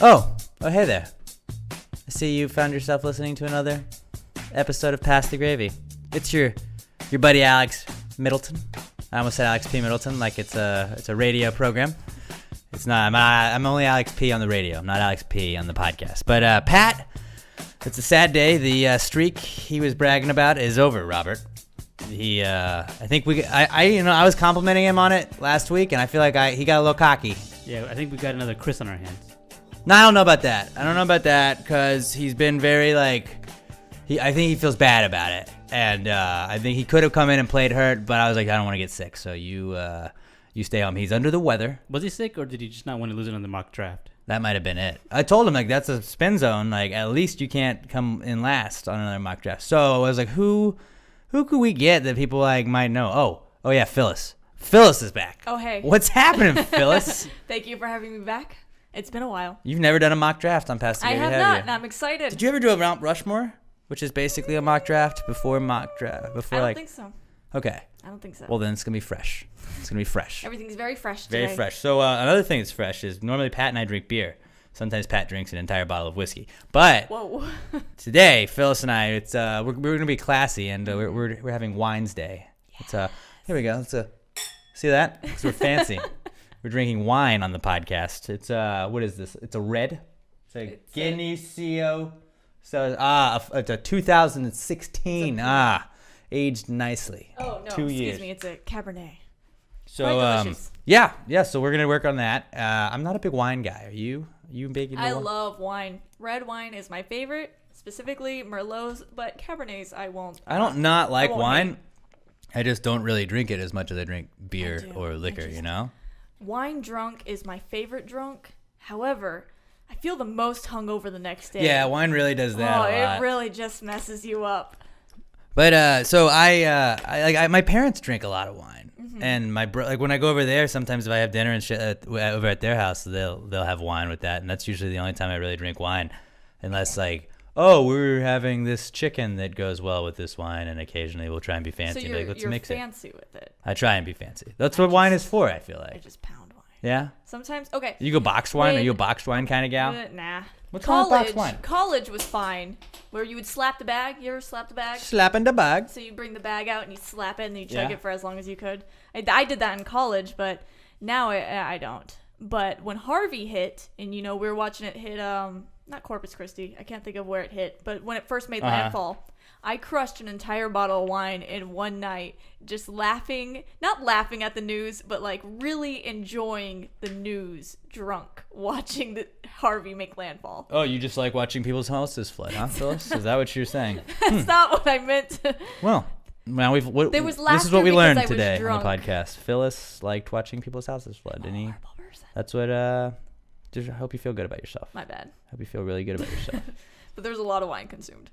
Oh, hey there. I see you found yourself listening to another episode of Pass the Gravy. It's your buddy Alex Middleton. I almost said Alex P. Middleton like it's a radio program. It's not. I'm only Alex P. on the radio. I'm not Alex P. on the podcast. But Pat, it's a sad day. The streak he was bragging about is over, Robert. I was complimenting him on it last week, and I feel like he got a little cocky. Yeah, I think we got another Chris on our hands. No, I don't know about that. Because he's been very, I think he feels bad about it. And I think he could have come in and played hurt, but I was like, I don't want to get sick. So you stay home. He's under the weather. Was he sick, or did he just not want to lose it on the mock draft? That might have been it. I told him, that's a spin zone. At least you can't come in last on another mock draft. So I was like, who could we get that people, might know? Oh yeah, Phyllis. Phyllis is back. Oh, hey. What's happening, Phyllis? Thank you for having me back. It's been a while. You've never done a mock draft on Past the Gravy, I have not, and I'm excited. Did you ever do a Mount Rushmore, which is basically a mock draft before mock draft? I don't think so. Okay. I don't think so. Well, then it's going to be fresh. It's going to be fresh. Everything's very fresh today. Very fresh. So another thing that's fresh is normally Pat and I drink beer. Sometimes Pat drinks an entire bottle of whiskey. But whoa. Today, Phyllis and I, it's we're going to be classy, and we're having Wines Day. Yeah. Here we go. Let's see that? So we're fancy. We're drinking wine on the podcast. It's what is this? It's a red. It's Geneseo. So it's a 2016. Aged nicely. Oh no, 2 years. Excuse me. It's a Cabernet. So quite delicious. yeah. So we're gonna work on that. I'm not a big wine guy. Are you? You big into wine? I love wine. Red wine is my favorite, specifically Merlots, but Cabernets I won't. I don't not like wine. Hate. I just don't really drink it as much as I drink beer or liquor. Wine drunk is my favorite drunk. However, I feel the most hungover the next day. Yeah, wine really does that a lot. It really just messes you up. But so my parents drink a lot of wine, and my when I go over there, sometimes if I have dinner and shit over at their house, they'll have wine with that, and that's usually the only time I really drink wine, unless we're having this chicken that goes well with this wine, and occasionally we'll try and be fancy. So you're, let's mix fancy with it. I try and be fancy. That's what wine is for, I feel like. I just pound wine. Yeah? Sometimes, okay. You go boxed wine? Are you a boxed wine kind of gal? Nah. What's called boxed wine? College was fine, where you would slap the bag. You ever slap the bag? Slapping the bag. So you bring the bag out and you slap it and you chug it for as long as you could. I did that in college, but now I don't. But when Harvey hit, and we were watching it hit, not Corpus Christi, I can't think of where it hit, but when it first made landfall, I crushed an entire bottle of wine in one night, just laughing, not laughing at the news, but really enjoying the news, drunk, watching the Harvey make landfall. Oh, you just like watching people's houses flood, huh, Phyllis? Is that what you're saying? That's not what I meant. Well, now this is what we learned today on the podcast. Phyllis liked watching people's houses flood, didn't he? Horrible person. That's what. I hope you feel good about yourself. My bad. Hope you feel really good about yourself. But there's a lot of wine consumed.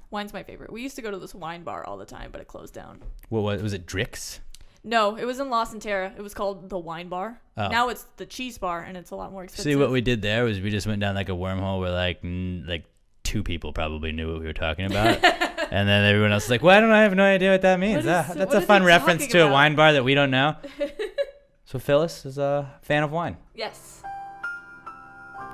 Wine's my favorite. We used to go to this wine bar all the time, but it closed down. What was it? Drix? No, it was in La Centera. It was called the Wine Bar. Oh. Now it's the Cheese Bar, and it's a lot more expensive. See, what we did there was we just went down a wormhole where two people probably knew what we were talking about, and then everyone else was like, "Well, I have no idea what that means." That's a fun reference to a wine bar that we don't know. So Phyllis is a fan of wine. Yes.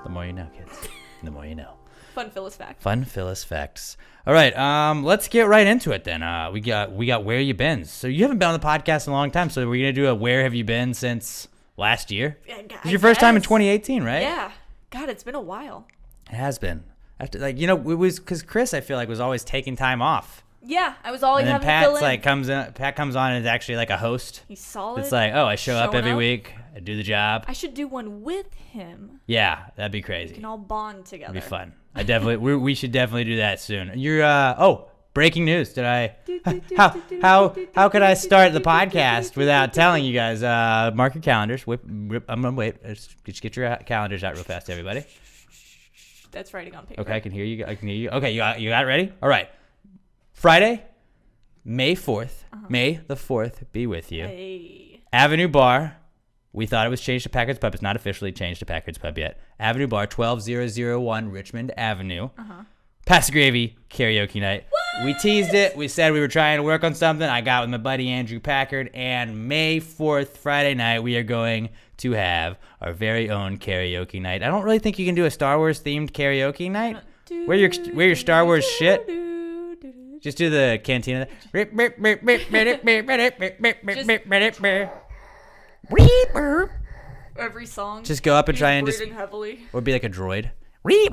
The more you know, kids. The more you know. Fun Phyllis fact. Fun Phyllis facts. All right, let's get right into it then. We got Where You Been. So you haven't been on the podcast in a long time, so we're going to do a Where Have You Been since last year? Yeah, it's your first time in 2018, right? Yeah. God, it's been a while. It has been. After it was because Chris, I feel was always taking time off. Yeah, I was always having Pat's to fill in. Pat comes on and is actually a host. He's solid. It's I show up every week. I do the job. I should do one with him. Yeah, that'd be crazy. We can all bond together. It'd be fun. We should definitely do that soon. You're breaking news. Did I how could I start the podcast without telling you guys? Mark your calendars. I'm gonna wait. Just get your calendars out real fast, everybody. That's writing on paper. Okay, I can hear you. Okay, you got it ready? All right. Friday, May 4th. May the 4th be with you. Hey. Avenue Bar. We thought it was changed to Packard's Pub. It's not officially changed to Packard's Pub yet. Avenue Bar, 12001 Richmond Avenue. Pass the Gravy karaoke night. What? We teased it. We said we were trying to work on something. I got with my buddy Andrew Packard, and May 4th, Friday night, we are going to have our very own karaoke night. I don't really think you can do a Star Wars themed karaoke night. Wear your Star Wars shit. Just do the cantina. Every song. Just go up and try and just. Heavily. Or be like a droid. Is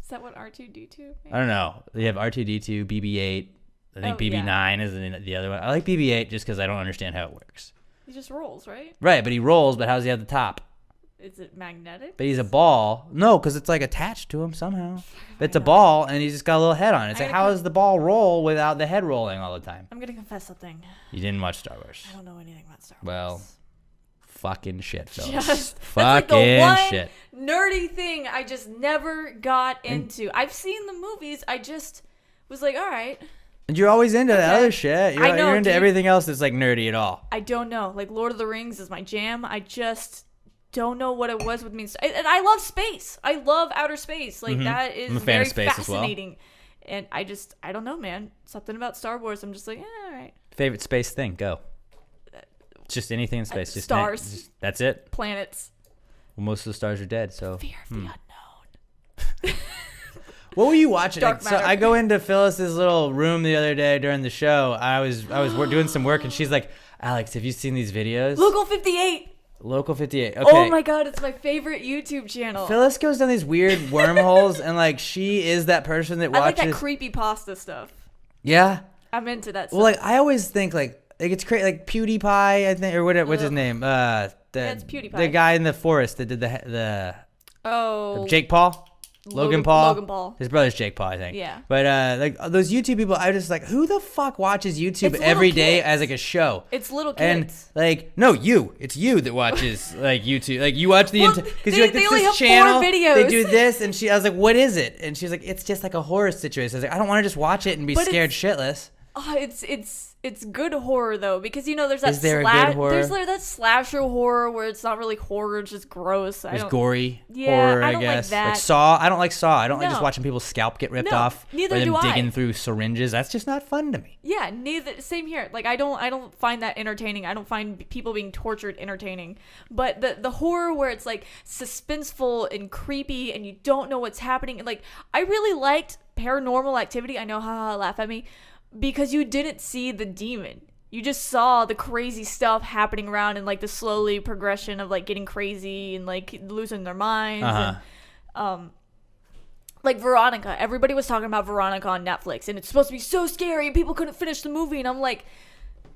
that what R2D2? Maybe? I don't know. They have R2D2, BB-8. I think BB-9 is the other one. I like BB-8 just because I don't understand how it works. He just rolls, right? Right, but he rolls, but how does he have the top? Is it magnetic? But he's a ball. No, because it's like attached to him somehow. It's a ball, and he's just got a little head on it. It's like, how does the ball roll without the head rolling all the time? I'm going to confess something. You didn't watch Star Wars. I don't know anything about Star Wars. Well, fucking shit, Phil. Fucking shit. Nerdy thing I just never got into. I've seen the movies. I just was like, all right. And you're always into that other shit. You're into everything else that's like nerdy at all. I don't know. Like Lord of the Rings is my jam. I just don't know what it was with me. And I love space. I love outer space. Like that is I'm a fan very of space fascinating. as well. And I don't know, man. Something about Star Wars. I'm just like, all right. Favorite space thing? Go. Just anything in space. Just stars. That's it? Planets. Well, most of the stars are dead, so. Fear of the unknown. What were you watching? Dark matter. So I go into Phyllis's little room the other day during the show. I was doing some work, and she's like, Alex, have you seen these videos? Local 58. Local 58. Okay. Oh my god, it's my favorite YouTube channel. Phyllis goes down these weird wormholes, and like she is that person that watches. I like that creepy pasta stuff. Yeah. I'm into that stuff. Well, like I always think like it's crazy, like PewDiePie, I think, or what's his name? Yeah, it's PewDiePie. The guy in the forest that did the Jake Paul. Logan Paul. His brother's Jake Paul, I think. Yeah. But like those YouTube people, I was just like, who the fuck watches YouTube every day as like a show? It's little kids. And like, no, it's you that watches like YouTube. Like you watch the because you're like, they only this have channel, 4 videos. they do this, and I was like, what is it? And she's like, it's just like a horror situation. I was like, I don't want to just watch it and be scared shitless. It's good horror though, because there's that is there a good horror? There's like that slasher horror where it's not really horror, it's just gross. There's gory I horror, I don't guess. like that. Like Saw. I don't like Saw. I don't like just watching people's scalp get ripped off. Neither or them do digging I. through syringes. That's just not fun to me. Yeah, neither. Same here. Like I don't find that entertaining. I don't find people being tortured entertaining. But the horror where it's like suspenseful and creepy and you don't know what's happening. Like I really liked Paranormal Activity. I know, laugh at me, because you didn't see the demon. You just saw the crazy stuff happening around and like the slowly progression of like getting crazy and like losing their minds. And, like Veronica, everybody was talking about Veronica on Netflix, and it's supposed to be so scary, and people couldn't finish the movie, and I'm like,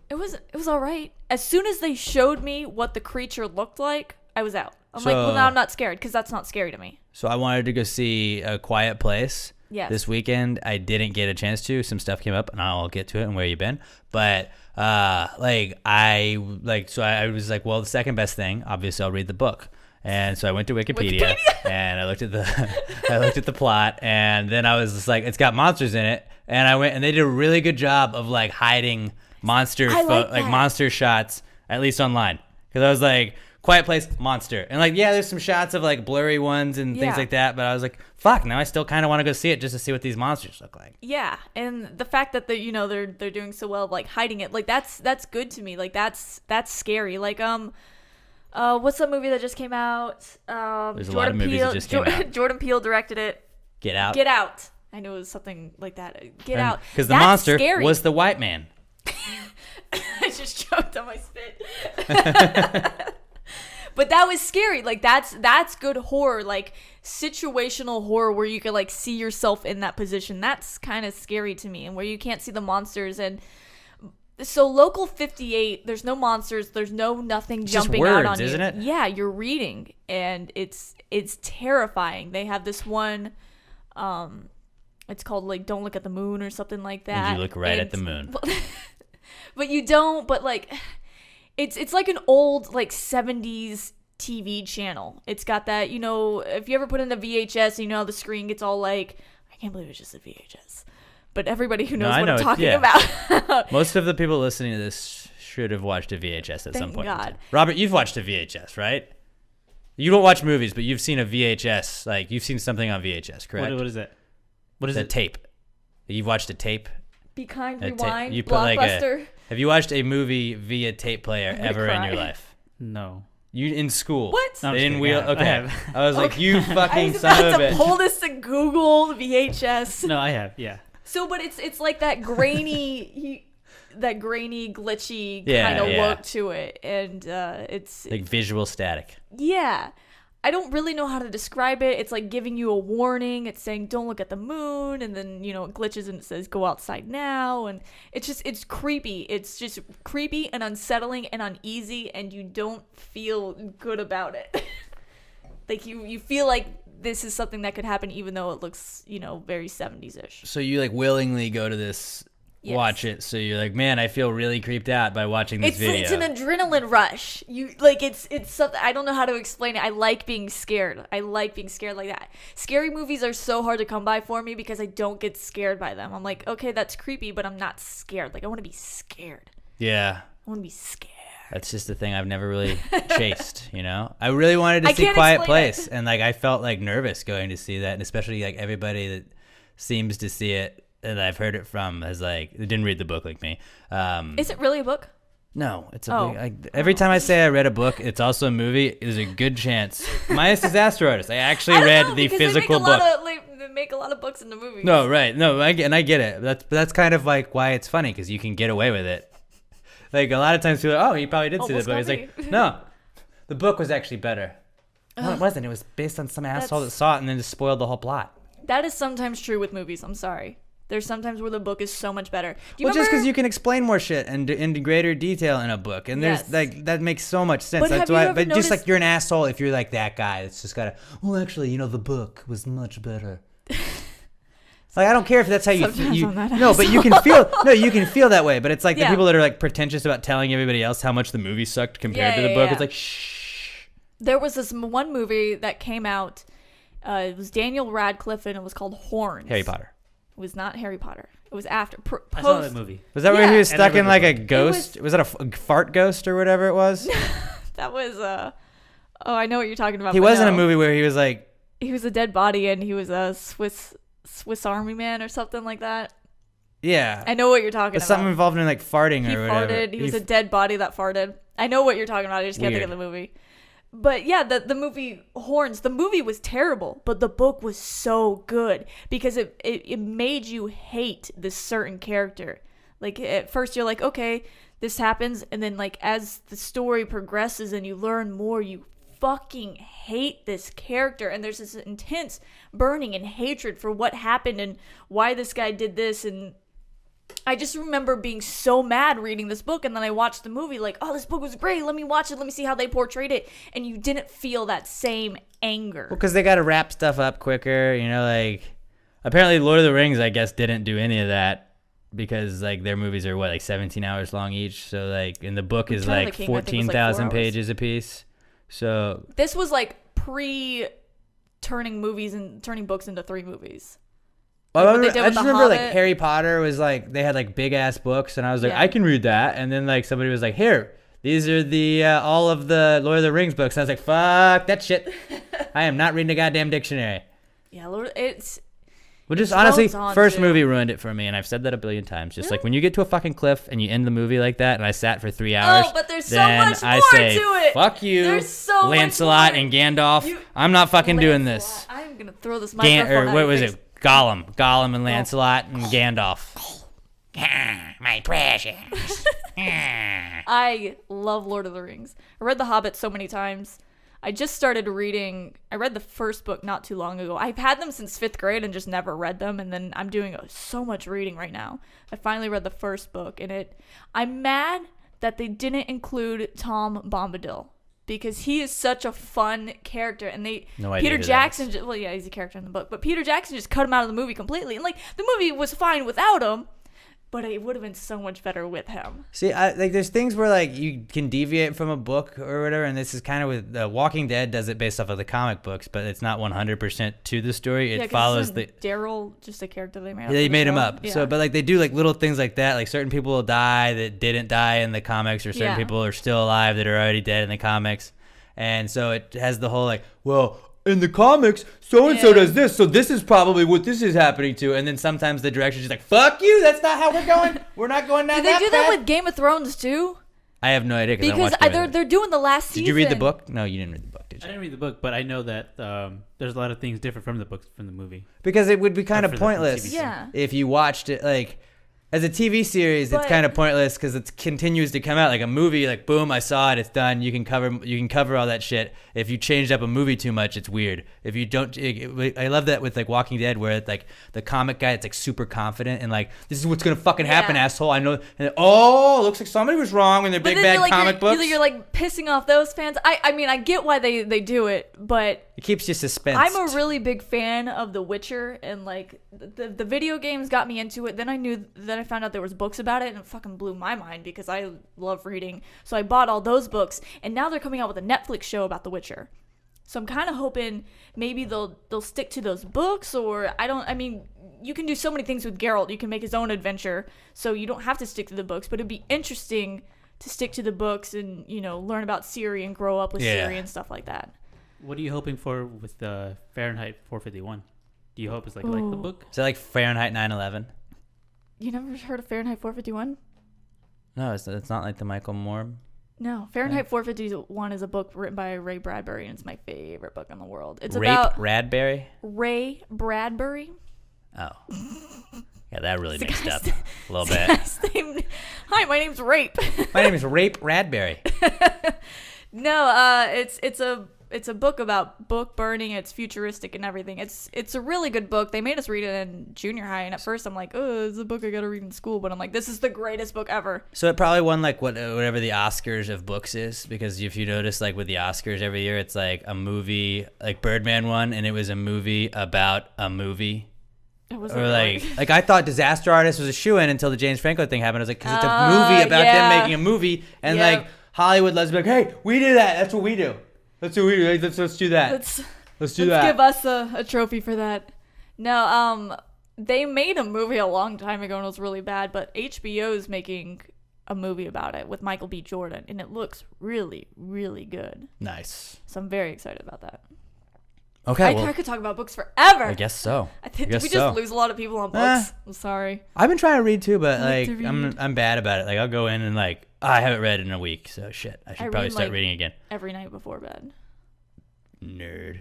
it was all right. As soon as they showed me what the creature looked like, I was out. I'm like, well, now I'm not scared because that's not scary to me. So I wanted to go see A Quiet Place. Yes. This weekend. I didn't get a chance to. Some stuff came up, and I'll get to it and where you been. But I was like, well, the second best thing, obviously, I'll read the book. And so I went to Wikipedia and I looked at the plot, and then I was just like, it's got monsters in it, and I went, and they did a really good job of like hiding monster monster shots, at least online, because I was like, Quiet Place, monster. And like, yeah, there's some shots of like blurry ones and things like that, but I was like, fuck, now I still kind of want to go see it just to see what these monsters look like. Yeah, and the fact that they're doing so well, like hiding it, like that's good to me. Like that's scary. Like what's that movie that just came out? There's a lot of movies that just came out. Jordan Peele directed it. Get Out. Get Out. I knew it was something like that. Get Out. Because the monster was the white man. I just choked on my spit. But that was scary. Like that's good horror, like situational horror where you can like see yourself in that position. That's kind of scary to me, and where you can't see the monsters. And so Local 58, there's no monsters, there's nothing it's jumping just words, out on you. Isn't it? Yeah, you're reading, and it's terrifying. They have this one, it's called like Don't Look at the Moon or something like that. And you look right at the moon. But you don't. But like. It's like an old like 70s TV channel. It's got that, if you ever put in a VHS, how the screen gets all like, I can't believe it's just a VHS. But everybody who knows what I'm talking about. Most of the people listening to this should have watched a VHS at some point. Thank God. Robert, you've watched a VHS, right? You don't watch movies, but you've seen a VHS. Like you've seen something on VHS, correct? What is that? What is a it? tape. You've watched a tape. Be Kind, A ta- Rewind, you put like Blockbuster. Have you watched a movie via tape player gonna ever in cry. your life? No. You in school? What? No, I'm They just didn't kidding. wheel. I have. Okay. I have. I was like, you I fucking was son about of a to bitch. pull this to Google VHS. No, I have. Yeah. So, but it's like that grainy, glitchy Yeah, kind of yeah. look to it, and it's Like visual static. yeah. I don't really know how to describe it. It's like giving you a warning. It's saying don't look at the moon, and then it glitches and it says go outside now, and it's creepy. It's just creepy and unsettling and uneasy, and you don't feel good about it. Like you feel like this is something that could happen, even though it looks very 70s-ish. So you like willingly go to this, Yes. watch it. So you're like, man, I feel really creeped out by watching this video. It's an adrenaline rush. It's something, I don't know how to explain it. I like being scared. I like being scared like that. Scary movies are so hard to come by for me because I don't get scared by them. I'm like, okay, that's creepy, but I'm not scared. Like I want to be scared. Yeah. I want to be scared. That's just the thing I've never really chased, I really wanted to I see can't Quiet explain Place, it. and like I felt like nervous going to see that, and especially like everybody that seems to see it and I've heard it from has like they didn't read the book like me. Is it really a book? No, it's a Oh. book. Every time I say I read a book, it's also a movie. There's a good chance. Minus Disaster Artist. I actually I don't read know, the because physical they make book. they make a lot of books into movies. No, right. No, I get it. That's kind of like why it's funny because you can get away with it. Like a lot of times people are like, oh, you probably did see this book. Almost It's got like, me. no, the book was actually better. No, it wasn't. It was based on some asshole that saw it and then just spoiled the whole plot. That is sometimes true with movies. I'm sorry. There's sometimes where the book is so much better. Do you Well, just because remember- you can explain more shit and into greater detail in a book, and there's Yes. like that makes so much sense. But That's have you why. ever But just like noticed- you're an asshole if you're like that guy that's just gotta. Well, actually, the book was much better. Like I don't care if that's how you Sometimes I'm that no, but you can feel you can feel that way. But it's like the Yeah. people that are like pretentious about telling everybody else how much the movie sucked compared to the book. Yeah. It's like shh. There was this one movie that came out. It was Daniel Radcliffe, and it was called Horns. Harry Potter. It was not Harry Potter. It was after. I saw that Post. movie. Was that where Yeah. he was I stuck never in read like the a book. ghost? Was that a fart ghost or whatever it was? That was Oh, I know what you're talking about. He but was in a no. movie where he was like. He was a dead body, and he was a Swiss Army man or something like that. Yeah. I know what you're talking But about. something involved in like farting He or whatever. farted. He was a dead body that farted. I know what you're talking about. I just can't think of Weird. the movie. But yeah, the movie Horns, the movie was terrible, but the book was so good because it made you hate this certain character. Like at first you're like, okay, this happens, and then like as the story progresses and you learn more, you fucking hate this character, and there's this intense burning and hatred for what happened and why this guy did this. And I just remember being so mad reading this book, and then I watched the movie like, oh, this book was great, let me watch it, let me see how they portrayed it, and you didn't feel that same anger. Well, because they got to wrap stuff up quicker, like apparently Lord of the Rings, I guess, didn't do any of that because like their movies are like 17 hours long each. So like, and the book is Return of like the King, I think, was, like, 14,000 4 hours. pages a piece. So This was like turning books into 3 movies. well, Like what I, they remember, did I with just The remember like Hobbit. Harry Potter was like they had like big ass books, and I was like, Yeah. I can read that. And then like somebody was like, here, these are the all of the Lord of the Rings books. And I was like, fuck that shit. I am not reading a goddamn dictionary. Yeah, it's Well, just It's honestly, Thrones on, first too. movie ruined it for me, and I've said that a billion times. Just like when you get to a fucking cliff and you end the movie like that, and I sat for 3 hours. but there's so then much I more say, to it. Fuck you, There's so much Lancelot more. and Gandalf. I'm not fucking doing this. I'm gonna throw this microphone Or at what your was face. it? Gollum and Lancelot and Gandalf. My precious. I love Lord of the Rings. I read The Hobbit so many times. I just started reading. I read the first book not too long ago. I've had them since 5th grade and just never read them. And then I'm doing so much reading right now. I finally read the first book, and I'm mad that they didn't include Tom Bombadil because he is such a fun character. And No idea Peter who that Jackson. is. Well, yeah, he's a character in the book, but Peter Jackson just cut him out of the movie completely. And like the movie was fine without him. But it would have been so much better with him. See, like there's things where like you can deviate from a book or whatever, and this is kind of with Walking Dead does it based off of the comic books, but it's not 100% to the story. It 'cause follows isn't Daryl just a character they made up? They for the made him show? up. Yeah. So, but like they do like little things like that. Like certain people will die that didn't die in the comics, or certain Yeah. people are still alive that are already dead in the comics. And so it has the whole like, well, in the comics, so-and-so Yeah. does this, so this is probably what this is happening to. And then sometimes the director's just like, fuck you, that's not how we're going. We're not going down Did they that do that path." with Game of Thrones too? I have no idea because I don't Because watch Game of they're Thrones. they're doing the last season. Did you read the book? No, you didn't read the book, did I you? didn't read the book, but I know that there's a lot of things different from the books from the movie. Because it would be kind of for the TV pointless series. Yeah. if you watched it like as a TV series. It's But- kind of pointless because it continues to come out like a movie. Like boom, I saw it, it's done. You can cover all that shit. If you changed up a movie too much, it's weird. If you don't, I love that with like Walking Dead, where it's like the comic guy, it's like super confident and like this is what's gonna fucking happen, Yeah. asshole. I know. And oh, looks like somebody was wrong in their But big then bad you're like, comic books. You're like pissing off those fans. I mean, I get why they do it, but It keeps you suspense. I'm a really big fan of The Witcher, and like the video games got me into it. Then I found out there was books about it, and it fucking blew my mind because I love reading. So I bought all those books, and now they're coming out with a Netflix show about The Witcher. So I'm kind of hoping maybe they'll stick to those books, or I mean, you can do so many things with Geralt. You can make his own adventure, so you don't have to stick to the books. But it'd be interesting to stick to the books and learn about Ciri and grow up with Ciri and stuff like that. What are you hoping for with the Fahrenheit 451? Do you hope it's like the book? Is that like Fahrenheit 9/11? You never heard of Fahrenheit 451? No, it's not like the Michael Moore. No, Fahrenheit 451 is a book written by Ray Bradbury, and it's my favorite book in the world. It's Rape about Radbury. Ray Bradbury. Oh. Yeah, that really It's the mixed guy's- up a little bit. Guy's name- Hi, my name's Rape. My name is Rape Radbury. No, it's a book about book burning. It's futuristic and everything. It's a really good book. They made us read it in junior high, and at first I'm like, oh, it's a book I gotta read in school. But I'm like, this is the greatest book ever. So it probably won like whatever the Oscars of books is, because if you notice, like with the Oscars every year, it's like a movie, like Birdman won, and it was a movie about a movie. It was Or like I thought Disaster Artist was a shoo-in until the James Franco thing happened. I was like, because it's a movie about them making a movie, and Yeah. like Hollywood loves to be like, hey, we do that. That's what we do. Let's do that. Let's do that. Give us a trophy for that. No, they made a movie a long time ago and it was really bad, but HBO is making a movie about it with Michael B. Jordan, and it looks really, really good. Nice. So I'm very excited about that. Okay, I could talk about books forever. I guess so. I think guess we so. just lose a lot of people on books. I'm sorry. I've been trying to read too, but I like like to I'm bad about it. Like I'll go in and like I haven't read in a week, so shit. I should I probably read, start like- reading again. Every night before bed. Nerd.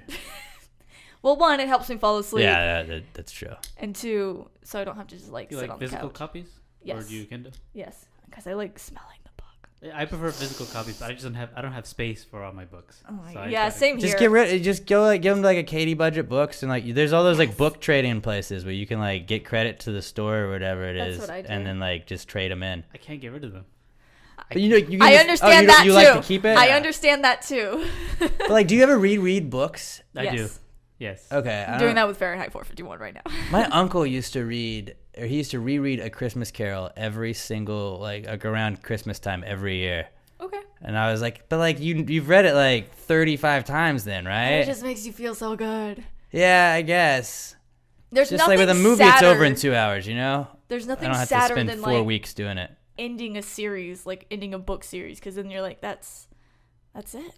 Well, one, it helps me fall asleep. Yeah, that's true. And two, so I don't have to just like Do you sit like on the physical couch. copies? Yes. Or do you Kindle? Yes, because I like smelling the book. I prefer physical copies, but I don't have space for all my books. Oh my So God. I Yeah, gotta- same Just here. just go like give them like a Katie budget books, and like there's all those like book trading places where you can like get credit to the store or whatever it That's is, what I do. and then like just trade them in. I can't get rid of them. But, you can I just- understand you that you too. like to keep it? I Yeah. understand that too. But like, do you ever reread books? I Yes. do. Yes. Okay, I'm doing that with Fahrenheit 451 right now. My uncle used to read, or he used to reread A Christmas Carol every single like around Christmas time every year. Okay. And I was like, but like you've read it like 35 times then, right? It just makes you feel so good. Yeah, I guess. There's Just nothing like with a movie, sadder. it's over in 2 hours, you know? There's I nothing don't have to sadder spend than 4 like weeks doing it. ending a series, like ending a book series, because then you're like, that's it.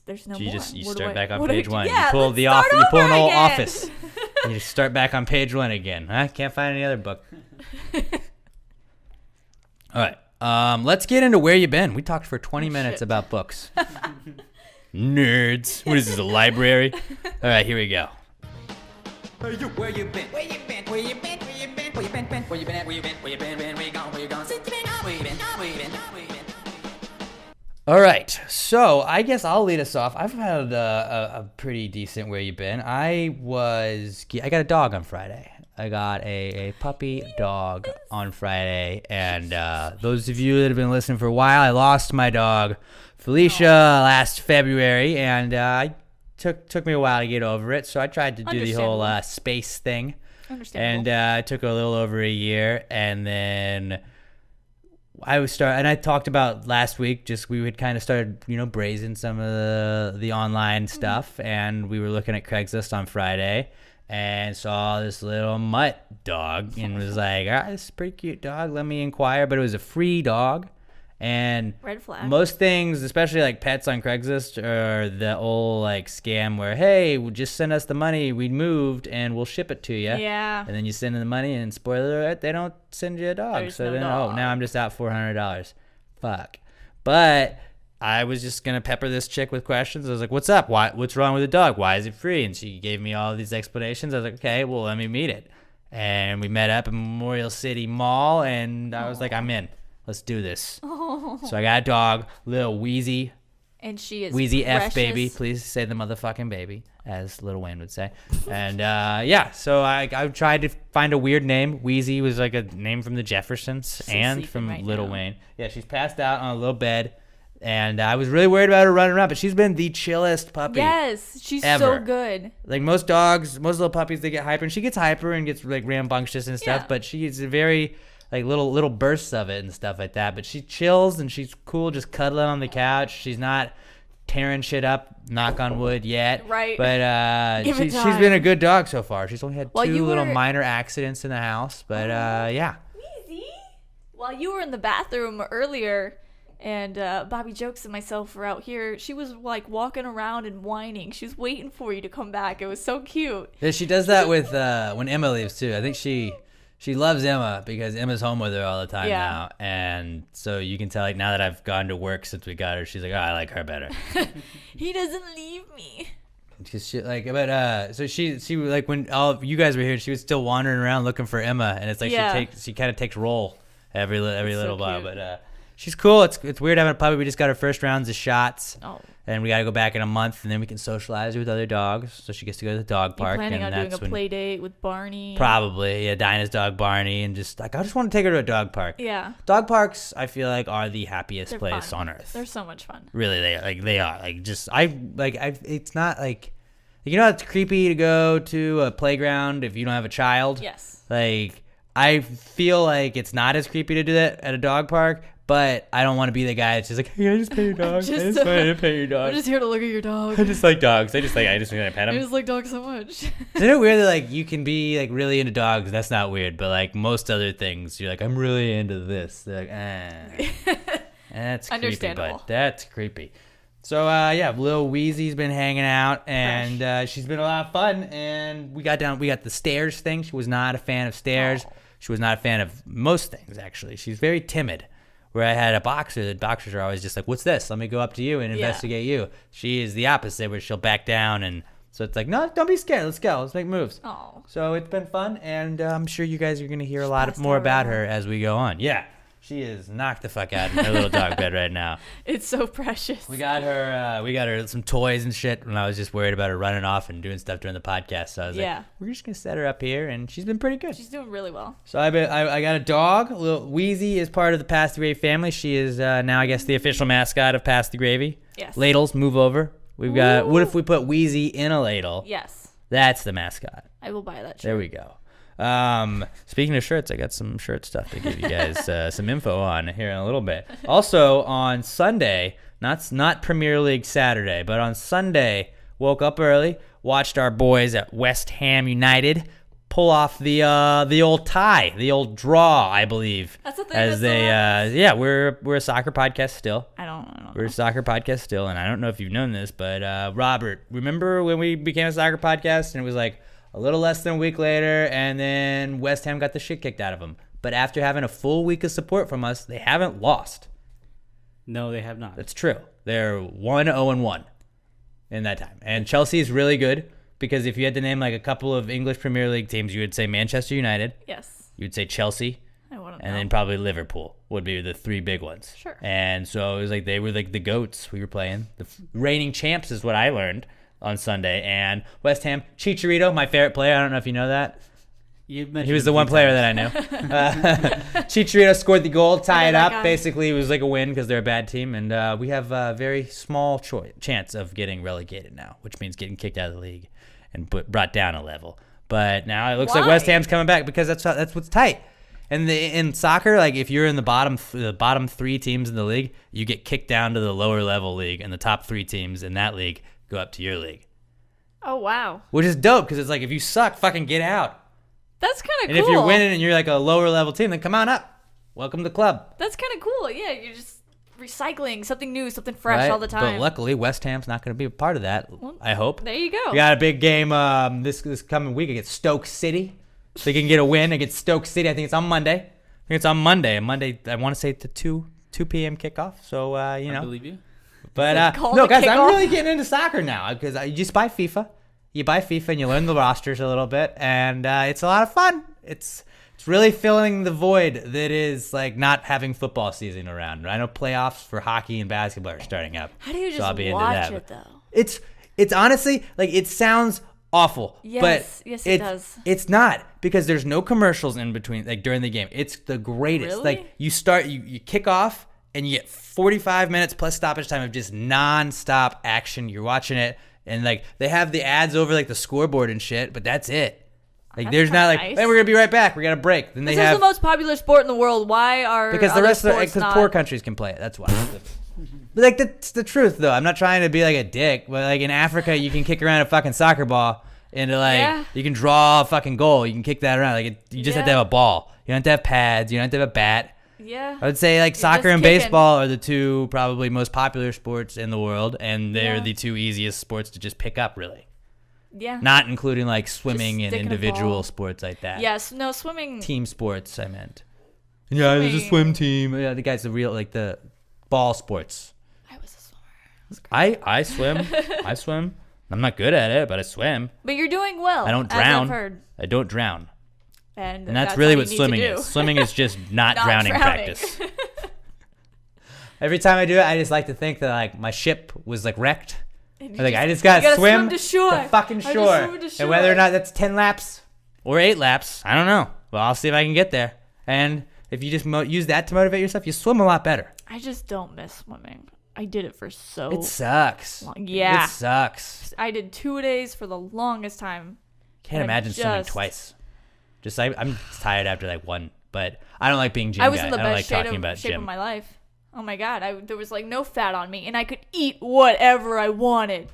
There's no So you more. just you What do start I- back on what do I page do? 1. Yeah, you pull let's the start you pull an over old again. Office. And you start back on page 1 again. I can't find any other book. All right. Let's get into where you've been. We talked for 20 minutes shit. about books. Nerds. What is this, a library? All right, here we go. Where you been? Where you been? Where you been? Where you been? Where you been? Where you been? Where you been? Where you been? Where you been? Where you gone? Where you gone? Where you been? Where you been? Where you been? Where you been? All right, so I guess I'll lead us off. I've had a pretty decent where you been. I got a dog on Friday. I got a puppy dog on Friday, and those of you that have been listening for a while, I lost my dog Felicia last February, and I took me a while to get over it. So I tried to do the whole space thing, Understandable. and it took a little over a year, and then and I talked about last week, just we had kind of started, braising some of the online stuff, and we were looking at Craigslist on Friday and saw this little mutt dog and was like, this is a pretty cute dog. Let me inquire. But it was a free dog, And Red flag. most things, especially like pets on Craigslist, are the old like scam where, hey, just send us the money. We moved and we'll ship it to you. Yeah. And then you send them the money, and spoiler alert, they don't send you a dog. There's so no then, dog. now I'm just out $400. Fuck. But I was just gonna pepper this chick with questions. I was like, "What's up? What's wrong with the dog? Why is it free?" And she gave me all these explanations. I was like, "Okay, well, let me meet it." And we met up at Memorial City Mall, and I was like, "I'm in. Let's do this." So I got a dog, little Wheezy, And she is Wheezy precious. F baby. Please say the motherfucking baby, as Lil Wayne would say. And yeah, so I tried to find a weird name. Wheezy was like a name from the Jeffersons and sleeping from right Lil now. Wayne. Yeah, she's passed out on a little bed. And I was really worried about her running around, but she's been the chillest puppy. Yes, she's ever. so good. Like most dogs, most little puppies, they get hyper, and she gets hyper and gets like rambunctious and stuff. Yeah. But she's a very like little bursts of it and stuff like that. But she chills and she's cool, just cuddling on the couch. She's not tearing shit up, knock on wood, yet. Right. But Give it she's time. been a good dog so far. She's only had While two you little were- minor accidents in the house, but yeah. Easy. While you were in the bathroom earlier, and Bobby Jokes and myself were out here, she was like walking around and whining. She was waiting for you to come back. It was so cute. Yeah, she does that with when Emma leaves too. I think she loves Emma because Emma's home with her all the time Yeah. now, and so you can tell like now that I've gone to work since we got her, she's like, oh, I like her better. He doesn't leave me. Cause she like, but so she like when all of you guys were here, she was still wandering around looking for Emma, and it's like Yeah. she kind of takes role every little so while, cute. but she's cool. It's weird having a puppy. We just got her first rounds of shots. Oh. And we got to go back in a month, and then we can socialize her with other dogs. So she gets to go to the dog You park. planning and on doing a that's when play date with Barney? probably, yeah, Dinah's dog Barney, and just like I just want to take her to a dog park. Yeah. Dog parks, I feel like, are the happiest They're place fun. on earth. They're so much fun. Really, they are. Like just it's not like you know it's creepy to go to a playground if you don't have a child. Yes. Like I feel like it's not as creepy to do that at a dog park. But I don't want to be the guy that's just like, hey, I just pet your dog. I just wanted to pet your dog. I'm just here to look at your dog. I just like dogs. I just want to pet I them. just like dogs so much. Isn't it weird that like you can be like really into dogs? That's not weird, but like most other things, you're like, I'm really into this. They're like, that's creepy, Understandable. but that's creepy. So yeah, Lil Wheezy's been hanging out, and she's been a lot of fun. And we got the stairs thing. She was not a fan of stairs. Oh. She was not a fan of most things actually. She's very timid. Where I had a boxer, the boxers are always just like, what's this? Let me go up to you and Yeah. investigate you. She is the opposite, where she'll back down, and so it's like, no, don't be scared. Let's go. Let's make moves. Oh. So it's been fun, and I'm sure you guys are going to hear a lot passed more out about right her as we go on. Yeah, she is knocked the fuck out in her little dog bed right now. It's so precious. We got her some toys and shit when I was just worried about her running off and doing stuff during the podcast. So I was Yeah. like, we're just going to set her up here, and she's been pretty good. She's doing really well. So I got a dog. Little Wheezy is part of the Pass the Gravy family. She is now, I guess, the official mascot of Pass the Gravy. Yes. Ladles, move over. We've got. Ooh. What if we put Wheezy in a ladle? Yes. That's the mascot. I will buy that shirt. There we go. Speaking of shirts, I got some shirt stuff to give you guys some info on here in a little bit. Also on Sunday, not Premier League Saturday, but on Sunday, woke up early, watched our boys at West Ham United pull off the old tie, the old draw, I believe. That's a thing As that's they, yeah, we're a soccer podcast still. I don't We're know. a soccer podcast still, and I don't know if you've known this, but Robert, remember when we became a soccer podcast and it was like a little less than a week later, and then West Ham got the shit kicked out of them. But after having a full week of support from us, they haven't lost. No, they have not. That's true. They're 1-0-1 in that time. And Chelsea's really good because if you had to name like a couple of English Premier League teams, you would say Manchester United, Yes. you would say Chelsea, I wouldn't and know. then probably Liverpool would be the three big ones. Sure. And so it was like they were like the GOATs we were playing. The reigning champs is what I learned on Sunday. And West Ham, Chicharito, my favorite player. I don't know if you know that. You He mentioned was the him a one few player times. that I knew. Chicharito scored the goal, tie it that up. guy. Basically, it was like a win because they're a bad team. And we have a very small chance of getting relegated now, which means getting kicked out of the league and brought down a level. But now it looks like Why? West Ham's coming back because that's what's tight. And in soccer, like if you're in the bottom three teams in the league, you get kicked down to the lower level league, and the top three teams in that league go up to your league, Oh wow. which is dope because it's like if you suck, fucking get out. That's kind of And cool. if you're winning and you're like a lower level team, then come on up. Welcome to the club. That's kind of cool. Yeah, you just recycling, something new, something fresh Right? all the time. But luckily, West Ham's not going to be a part of that. I hope. There you go. We got a big game this coming week against Stoke City. So you can get a win against Stoke City. I think it's on Monday. Monday, I want to say it's a 2 p.m. kickoff. So, you I know. believe you. But, Call no, the guys, I'm kickoff. really getting into soccer now because you just buy FIFA. You buy FIFA and you learn the rosters a little bit. And it's a lot of fun. It's really filling the void that is, like, not having football season around. I know playoffs for hockey and basketball are starting up. How do you so I'll just be into watch that. it though? It's honestly, like, it sounds awful. Yes, but yes, it does. It's not because there's no commercials in between, like, during the game. It's the greatest. Really? Like, you kick off and you get 45 minutes plus stoppage time of just nonstop action. You're watching it, and, like, they have the ads over, like, the scoreboard and shit, but that's it. Like, That's there's not, like, kinda nice. hey, we're gonna be right back. We got a break. Then they This is have the most popular sport in the world. Why are because the other rest of sports because not? poor countries can play it. That's why. But, like, that's the truth, though. I'm not trying to be like a dick, but, like, in Africa, you can kick around a fucking soccer ball into, like, Yeah. you can draw a fucking goal. You can kick that around. Like, you just have to Yeah. have a ball. You don't have to have pads. You don't have to have a bat. Yeah. I would say, like, soccer just and kicking. baseball are the two probably most popular sports in the world, and they're Yeah. the two easiest sports to just pick up, really. Yeah. Not including, like, swimming and sticking a individual ball. sports like that. Yes. No swimming. Team sports, I meant. Yeah, there's a Swimming. swim team. Yeah, the guy's the real, like, the ball sports. I was a swimmer. I swim. I swim. I'm not good at it, but I swim. But you're doing well. I don't as drown. I've heard. I don't drown. And And that's really all what you need swimming to do. is. Swimming is just not, Not drowning drowning. practice. Every time I do it, I just like to think that, like, my ship was, like, wrecked. And Like, I just you gotta gotta swim to shore. the fucking I just shore. swim to And shore. whether or not that's 10 laps or 8 laps, I don't know. Well, I'll see if I can get there. And if you just use that to motivate yourself, you swim a lot better. I just don't miss swimming. I did it for so It sucks. long. Yeah. It sucks. I did 2 days for the longest time. Can't And imagine swimming just- twice. I'm tired after, like, one. But I don't like being gym I was guy. in the I don't like best talking about shape gym. of my life. Oh my god, there was like no fat on me, and I could eat whatever I wanted.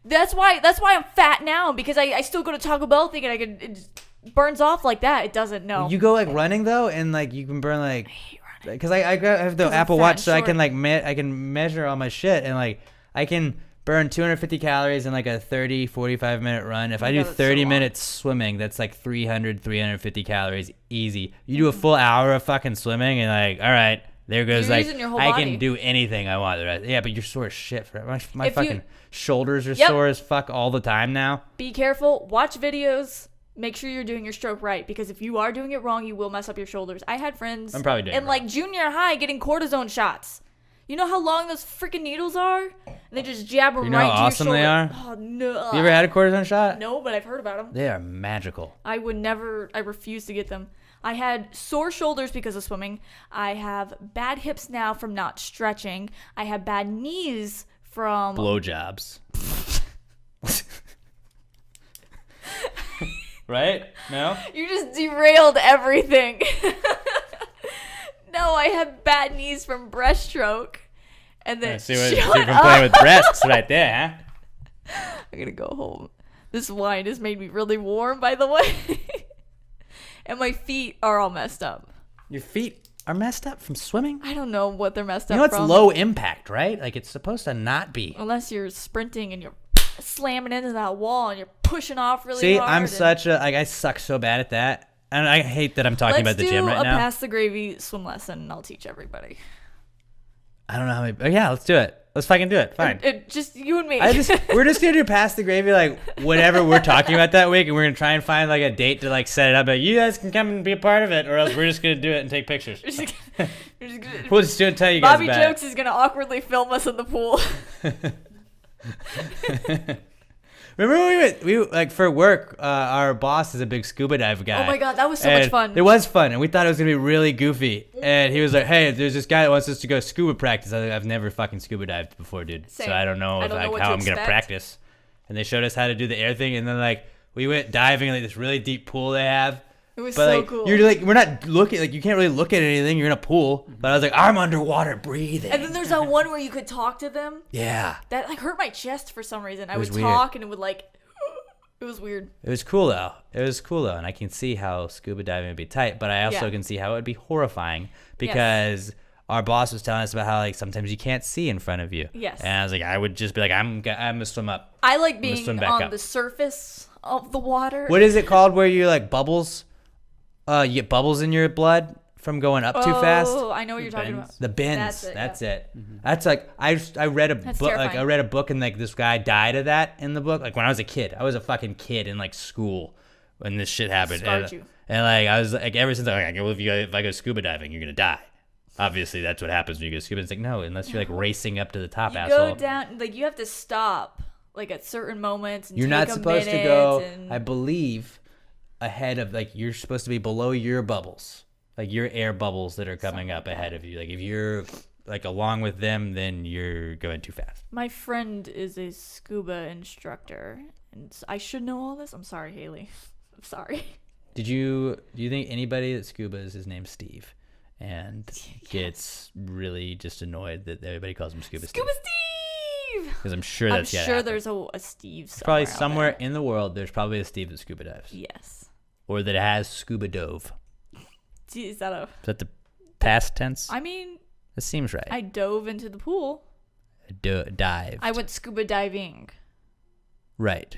That's why I'm fat now, because I still go to Taco Bell thinking it just burns off like that. It doesn't. No. You go, like, running, though, and, like, you can burn, like, hate running. because I have the 'Cause I'm Apple fat Watch, and so I can, short. like, I can measure all my shit, and, like, I can burn 250 calories in, like, a 30, 45-minute run. If I do God, that's so 30 long. minutes swimming, that's, like, 350 calories easy. You do a full hour of fucking swimming, and, like, all right, there goes, You're like, using your whole I body. can do anything I want the rest. Yeah, but you're sore as shit for it. My If you- fucking shoulders are Yep. sore as fuck all the time now. Be careful. Watch videos. Make sure you're doing your stroke right, because if you are doing it wrong, you will mess up your shoulders. I had friends I'm probably doing it in like junior high getting cortisone shots. You know how long those freaking needles are? And they just jab them You know right how to awesome your they shoulder. are? Oh no. You ever had a cortisone shot? No, but I've heard about them. They are magical. I refuse to get them. I had sore shoulders because of swimming. I have bad hips now from not stretching. I have bad knees from Blowjobs. Right? No? You just derailed everything. No, I have bad knees from breaststroke. And then See what shut you've been up. playing with breasts right there, huh? I'm gonna go home. This wine has made me really warm, by the way. And my feet are all messed up. Your feet are messed up from swimming? I don't know what they're messed You up know it's from. low impact, right? Like, it's supposed to not be. Unless you're sprinting and you're slamming into that wall and you're pushing off really See, hard. I'm and- such a, like, I suck so bad at that. And I hate that I'm talking about the gym right Let's do a now. pass the gravy swim lesson, and I'll teach everybody. I don't know how many. Oh, yeah, let's do it. Let's fucking do it. Fine. Just you and me. We're just gonna do pass the gravy, like, whatever we're talking about that week, and we're gonna try and find, like, a date to, like, set it up. But you guys can come and be a part of it, or else we're just gonna do it and take pictures. We're just gonna- We'll just do it and tell you guys Bobby about it. Jokes is gonna awkwardly film us in the pool. Remember when we like, for work, our boss is a big scuba dive guy. Oh my god, that was so much And fun. It was fun, and we thought it was gonna be really goofy. And he was like, "Hey, there's this guy that wants us to go scuba practice." I was like, "I've never fucking scuba dived before, dude, Same. so I don't know, I don't know what how to I'm gonna expect." practice." And they showed us how to do the air thing, and then, like, we went diving in, like, this really deep pool they have. It was But, so like, cool. you're like, we're not looking, like, you can't really look at anything. You're in a pool. But I was like, I'm underwater breathing. And then there's that one where you could talk to them. Yeah. That like hurt my chest for some reason. I was would weird. talk and it would like. It was weird. It was cool though. And I can see how scuba diving would be tight, but I also Yeah. can see how it would be horrifying because our boss was telling us about how like sometimes you can't see in front of you. Yes. And I was like, I would just be like, I'm gonna swim up. I like gonna swim being back on up. the surface of the water. What is it called where you like bubbles? You get bubbles in your blood from going up too fast. Oh, I know what you're talking about. The bends. That's yeah. it. That's like I read a That's book. Like terrifying. I read a book and like this guy died of that in the book. Like when I was a kid, I was a fucking kid in like school when this shit happened. Scarred you. And like I was like ever since I'm like, well, if I go scuba diving, you're gonna die. Obviously, that's what happens when you go scuba. It's like no, unless you're like racing up to the top. You asshole. go down, like you have to stop, like at certain moments. And You're take not a supposed to minute go. and- I believe ahead of like you're supposed to be below your bubbles, like your air bubbles that are coming up ahead of you. Like if you're like along with them, then you're going too fast. My friend is a scuba instructor, and I should know all this. I'm sorry, Haley. I'm sorry. Do you think anybody that scubas is named Steve and gets really just annoyed that everybody calls him Scuba Steve? Scuba Steve! Because I'm sure I'm that's sure there's a Steve somewhere. probably out somewhere there. in the world. There's probably a Steve that scuba dives Yes. or that has scuba dove. Gee, is that the past tense? I mean, That seems right. I dove into the pool. Dive. I went scuba diving. Right.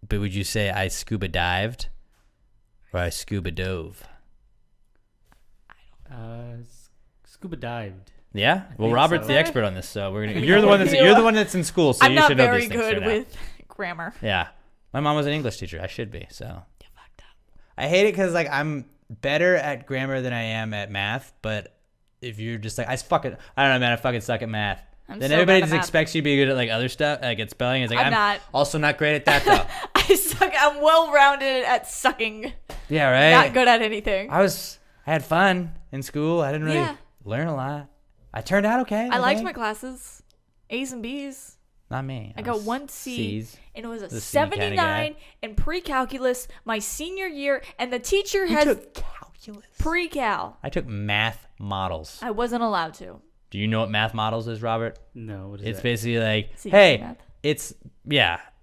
But would you say I scuba dived or I scuba dove? Scuba dived. Yeah. Well, think Robert's so. the expert on this, so we're gonna. You're the one that's in school, so I'm you not should know very these things. good right now. with grammar. Yeah. My mom was an English teacher. I should be. So You fucked up. I hate it because like I'm better at grammar than I am at math. But if you're just like I don't know, man. I fucking suck at math. I'm Then so everybody bad at just math. expects you to be good at like other stuff, like at spelling. It's like I'm not. also not great at that though. I suck. I'm well rounded at sucking. Yeah, right. Not good at anything. I had fun in school. I didn't really Yeah. learn a lot. I turned out okay. I liked think. my classes. A's and B's. Not me. I got was one C, C's. and it was a The C kinda 79 in pre-calculus my senior year, and the teacher You had took calculus. pre-cal. I took math models. I wasn't allowed to. Do you know what math models is, Robert? No, what is It's that? basically like, CC hey, math. it's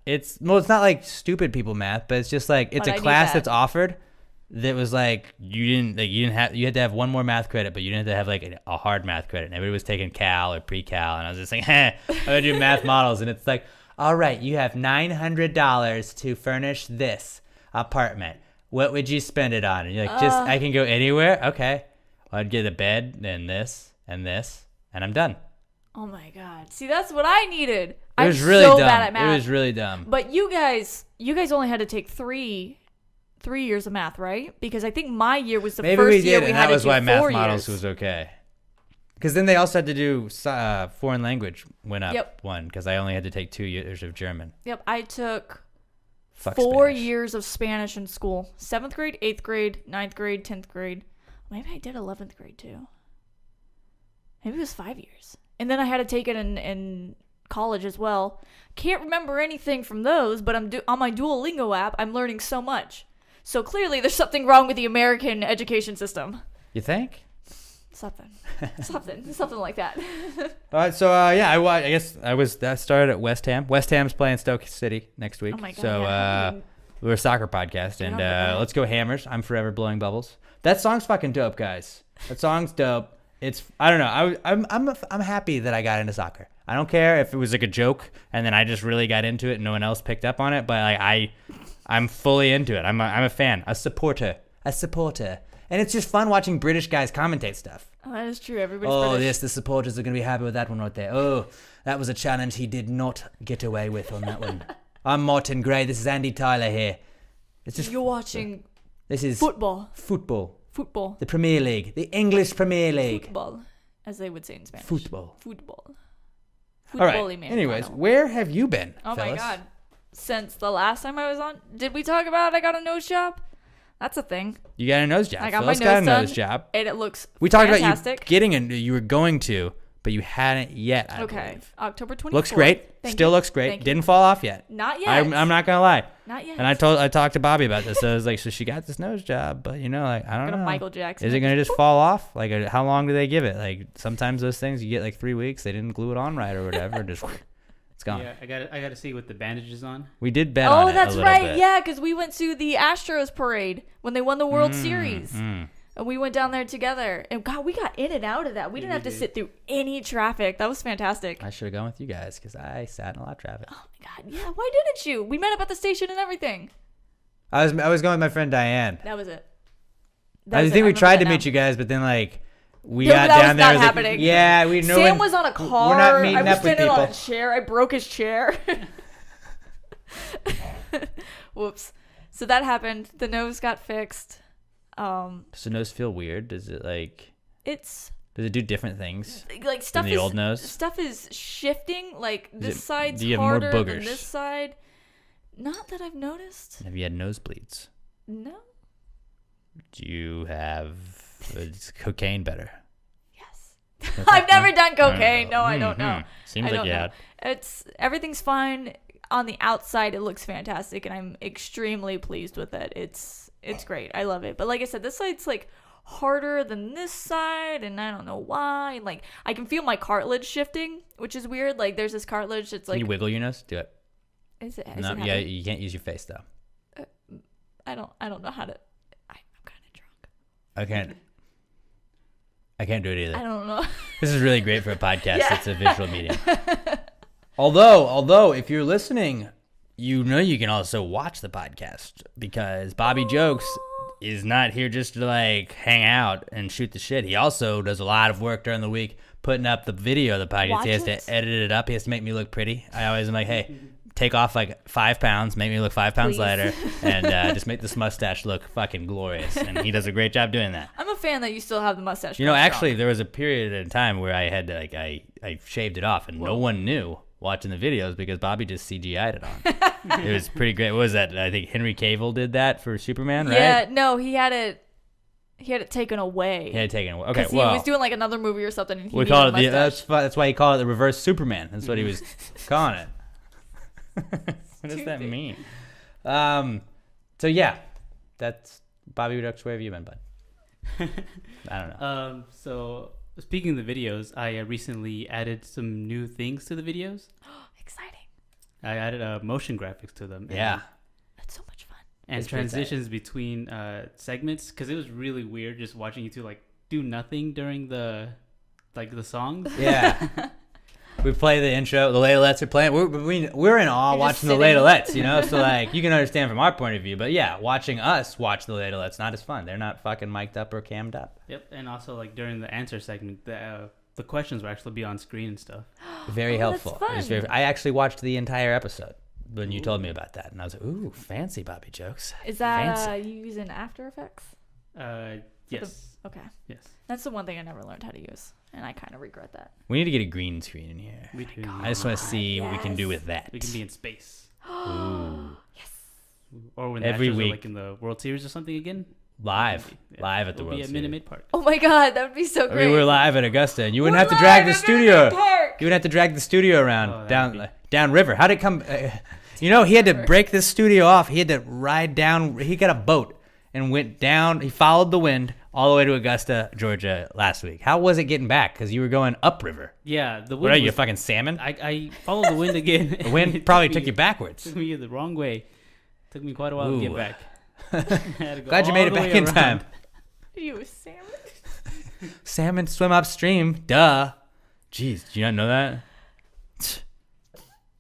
it's not like stupid people math, but it's just like it's But I a need class that. that's offered that was like you had to have one more math credit, but you didn't have to have like a hard math credit. And everybody was taking cal or pre-cal, and I was just like, I'm gonna do math models, and it's like, all right, you have $900 to furnish this apartment. What would you spend it on? And you're like, I can go anywhere. Okay, I'd get a bed and this and this, and I'm done. Oh my god. See, that's what I needed. It I'm was really so dumb. bad at math. It was really dumb. But you guys only had to take three years of math, right? Because I think my year was the Maybe first we year did, we and had that was to do why math 4 models years. was okay. Because then they also had to do foreign language went up Yep. one because I only had to take 2 years of German. Yep, I took Fuck 4 Spanish. years of Spanish in school. 7th grade, 8th grade, 9th grade, 10th grade. Maybe I did 11th grade too. Maybe it was 5 years. And then I had to take it in college as well. Can't remember anything from those, but on my Duolingo app, I'm learning so much. So clearly there's something wrong with the American education system. You think? Something like that. All right, so I guess that started at West Ham. West Ham's playing Stoke City next week. Oh my God, So yeah, how we're a soccer podcast, Get and on with that. let's go Hammers. I'm forever blowing bubbles. That song's fucking dope, guys. That song's dope. I don't know. I'm happy that I got into soccer. I don't care if it was like a joke and then I just really got into it and no one else picked up on it, but like I'm fully into it. I'm a fan, a supporter. And it's just fun watching British guys commentate stuff. Oh, that is true. Everybody's Oh, British. yes, the supporters are going to be happy with that one right there. Oh, that was a challenge he did not get away with on that one. I'm Martin Gray. This is Andy Tyler here. It's just You're watching this is football. Football. The Premier League. The English Premier League. Football, as they would say in Spanish. Football. Football. All right. Football-y man. Anyways, where have you been, Oh fellas? my god. Since the last time I was on, did we talk about I got a nose job? That's a thing. You got a nose job. I got Phyllis my got a nose done, nose job. and it looks We talked fantastic. about you were going to, but you hadn't yet, I Okay, believe. October 24th. Looks great. Thank Still you. looks great. Thank you. Didn't fall off yet. Not yet. I'm not going to lie. Not yet. And I talked to Bobby about this. So I was like, so she got this nose job, but I don't Gonna know. Michael Jackson Is it going to just fall off? Like, how long do they give it? Like, sometimes those things you get like 3 weeks. They didn't glue it on right or whatever. Just it's gone. Yeah, I got to see what the bandage is on. We did bet on it. Oh, that's a little right. bit. Yeah, because we went to the Astros parade when they won the World Series. And we went down there together. And God, we got in and out of that. We didn't have to sit through any traffic. That was fantastic. I should have gone with you guys because I sat in a lot of traffic. Oh my God. Yeah, why didn't you? We met up at the station and everything. I was going with my friend Diane. That was it. I think we tried to meet you guys, but then like we got that down was there. not It was like, happening. yeah, we know. Sam was on a car. We're not meeting I was up with standing on a people. chair. I broke his chair. Whoops. So that happened. The nose got fixed. So nose feel weird? Does it like? It's Does it do different things like stuff than the is old nose? stuff is shifting. Like this side's do you have more harder than boogers? this side. Not that I've noticed. Have you had nosebleeds? No. Do you have cocaine better? Yes. I've never done cocaine. No, I don't know. Mhm. Seems I like don't you know. had. Everything's fine. On the outside, it looks fantastic, and I'm extremely pleased with it. It's great. I love it. But like I said, this side's like harder than this side, and I don't know why. And like I can feel my cartilage shifting, which is weird. Like there's this cartilage that's like. Can you wiggle your nose? Do it. Is it? No, yeah, you can't use your face though. I don't know how to. I'm kind of drunk. I can't do it either. I don't know. This is really great for a podcast. Yeah. It's a visual medium. Although, if you're listening, you know you can also watch the podcast because Bobby Jokes is not here just to like hang out and shoot the shit. He also does a lot of work during the week putting up the video of the podcast. Watch He has it? to edit it up. He has to make me look pretty. I always am like, hey, take off like 5 pounds, make me look 5 pounds Please. lighter, and just make this mustache look fucking glorious. And he does a great job doing that. I'm a fan that you still have the mustache. You know, going actually, strong. there was a period in time where I had to, like, I shaved it off, and no one knew watching the videos because Bobby just CGI'd it on. It was pretty great. What was that? I think Henry Cavill did that for Superman, right? Yeah, no, he had it taken away. He had it taken away. Okay, 'Cause he well, was doing like another movie or something. And he we needed call a it the, mustache. that's why he called it the reverse Superman. That's what he was calling it. What does that Stupid. mean? So yeah, that's Bobby Ducks. Where have you been, bud? I don't know. So speaking of the videos, I recently added some new things to the videos. Exciting. I added motion graphics to them. Yeah. That's so much fun. And It's pretty transitions between segments, because it was really weird just watching you two like do nothing during the songs. Yeah. We play the intro. The Ladalettes are playing. We're in awe You're just watching the sitting. Ladalettes, you know? So, like, you can understand from our point of view. But, yeah, watching us watch the Ladalettes not as fun. They're not fucking mic'd up or cammed up. Yep, and also like during the answer segment, the questions will actually be on screen and stuff. Very Oh, that's helpful. It was very, fun. I actually watched the entire episode when you told me about that. And I was like, ooh, fancy Bobby Jokes. Is that Fancy. you using After Effects? Yes, Okay. yes, That's the one thing I never learned how to use, and I kind of regret that. We need to get a green screen in here. we do. I just want to see what we can do yes. with that. We can be in space, Ooh. or when the Every Astros are week. like in the World Series or something again. Live. Yeah. Live at the We'll World be at Series. Minute Maid Park. Oh my God, that would be so I great. mean, we're live at Augusta, and you wouldn't We're have to drag the live at studio. Minute Park. You wouldn't have to drag the studio around Oh, that'd down river. How'd it come? You know, he had to break this studio off. He had to ride down. He got a boat and went down. He followed the wind all the way to Augusta, Georgia last week. How was it getting back? Because you were going upriver. Yeah, the wind. What are you, a was- fucking salmon? I followed the wind again. The wind probably took you backwards. Took me the wrong way. Took me quite a while to get Ooh. back. I had to go Glad you all made it the back way in around. time. You a salmon? Salmon swim upstream. Duh. Jeez, did you not know that?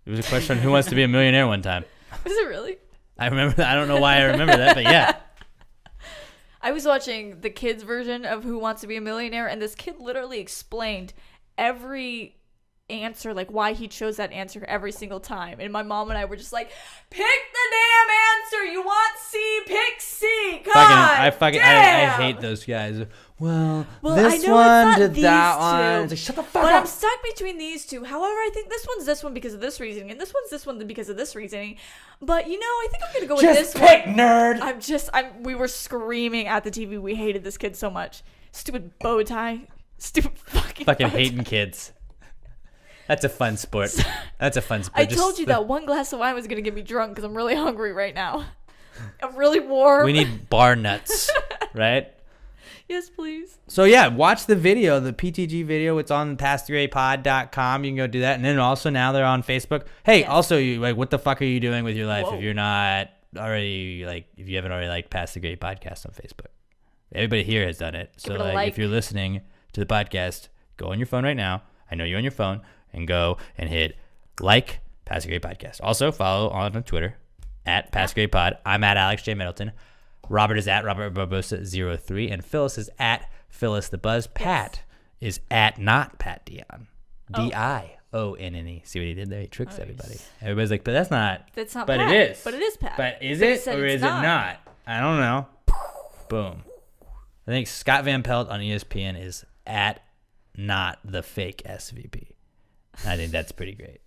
It was a question on Who Wants to Be a Millionaire one time. Was it really? I remember that. I don't know why I remember that, but yeah. I was watching the kids' version of Who Wants to Be a Millionaire, and this kid literally explained every answer, like why he chose that answer every single time. And my mom and I were just like, pick the damn answer. You want C, pick C. God I damn. hate those guys. Well, Well, this I know it's one not did these that two, one. It's like, shut the fuck But up. I'm stuck between these two. However, I think this one's this one because of this reasoning, and this one's this one because of this reasoning. But you know, I think I'm gonna go with Just this pick, one. nerd. We were screaming at the TV. We hated this kid so much. Stupid bow tie. Stupid fucking. Fucking bow tie. hating kids. That's a fun sport. That's a fun sport. I told you that one glass of wine was gonna get me drunk because I'm really hungry right now. I'm really warm. We need bar nuts, right? Yes, please. So yeah, watch the video, the PTG video. It's on past3apod.com. You can go do that, and then also now they're on Facebook. Hey, Yes. also, you like, what the fuck are you doing with your life Whoa. if you're not already if you haven't already liked Past the Great podcast on Facebook? Everybody here has done it. So it a like, like. if you're listening to the podcast, go on your phone right now. I know you're on your phone, and go and hit like Pass the Grade Podcast. Also follow on Twitter at Pass the Grade Pod. I'm at Alex J Middleton. Robert is at Robert Barbosa03, and Phyllis is at Phyllis the Buzz. Pat is at not Pat Dion. Dionne. See what he did there? He tricks everybody. Everybody's like, but that's not. That's not But Pat. it is. But it is Pat. But is But it said or it's is it not? I don't know. Boom. I think Scott Van Pelt on ESPN is at not the fake SVP. I think that's pretty great.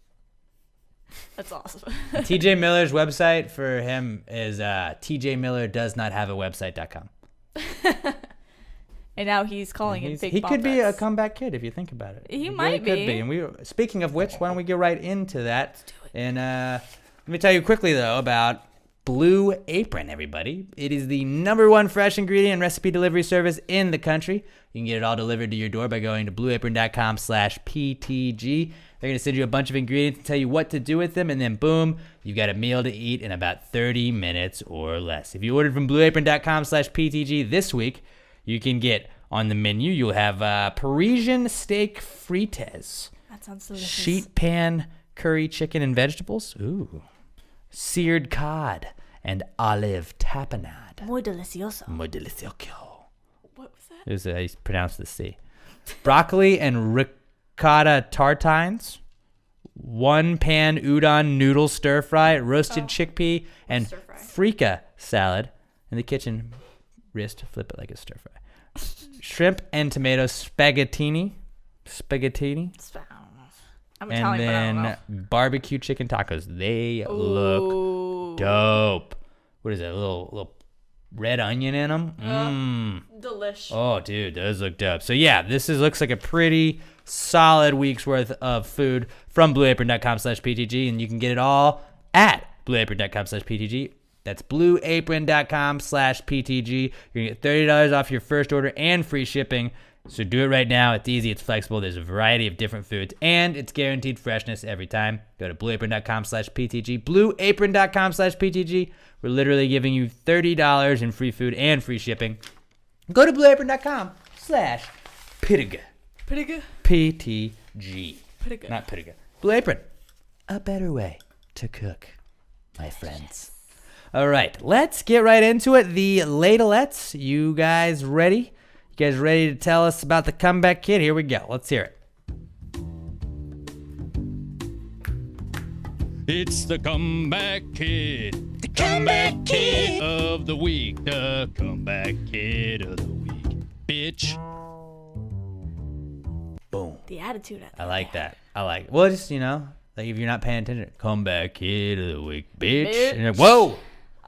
That's awesome. TJ Miller's website for him is tjmillerdoesnothaveawebsite.com. And now he's calling in fake He bomb could be a threats. could be if you think about it. He really might could be. And we, speaking of which, why don't we get right into that? Let's do it. And let me tell you quickly though about Blue Apron, everybody. It is the #1 fresh ingredient and recipe delivery service in the country. You can get it all delivered to your door by going to blueapron.com/PTG. They're going to send you a bunch of ingredients and tell you what to do with them, and then boom, you've got a meal to eat in about 30 minutes or less. If you ordered from blueapron.com/PTG this week, you can get on the menu, you'll have Parisian steak frites, That sounds delicious. sheet pan curry chicken and vegetables, ooh, seared cod, and olive tapenade. Muy delicioso. Muy delicioso. What was that? It was, I pronounced the C. Broccoli and ricotta tartines, 1-pan udon noodle stir fry, roasted chickpea, and stir fry? freeka salad. In the kitchen, wrist, flip it like a stir fry. Shrimp and tomato spaghettini. I'm And Italian, but I don't then know. barbecue chicken tacos. They look Ooh. dope. What is that? A little red onion in them? Delish. Oh, dude, those look dope. So yeah, looks like a pretty solid week's worth of food from blueapron.com/PTG, and you can get it all at blueapron.com/PTG. That's blueapron.com/PTG. You're gonna get $30 off your first order and free shipping. So do it right now. It's easy. It's flexible. There's a variety of different foods, and it's guaranteed freshness every time. Go to blueapron.com/PTG. Blueapron.com/PTG. We're literally giving you $30 in free food and free shipping. Go to blueapron.com/PTG. Pretty good. PTG. Pretty good. Not Pittiga. Blue Apron. A better way to cook, my friends. All right, let's get right into it. The ladlettes. You guys ready? You guys ready to tell us about the comeback kid? Here we go. Let's hear it. It's the comeback kid. The comeback kid of the week. The comeback kid of the week. Bitch. Boom. The attitude. I like that. Well, just, like if you're not paying attention, comeback kid of the week, bitch. Bitch. And you're like, whoa.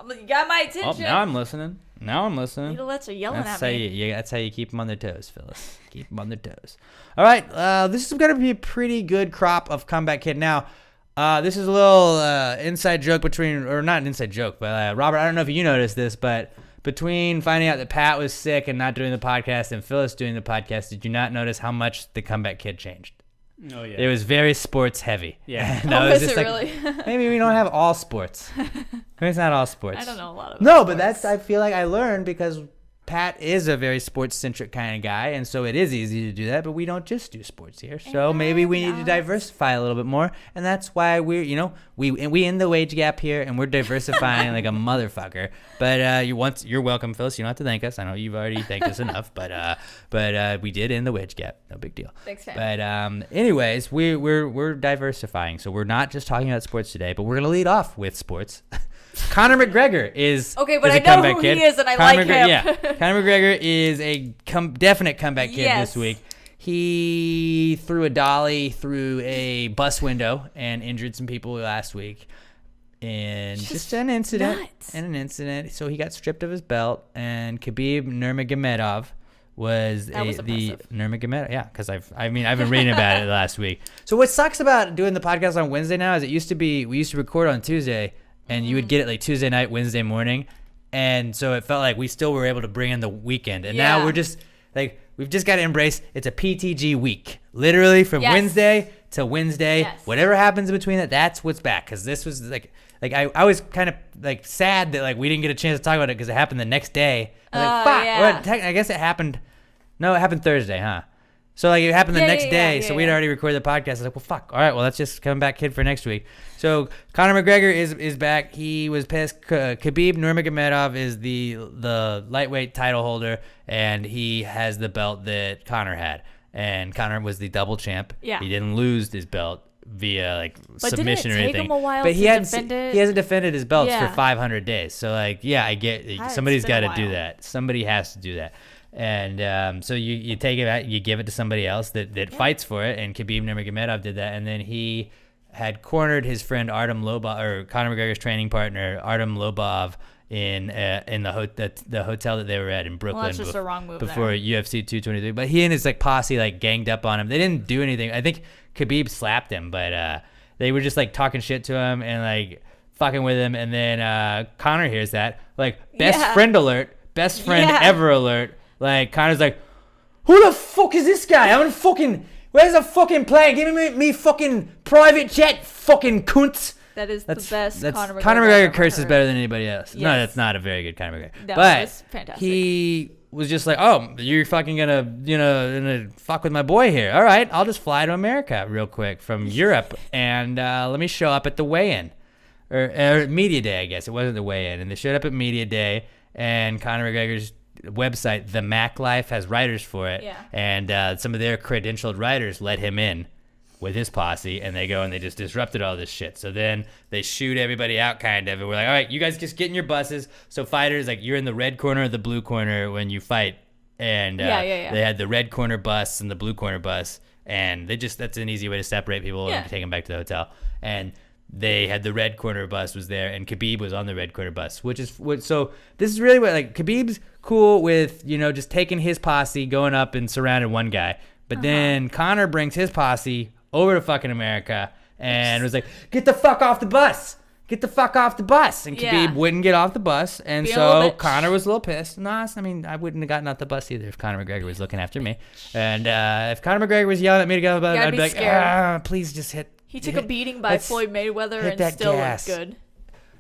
You got my Oh, attention. now I'm listening. Ladlettes are yelling That's at how me. that's how you keep them on their toes, Phyllis. Keep them on their toes. All right, this is going to be a pretty good crop of comeback kid. Now, this is a little inside joke or not an inside joke, but Robert, I don't know if you noticed this, but between finding out that Pat was sick and not doing the podcast and Phyllis doing the podcast, did you not notice how much the comeback kid changed? Oh yeah. It was very sports heavy. Yeah. And I Was just it like, really? maybe we don't have all sports. Maybe it's not all sports. I don't know a lot of No, but I feel like I learned because Pat is a very sports-centric kind of guy, and so it is easy to do that, but we don't just do sports here. So maybe we need to diversify a little bit more, and that's why we're, we in the wage gap here, and we're diversifying like a motherfucker. But you're welcome, Phyllis. You don't have to thank us. I know you've already thanked us enough, but we did end the wage gap. No big deal. Thanks, fam. But anyways, we're diversifying, so we're not just talking about sports today, but we're gonna lead off with sports. Conor McGregor is Okay, but is I a know comeback who kid. he is, and I Conor like him. Yeah, Conor McGregor is a definite comeback kid Yes. this week. He threw a dolly through a bus window and injured some people last week. And just an incident. nuts. So he got stripped of his belt, and Khabib Nurmagomedov was impressive. Nurmagomedov. Yeah, because I've been reading about it last week. So what sucks about doing the podcast on Wednesday now is we used to record on Tuesday, and you would get it like Tuesday night, Wednesday morning, and so it felt like we still were able to bring in the weekend. And now Yeah. we're just like we've just got to embrace it's a PTG week. Literally from Yes. Wednesday to Wednesday. Yes. Whatever happens in between that's what's back. Because this was like I was kind of like sad that like we didn't get a chance to talk about it because it happened the next day. I was like, fuck. yeah. Well, I guess it happened. No, it happened Thursday, huh? So like it happened the next day. So we'd already recorded the podcast. I was like, well, fuck. All right, well, let's just come back, kid, for next week. So Conor McGregor is back. He was pissed. Khabib Nurmagomedov is the lightweight title holder, and he has the belt that Conor had. And Conor was the double champ. Yeah. He didn't lose his belt via like submission or didn't it take anything. him a while but he to hadn't defend it? he hasn't defended his belts Yeah. for 500 days. So like, yeah, I get It's somebody's been a got to do while. that. Somebody has to do that. And so you take it out, you give it to somebody else that fights for it, and Khabib Nurmagomedov did that, and then he had cornered his friend Artem Lobov, or Conor McGregor's training partner Artem Lobov, in the hotel that they were at in Brooklyn. Well, that's just a wrong move before there. UFC 223. But he and his like posse like ganged up on him. They didn't do anything. I think Khabib slapped him, but they were just like talking shit to him and like fucking with him. And then Conor hears that, like, best friend alert, best friend ever alert. Like, Conor's like, who the fuck is this guy? I'm gonna fucking, where's the fucking plane? Give me fucking private jet, fucking cunts. That is the best Conor McGregor. Conor I've McGregor ever curses heard. better than anybody else. No, Yes. that's not a very good Conor McGregor. No, but it's fantastic. he was just like, oh, you're fucking gonna fuck with my boy here. All right, I'll just fly to America real quick from Europe and let me show up at the weigh-in. Or media day, I guess. It wasn't the weigh-in. And they showed up at media day, and Conor McGregor's website, The Mac Life, has writers for it. Yeah. And some of their credentialed writers let him in with his posse, and they go and they just disrupted all this shit. So then they shoot everybody out, kind of, and we're like, all right, you guys just get in your buses. So fighters, like, you're in the red corner or the blue corner when you fight. And they had the red corner bus and the blue corner bus, and that's an easy way to separate people and take them back to the hotel. And they had the red corner bus was there, and Khabib was on the red corner bus, so this is really what, like, Khabib's cool with, just taking his posse, going up and surrounding one guy. But then Conor brings his posse over to fucking America and was like, get the fuck off the bus. Get the fuck off the bus. And Khabib wouldn't get off the bus. And Being a little so bitch. Conor was a little pissed. No, I mean, I wouldn't have gotten off the bus either if Conor McGregor was looking after me. And if Conor McGregor was yelling at me to get off the bus, Gotta I'd be be like, scared. please just hit. He took a beating by let's Floyd Mayweather hit and that still gas. looked good.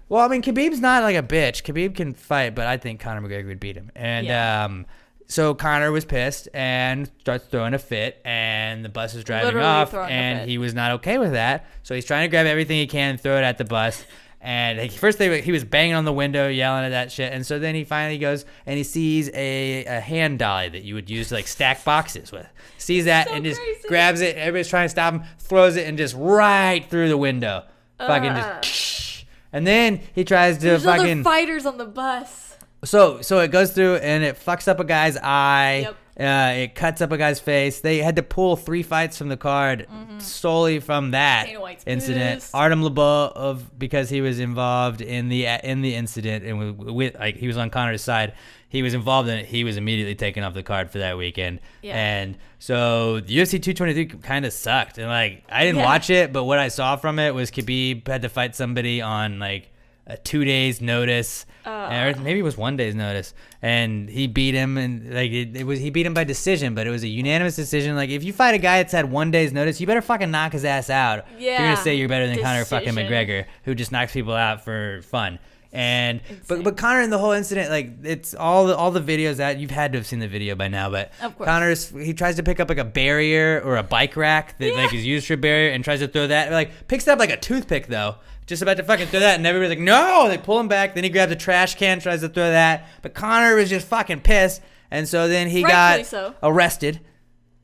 Well, I mean, Khabib's not like a bitch. Khabib can fight, but I think Conor McGregor would beat him. And so Conor was pissed and starts throwing a fit, and the bus is driving Literally off, throwing a and fit. he was not okay with that. So he's trying to grab everything he can and throw it at the bus. And first he was banging on the window, yelling at that shit. And so then he finally goes and he sees a hand dolly that you would use to like stack boxes with. Sees that So and just crazy. grabs it. Everybody's trying to stop him, throws it, and just right through the window. Fucking just. And then he tries to There's fucking. other fighters on the bus. So it goes through and it fucks up a guy's eye. Yep. It cuts up a guy's face. They had to pull 3 fights from the card solely from that Dana White's incident. pissed. Artem Lobov, because he was involved in the incident and with like he was on Conor's side, he was involved in it. He was immediately taken off the card for that weekend. Yeah. And so the UFC 223 kind of sucked. And like I didn't Yeah. watch it, but what I saw from it was Khabib had to fight somebody on like a 2 days notice, or maybe it was 1 day's notice, and he beat him, and like he beat him by decision, but it was a unanimous decision. Like if you fight a guy that's had 1 day's notice, you better fucking knock his ass out. If you're Yeah. gonna say you're better than Conor fucking Decision. McGregor, who just knocks people out for fun. And Insane. but Conor in the whole incident, like it's all the videos that you've had to have seen the video by now, but Of course. he tries to pick up like a barrier or a bike rack that like is used for a barrier and tries to throw that, like picks it up like a toothpick though, just about to fucking throw that, and everybody's like no, they pull him back. Then he grabs a trash can, tries to throw that, but Conor was just fucking pissed, and so then he Rightfully got so. arrested.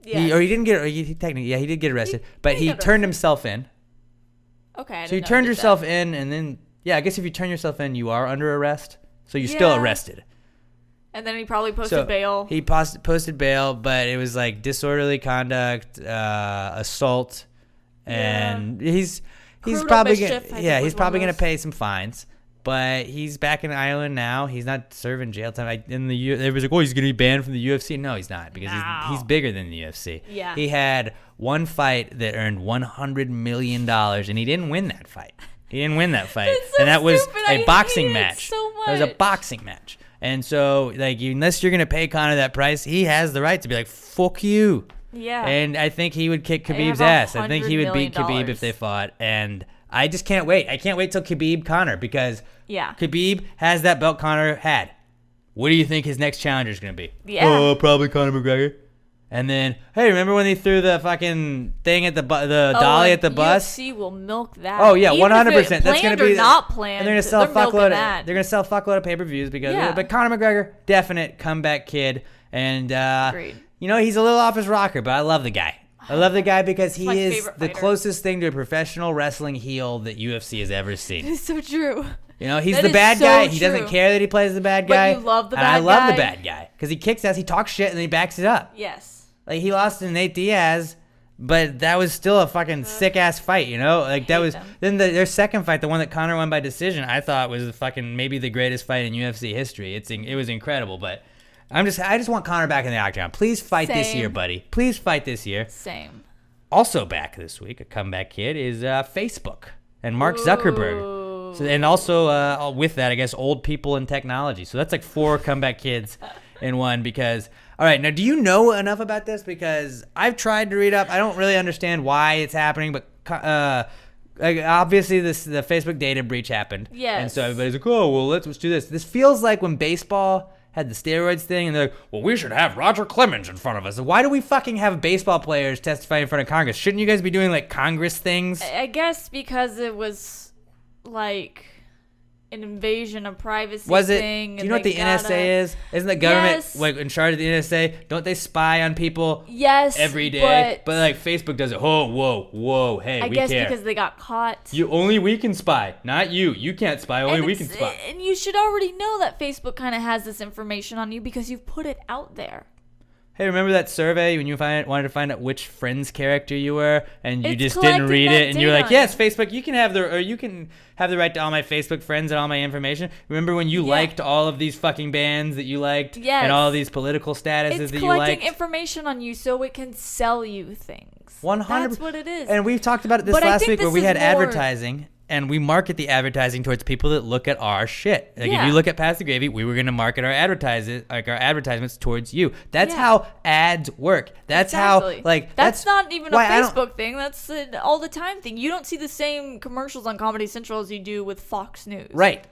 Yeah. He didn't get, he technically, yeah, he did get arrested, but did he get turned arrested. himself in. Okay. I So you didn't know turned he did yourself that. in, and then I guess if you turn yourself in, you are under arrest. So you're still Yeah. arrested. And then he probably posted So bail. he posted bail, but it was like disorderly conduct, assault, and he's Criminal probably mischief, I think, he's was probably one gonna of those. pay some fines. But he's back in Ireland now. He's not serving jail time. Everybody's like, oh, he's gonna be banned from the UFC. No, he's not, because he's bigger than the UFC. Yeah. He had one fight that earned $100 million, and he didn't win that fight. He didn't win that fight, That's so and that was stupid. I a boxing hate it match. so It was a much. boxing match, And so, like, unless you're going to pay Conor that price, he has the right to be like, fuck you. Yeah. And I think he would kick They Khabib's have ass. I think he would $100 beat Khabib million. if they fought. And I just can't wait. I can't wait till Khabib Conor, because Yeah. Khabib has that belt Conor had. What do you think his next challenger is going to be? Yeah. Probably Conor McGregor. And then, hey, remember when they threw the fucking thing at the dolly at the bus? UFC will milk that. Oh yeah, Even 100%. if it That's gonna planned be or not planned. And they're gonna sell a milking fuckload. that. They're gonna sell a fuckload of pay-per-views because. Yeah. But Conor McGregor, definite comeback kid, and Agreed. you know, he's a little off his rocker, but I love the guy. I love the guy because my he is favorite the fighter. closest thing to a professional wrestling heel that UFC has ever seen. It's so true. You know, he's That the is bad so guy. He doesn't true. care that he plays the bad But guy. you love the and I bad love the guy. bad guy because he kicks ass, he talks shit, and then he backs it up. Yes. Like, he lost to Nate Diaz, but that was still a fucking sick-ass fight, you know? Like, that hate was... them. Then their second fight, the one that Conor won by decision, I thought was the fucking maybe the greatest fight in UFC history. It was incredible, but I just want Conor back in the octagon. Please fight this Same. year, buddy. Please fight this year. Same. Also back this week, a comeback kid, is Facebook and Mark Zuckerberg. So, and also with that, I guess, old people in technology. So that's like 4 comeback kids in one because... All right, now do you know enough about this? Because I've tried to read up. I don't really understand why it's happening, but obviously the Facebook data breach happened. Yes. And so everybody's like, oh, well, let's do this. This feels like when baseball had the steroids thing, and they're like, well, we should have Roger Clemens in front of us. Why do we fucking have baseball players testify in front of Congress? Shouldn't you guys be doing, like, Congress things? I guess because it was like an invasion of privacy Was it? thing. Do you know what the NSA is? Isn't the government Yes. like in charge of the NSA? Don't they spy on people Yes. every day? But like Facebook does it. Oh, whoa, hey, I we guess care. because they got caught. Only we can spy, not you. You can't spy. Only And we can it's- spy. And you should already know that Facebook kind of has this information on you because you've put it out there. Hey, remember that survey when you wanted to find out which Friends character you were, and you It's just didn't collecting read that it, and you're data like, on yes, you. Facebook, you can have the right to all my Facebook friends and all my information. Remember when you Yeah. liked all of these fucking bands that you liked, Yes. and all of these political statuses It's that you collecting liked? information on you so it can sell you things. 100. That's what it is. And we've talked about it this But I last think week where this we is had more- advertising, and we market the advertising towards people that look at our shit. Like if Yeah. you look at Pass the Gravy, we were going to market our advertisements towards you. That's Yeah. how ads work. That's Exactly. how like that's not even a why I don't- Facebook thing. That's an all the time thing. You don't see the same commercials on Comedy Central as you do with Fox News. Right.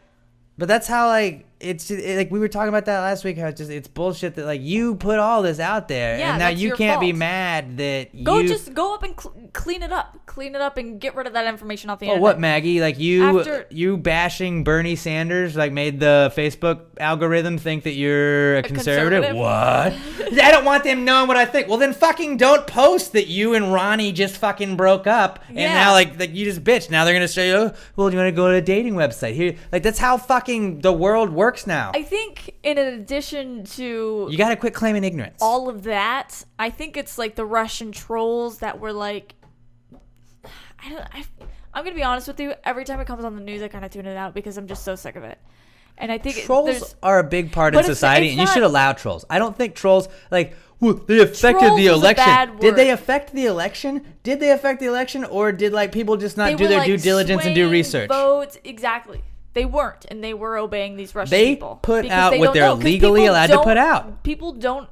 But that's how like it's just, like we were talking about that last week. How it's bullshit that like you put all this out there, Yeah, and now that's you your can't be fault. mad that Just go up and clean it up. Clean it up and get rid of that information off the Oh, internet. what, Maggie? Like you After- bashing Bernie Sanders like made the Facebook algorithm think that you're a conservative? conservative? What? I don't want them knowing what I think. Well, then fucking don't post that you and Ronnie just fucking broke up, and Yeah. now like you just bitch. Now they're gonna show you. Oh, well, do you want to go to a dating website here? Like that's how fucking the world works now. I think in addition to You gotta quit claiming ignorance. all of that, I think it's like the Russian trolls that were like, I'm gonna be honest with you. Every time it comes on the news, I kind of tune it out because I'm just so sick of it. And I think Trolls there's are a big part of But it's- society, it's and you not- should allow trolls. I don't think trolls like. Well, they affected Trolls the is a election. bad Did they word. affect the election? Did they affect the election, or did like people just not they do were, their like, due diligence and do swaying research? Votes exactly. They weren't, and they were obeying these Russian They people. put because out they what don't they're know, 'cause legally people allowed to put don't- out. People don't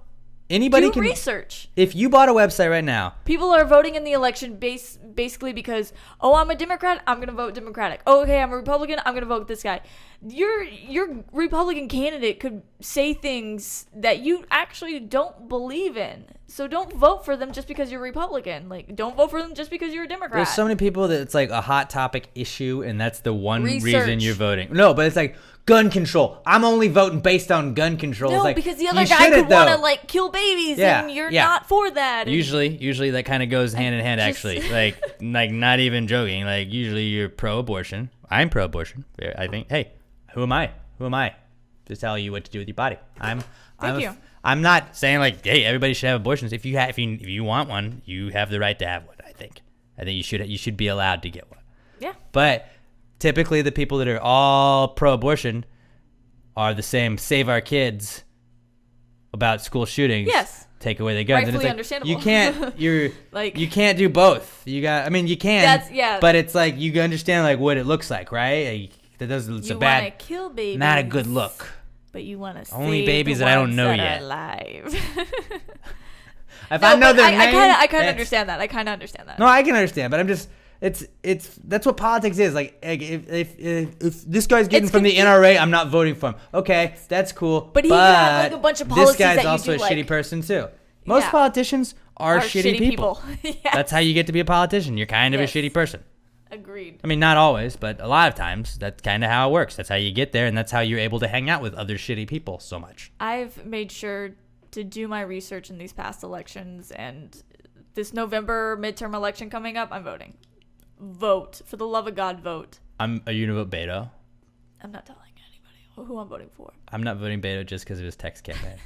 Anybody do can. research. If you bought a website right now, People are voting in the election basically because, oh, I'm a Democrat, I'm going to vote Democratic. Oh, okay, I'm a Republican, I'm going to vote this guy. Your Republican candidate could say things that you actually don't believe in. So don't vote for them just because you're Republican. Like, don't vote for them just because you're a Democrat. there's so many people that it's like a hot topic issue, and that's the one reason Research. you're voting. No, but it's like gun control. I'm only voting based on gun control. No, It's like, because the other you guy shouldn't, could want to though. like kill babies, Yeah, and you're yeah. not for that. And Usually that kind of goes hand in hand. Just- Actually, like not even joking. Like usually you're pro-abortion. I'm pro-abortion. I think. Hey, who am I? Who am I to tell you what to do with your body? Thank you. I'm not saying like, hey, everybody should have abortions. If you want one, you have the right to have one. I think you should be allowed to get one. Yeah. But typically, the people that are all pro-abortion are the same. Save our kids about school shootings. Yes. Take away the guns. And it's Rightfully like, understandable. you can't. You're Like- you can't do both. You got. I mean, you can. That's- yeah. But it's like you understand like what it looks like, right? Like, that doesn't. It's You a want to bad. kill babies. Not a good look. But you want to Only save babies the that I don't ones know that yet. are alive. If No, I know but their I name, kind of it's- understand that. I kind of understand that. No, I can understand, but I'm just it's that's what politics is. Like if this guy's getting It's from the NRA, I'm not voting for him. Okay, that's cool. But he could have, like, a bunch of this policies guy's that you also do a shitty like. person too. Most Yeah. politicians are shitty people. Yes. That's how you get to be a politician. You're kind of Yes. a shitty person. Agreed. I mean, not always, but a lot of times that's kind of how it works. That's how you get there, and that's how you're able to hang out with other shitty people so much. I've made sure to do my research in these past elections, and this November midterm election coming up, I'm voting. Vote. For the love of God, vote. Are you gonna vote Beto? I'm not telling anybody who I'm voting for. I'm not voting Beto just because of his text campaign.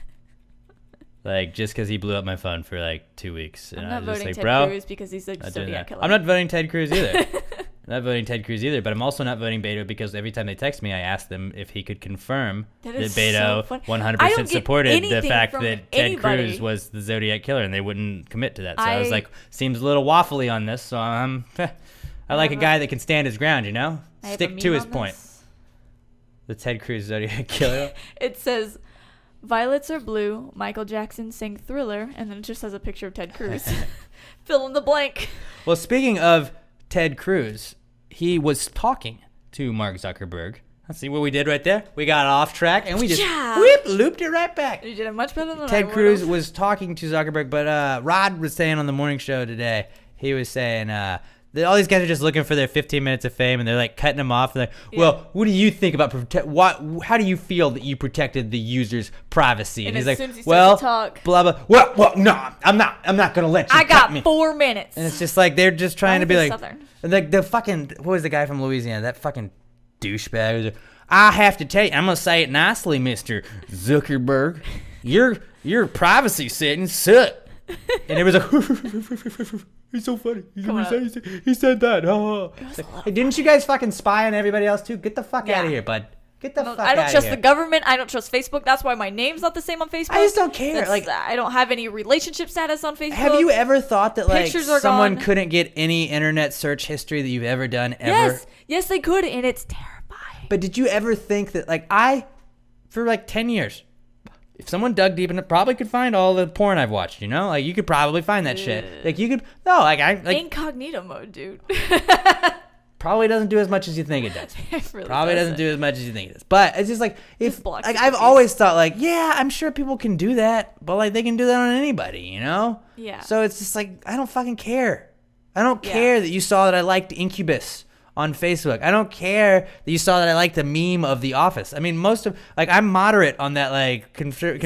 Like, just because he blew up my phone for like 2 weeks. I'm And not I was just voting like, Ted bro, Cruz because he's a not doing Zodiac that. killer. I'm not voting Ted Cruz either. I'm not voting Ted Cruz either, but I'm also not voting Beto because every time they text me, I ask them if he could confirm That that is Beto so funny. 100% I don't get supported the anything fact from that Ted anybody. Cruz was the Zodiac killer, and they wouldn't commit to that. So I was I- like, seems a little waffly on this, so I like a Never- guy that can stand his ground, you know? I have a Stick to meme his on point. this. The Ted Cruz Zodiac killer. It says, "Violets are blue. Michael Jackson sang Thriller," and then it just has a picture of Ted Cruz. Fill in the blank. Well, speaking of Ted Cruz, he was talking to Mark Zuckerberg. Let's see what we did right there. We got off track and we just Yeah. looped it right back. You did it much better than I Ted would've. Cruz was talking to Zuckerberg, but Rod was saying on the morning show today, he was saying that all these guys are just looking for their 15 minutes of fame, and they're like cutting them off. They're like, well, what do you think about how do you feel that you protected the user's privacy? And he's as like, soon as he starts well, to talk- blah blah. Well, no, I'm not gonna let you. I cut got me. 4 minutes. And it's just like they're just trying Why to be are like, they Southern? like the fucking what was the guy from Louisiana? That fucking douchebag. Was like, I have to tell you, I'm gonna say it nicely, Mr. Zuckerberg. Your privacy settings suck. And it was like, he's so funny. He said that. It's like, hey, didn't you guys fucking spy on everybody else too? Get the fuck out of here, bud. Get the fuck out of here. I don't trust the government. I don't trust Facebook. That's why my name's not the same on Facebook. I just don't care. That's- I don't have any relationship status on Facebook. Have you ever thought that like Pictures are someone gone. couldn't get any internet search history that you've ever done ever? Yes, they could, and it's terrifying. But did you ever think that, like, for like 10 years, if someone dug deep in it, probably could find all the porn I've watched, you know? Like, you could probably find that shit. Like, you could, no, like, Incognito mode, dude. probably doesn't do as much as you think it does. It really Probably doesn't do as much as you think it does. But it's just like, Just blocks like, the I've cookies. always thought, like, yeah, I'm sure people can do that, but, like, they can do that on anybody, you know? Yeah. So it's just like, I don't fucking care. I don't Yeah. care that you saw that I liked Incubus on Facebook. I don't care that you saw that I liked the meme of The Office. I mean, I'm moderate on that, like, political,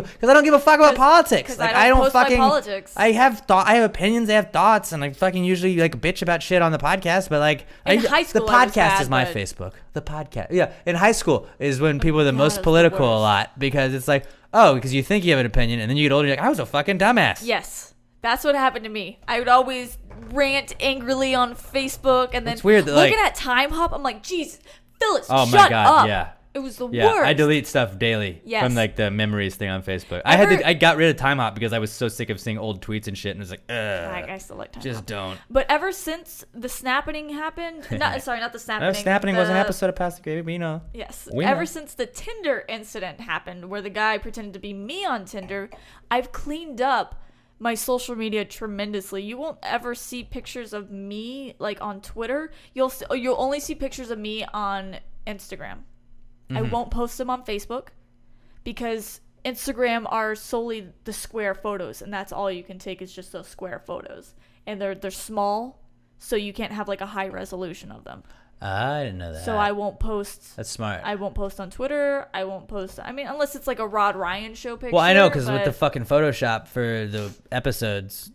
because I don't give a fuck about politics. 'cause Like, I don't post my fucking politics. I have opinions, I have thoughts, and I fucking usually like bitch about shit on the podcast. But like, In high school, the I was podcast bad, is my but- Facebook. The podcast, yeah. In high school is when people are the God, most it's the political a worst. lot because it's like, oh, because you think you have an opinion, and then you get older, you're like, I was a fucking dumbass. Yes. That's what happened to me. I would always rant angrily on Facebook, and then It's weird that, looking like- at Time Hop, I'm like, jeez, Phyllis, Oh my shut God, up. yeah. It was the Yeah, worst. I delete stuff daily Yes. from like the memories thing on Facebook. Ever- I got rid of Time Hop because I was so sick of seeing old tweets and shit, and it was like, I still like Time just Hop. don't. But ever since the snapping happened, not the snapping. Snapping was an the- episode of Past the Gravy, but you know. Yes. We Ever know. since the Tinder incident happened, where the guy pretended to be me on Tinder, I've cleaned up my social media tremendously. You won't ever see pictures of me like on Twitter. You'll only see pictures of me on Instagram. I won't post them on Facebook because Instagram are solely the square photos, and that's all you can take is just those square photos, and they're small, so you can't have like a high resolution of them. I didn't know that. So I won't post. That's smart. I won't post on Twitter. I won't post. I mean, unless it's like a Rod Ryan show picture. Well, I know because with but- the fucking Photoshop for the episodes,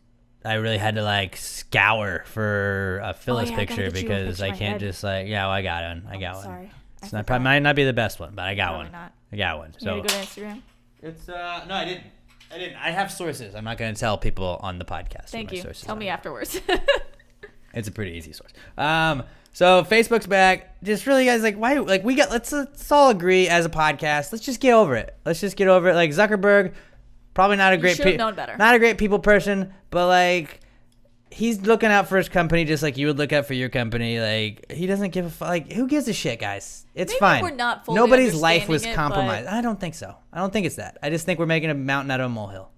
I really had to like scour for a Phyllis yeah, I gotta picture get you a because picture I in my can't head. just like, yeah, well, I got one. I got one. Sorry. It's not probably might not be the best one, but I got Probably one. not. I got one. You So need to go to Instagram. it's no, I didn't. I have sources. I'm not going to tell people on the podcast. Thank what my you. sources Tell are. me afterwards. It's a pretty easy source. So Facebook's back. Just really, guys, like, why? Like, let's all agree as a podcast. Let's just get over it. Let's just get over it. Like Zuckerberg, probably not a great, should've known better. not a great people person, but like, he's looking out for his company just like you would look out for your company. Like, he doesn't give a fuck. Like, who gives a shit, guys? It's Maybe fine. we're not fully Nobody's life was understanding it, compromised. I don't think so. I don't think it's that. I just think we're making a mountain out of a molehill.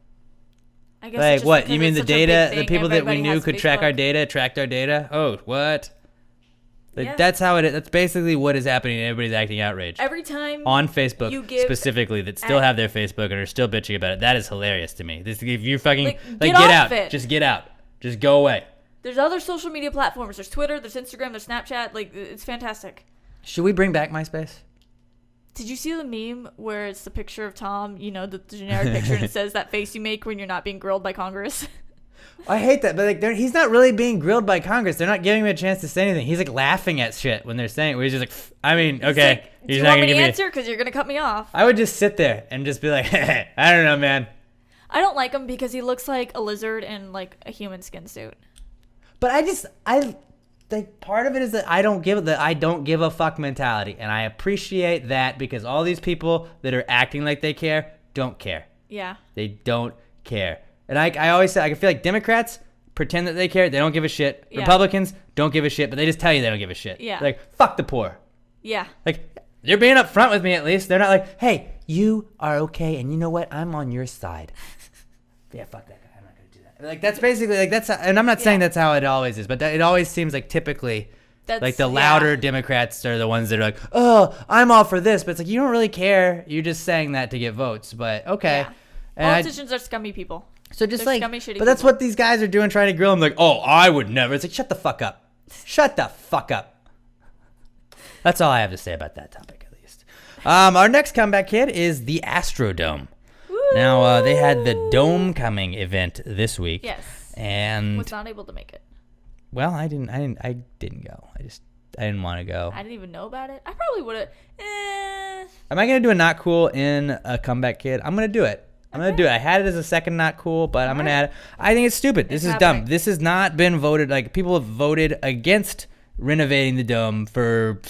I guess Like, it's just what? because You mean it's the such a big data, the thing, people that we everybody knew has could track our Facebook. data, tracked our data? Oh, what? Like, Yeah. that's how it is. That's basically what is happening. Everybody's acting outraged. Every time On Facebook, you give specifically, that still have their Facebook and are still bitching about it. That is hilarious to me. This, if you fucking, Like, get get out. off it. Just get out. Just go away. there's other social media platforms. There's Twitter, there's Instagram, there's Snapchat. Like, it's fantastic. Should we bring back MySpace? Did you see the meme where it's the picture of Tom, you know, the generic picture, and it says that face you make when you're not being grilled by Congress? I hate that, but like, he's not really being grilled by Congress. They're not giving him a chance to say anything. He's like laughing at shit when they're saying it. Where he's just like, I mean, okay, It's like, do he's you not want gonna me to give me. answer? Because you're going to cut me off. I would just sit there and just be like, hey, I don't know, man. I don't like him because he looks like a lizard in, like, a human skin suit. But I like, part of it is that I don't give a fuck mentality, and I appreciate that because all these people that are acting like they care don't care. Yeah. They don't care. And I always say, I feel like Democrats pretend that they care. They don't give a shit. Yeah. Republicans don't give a shit, but they just tell you they don't give a shit. Yeah. Like, fuck the poor. Yeah. Like, they're being upfront with me at least. They're not like, hey, you are okay, and you know what? I'm on your side. Yeah, fuck that guy. I'm not gonna do that. Like, that's basically like that's. And I'm not saying that's how it always is, but it always seems like typically. That's, Like the louder Democrats are the ones that are like, oh, I'm all for this. But it's like, you don't really care. You're just saying that to get votes. But okay. Yeah. And Politicians are scummy people. so just they're like, scummy, shitty but that's people. what these guys are doing, trying to grill him. Like, oh, I would never. It's like, shut the fuck up. Shut the fuck up. That's all I have to say about that topic, at least. Our next comeback kid is the Astrodome. Now, they had the Dome Coming event this week. Yes. And Was not able to make it. well, I didn't go. I didn't want to go. I didn't even know about it. I probably would have. Am I gonna do a not cool in a comeback kid? I'm gonna do it. I'm gonna do it. I had it as a second not cool, but I'm gonna add it. I think it's stupid. This is dumb. happening. This has not been voted. Like, people have voted against renovating the dome for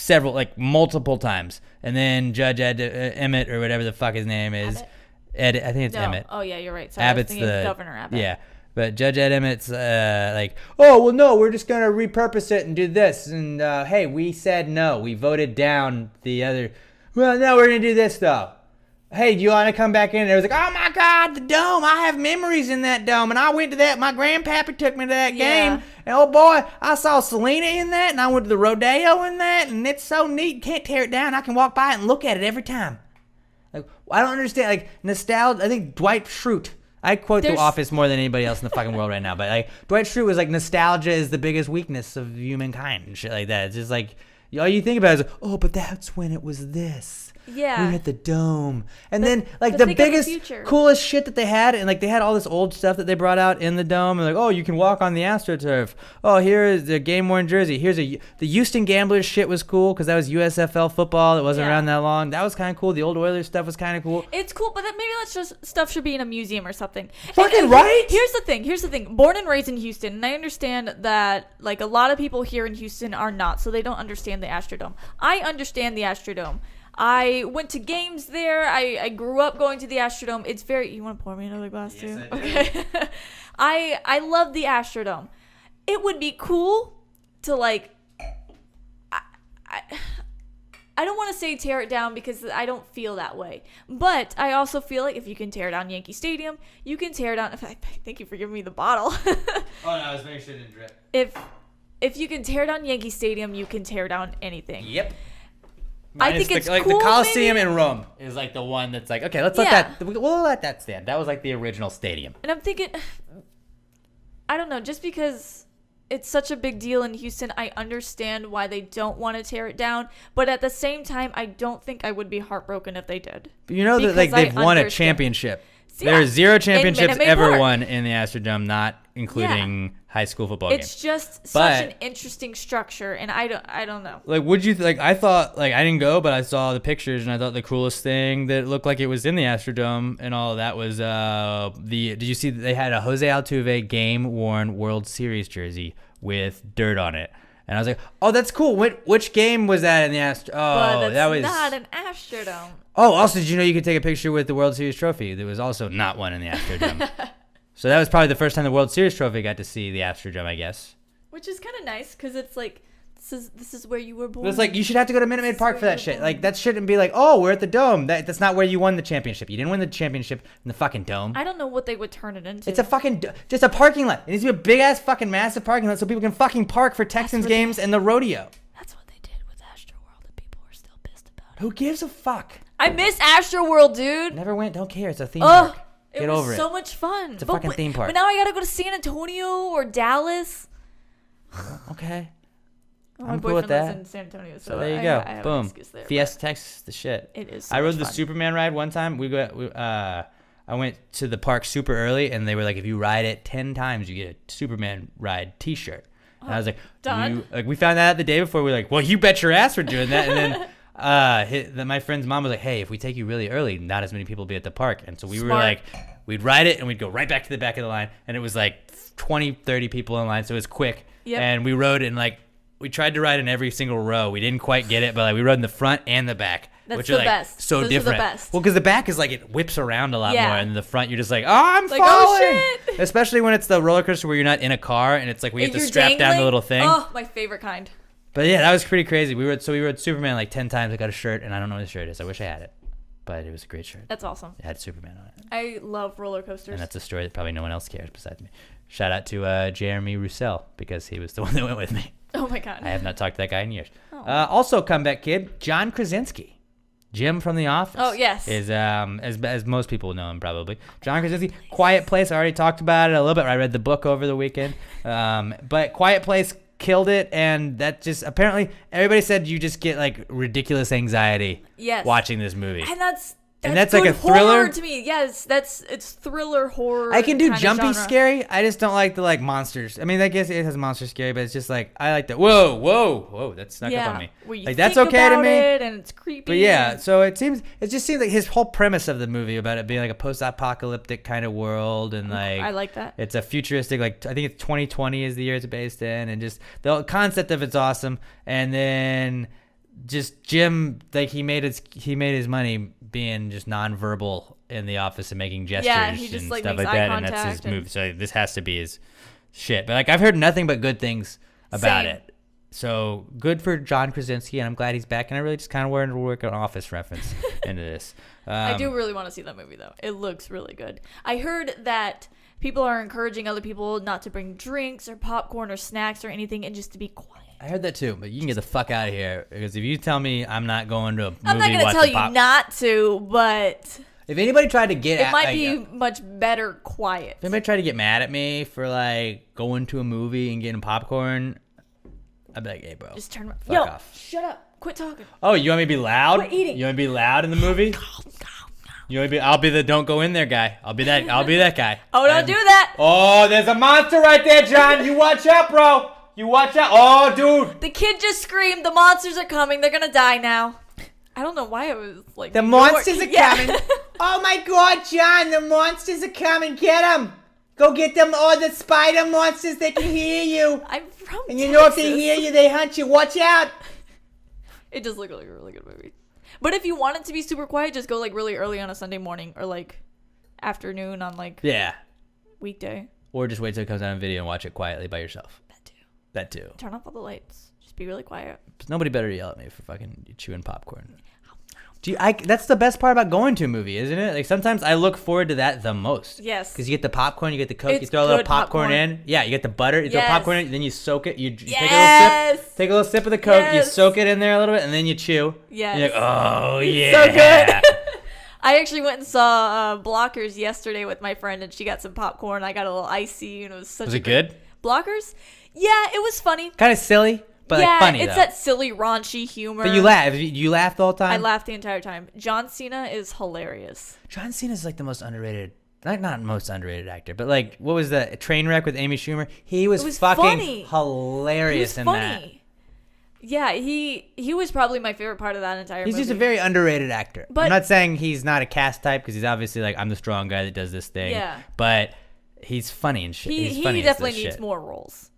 multiple times, and then Judge Emmett or whatever the fuck his name is. Abbott? I think it's No. Emmett. Oh yeah, you're right. Sorry, Abbott's I was thinking the Governor Abbott. Yeah, but Judge Ed Emmett's like, oh well, no, we're just gonna repurpose it and do this, and hey, we said no, we voted down the other. Well, no, we're gonna do this though. Hey, do you want to come back in? And it was like, oh my God, the dome! I have memories in that dome, and I went to that. My grandpappy took me to that Yeah. game, and oh boy, I saw Selena in that, and I went to the rodeo in that, and it's so neat. Can't tear it down. I can walk by it and look at it every time. Like, I don't understand. Like, nostalgia. I think Dwight Schrute. I quote The There's- Office more than anybody else in the fucking world right now. But like, Dwight Schrute was like, nostalgia is the biggest weakness of humankind and shit like that. It's just like, all you think about is, oh, but that's when it was this. Yeah. We had the dome. And then, like, but the think of the biggest, future. coolest shit that they had, and, like, they had all this old stuff that they brought out in the dome. And, like, oh, you can walk on the AstroTurf. Oh, here is the game-worn jersey. The Houston Gamblers shit was cool because that was USFL football. It wasn't Yeah. around that long. That was kind of cool. The old Oilers stuff was kind of cool. It's cool, but then maybe that's just stuff should be in a museum or something. Fucking right? Here's the thing. Born and raised in Houston, and I understand that like a lot of people here in Houston are not, so they don't understand the Astrodome. I understand the Astrodome. I went to games there. I grew up going to the Astrodome. It's very. You want to pour me another glass too? I do. Okay. I love the Astrodome. It would be cool to like. I don't want to say tear it down because I don't feel that way. But I also feel like if you can tear down Yankee Stadium, you can tear down. Thank you for giving me the bottle. Oh, no, I was making sure it didn't drip. If you can tear down Yankee Stadium, you can tear down anything. Yep. I think it's like cool, the Coliseum maybe? in Rome is like the one that's like, okay, let's let Yeah. that. We'll let that stand. That was like the original stadium. And I'm thinking, I don't know, just because it's such a big deal in Houston, I understand why they don't want to tear it down. But at the same time, I don't think I would be heartbroken if they did. But you know that like Because I they've won a understand. championship. Yeah. There are 0 In championships Minute Maid ever Park. won in the Astrodome, not including high school football It's games. just But- such an interesting structure, and I don't know. Like, would you like? I thought like I didn't go, but I saw the pictures, and I thought the coolest thing that looked like it was in the Astrodome and all of that was Did you see that they had a Jose Altuve game-worn World Series jersey with dirt on it? And I was like, oh, that's cool. Which game was that in the Astro? But Oh, it's that was not an Astrodome. Oh, also, did you know you could take a picture with the World Series trophy? That was also not one in the Astrodome. So that was probably the first time the World Series trophy got to see the Astrodome, I guess. Which is kind of nice because it's like this is where you were born. But it's like you should have to go to Minute Maid Park for that shit. Like that shouldn't be like, oh, we're at the Dome. That's not where you won the championship. You didn't win the championship in the fucking Dome. I don't know what they would turn it into. It's a fucking just a parking lot. It needs to be a big ass fucking massive parking lot so people can fucking park for Texans games and the rodeo. That's what they did with Astroworld, and people were still pissed about it. Who gives a fuck? I miss Astroworld, dude. Never went. Don't care. It's a theme park. Get over it. It was so much fun. It's a fucking theme park. But now I gotta go to San Antonio or Dallas. Okay. My I'm cool with boyfriend lives that. in San Antonio, So there you go. I have an Boom. excuse there, Fiesta, Texas, the shit. It is. So I rode much the fun. Superman ride one time. I went to the park super early, and they were like, if you ride it 10 times, you get a Superman ride T-shirt. And I was like, done. we found that out the day before. We were like, well, you bet your ass we're doing that. And then my friend's mom was like, hey, if we take you really early, not as many people will be at the park. And so we were like, we'd ride it, and we'd go right back to the back of the line. And it was like 20, 30 people in line, so it was quick. Yep. And we rode in like, we tried to ride in every single row. We didn't quite get it, but like we rode in the front and the back, That's which the are like best. so Those are the different. best. Well, because the back is like it whips around a lot Yeah. more, and the front you're just like, oh, I'm Like, falling. oh, shit. Especially when it's the roller coaster where you're not in a car, and it's like we have to You're strap down the dangling? little thing. Oh, my favorite kind. But yeah, that was pretty crazy. We rode Superman like 10 times. I got a shirt, and I don't know what the shirt is. I wish I had it, but it was a great shirt. That's awesome. It had Superman on it, I love roller coasters. and that's a story that probably no one else cares besides me. Shout out to Jeremy Roussel because he was the one that went with me. Oh my god. I have not talked to that guy in years. Oh. Also, comeback kid, John Krasinski. Jim from The Office. Oh, yes. Is as most people know him probably. John Krasinski, Quiet Place. I already talked about it a little bit. I read the book over the weekend. But Quiet Place killed it, and that just apparently everybody said you just get like ridiculous anxiety Yes. watching this movie. And that's good like a thriller? horror to me. Yes, it's thriller horror. I can do kinda jumpy genre. scary. I just don't like the like monsters. I mean, I guess it has monster scary, but it's just like I like the whoa, that snuck up on me. Where you Like that's think okay to about me. it and it's creepy. But yeah, so it just seems like his whole premise of the movie about it being like a post-apocalyptic kind of world, and like I like that. it's a futuristic, like I think it's 2020 is the year it's based in, and just the concept of it's awesome. And then just Jim, like he made his money being just nonverbal in the office and making gestures he just, and like, stuff makes like eye that, and that's his contact and- movie. So this has to be his shit. But like I've heard nothing but good things about Same. it. So good for John Krasinski, and I'm glad he's back. And I really just kind of wanted to work an Office reference into this. I do really want to see that movie though. It looks really good. I heard that people are encouraging other people not to bring drinks or popcorn or snacks or anything, and just to be quiet. I heard that too, but you can get the fuck out of here because if you tell me I'm not going to a movie, I'm not gonna tell you not to, but If anybody tried to get, it might be much better quiet. If anybody tried to get mad at me for like going to a movie and getting popcorn, I'd be like, hey, bro, Just turn. fuck off. Shut up. Quit talking. Oh, you want me to be loud? Quit eating. You want me to be loud in the movie? You want me to be? I'll be the don't go in there guy. I'll be that guy. Oh, don't do that. Oh, there's a monster right there, John. You watch out, bro. You watch out. Oh, dude. The kid just screamed. The monsters are coming. They're gonna die now. I don't know why it was like The New York. monsters are Yeah. coming. Oh my God, John, the monsters are coming. Get them. Go get them. Oh, the spider monsters, they can hear you. I'm from And you know if they Texas. hear you, they hunt you. Watch out. It does look like a really good movie. But if you want it to be super quiet, just go like really early on a Sunday morning or like afternoon on like Yeah. weekday. Or just wait till it comes out on video and watch it quietly by yourself. That too. That too. Turn off all the lights. Just be really quiet. Nobody better yell at me for fucking chewing popcorn. That's the best part about going to a movie, isn't it? Like sometimes I look forward to that the most. Yes. Because you get the popcorn, you get the Coke, you It's throw a little good popcorn, popcorn. in. Yeah, you get the butter, you throw Yes. popcorn in, then you soak it. You take a little Yes. sip. Take a little sip of the Coke, you Yes. soak it in there a little bit, and then you chew. Yes. You're like, oh yeah. So good. I actually went and saw Blockers yesterday with my friend, and she got some popcorn. I got a little icy, and it was such. Was a it good? Blockers? Yeah, it was funny. Kind of silly, but yeah, like funny it's though. that silly, raunchy humor. But you laugh. You laugh the whole time. I laughed the entire time. John Cena is hilarious. John Cena is like the most underrated. Not most underrated actor, but like what was the Trainwreck with Amy Schumer? He was, It was fucking funny. hilarious He in was that. funny. Yeah, he was probably my favorite part of that entire He's movie. just a very underrated actor. But- I'm not saying he's not a cast type because he's obviously like I'm the strong guy that does this thing. Yeah. But he's funny and shit. He funny as definitely this needs shit. more roles.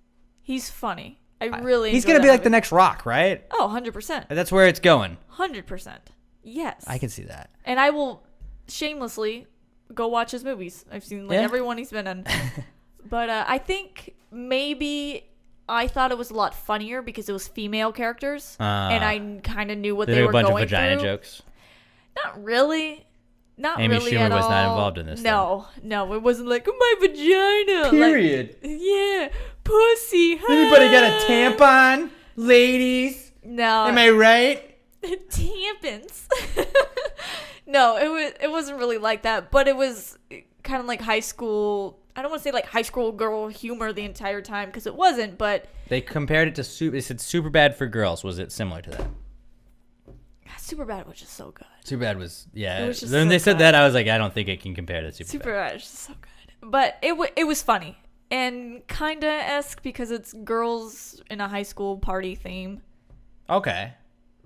He's funny. I really. He's enjoy gonna be that like the movie. next Rock, right? Oh, 100%. That's where it's going. 100%. Yes. I can see that. And I will shamelessly go watch his movies. I've seen like Yeah. every one he's been in. But I think maybe I thought it was a lot funnier because it was female characters, and I kind of knew what They they did were a bunch of going vagina through. jokes. Not really. Not Amy really Schumer at was all. not involved in this, No, no, it wasn't like my vagina. Period. Like, yeah, pussy. Anybody got huh? a tampon, ladies? No. Am I right? Tampons. No, it wasn't really like that, but it was kind of like high school. I don't want to say like high school girl humor the entire time because it wasn't, but They compared it to They said super bad for girls. Was it similar to that? Superbad was just so good. Superbad was, yeah. It was just When so they said good. that, I was like, I don't think it can compare to Superbad. Superbad was just so good, but it was funny and kinda esque because it's girls in a high school party theme, Okay.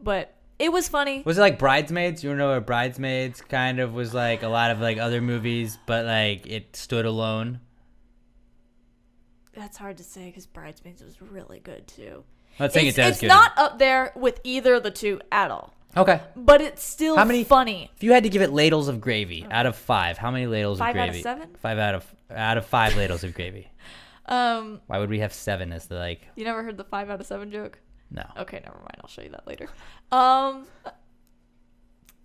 but it was funny. Was it like Bridesmaids? You know where Bridesmaids kind of was like a lot of like other movies, but like it stood alone? That's hard to say because Bridesmaids was really good too. I'm not saying it does It's good. not up there with either of the two at all, Okay. but it's still How many- funny. If you had to give it ladles of gravy out of 5, how many ladles 5 of out of gravy? 7? 5 out of 5 ladles of gravy. Um, Why would we have 7 as the like? you never heard the 5 out of 7 joke? No. Okay, never mind. I'll show you that later. I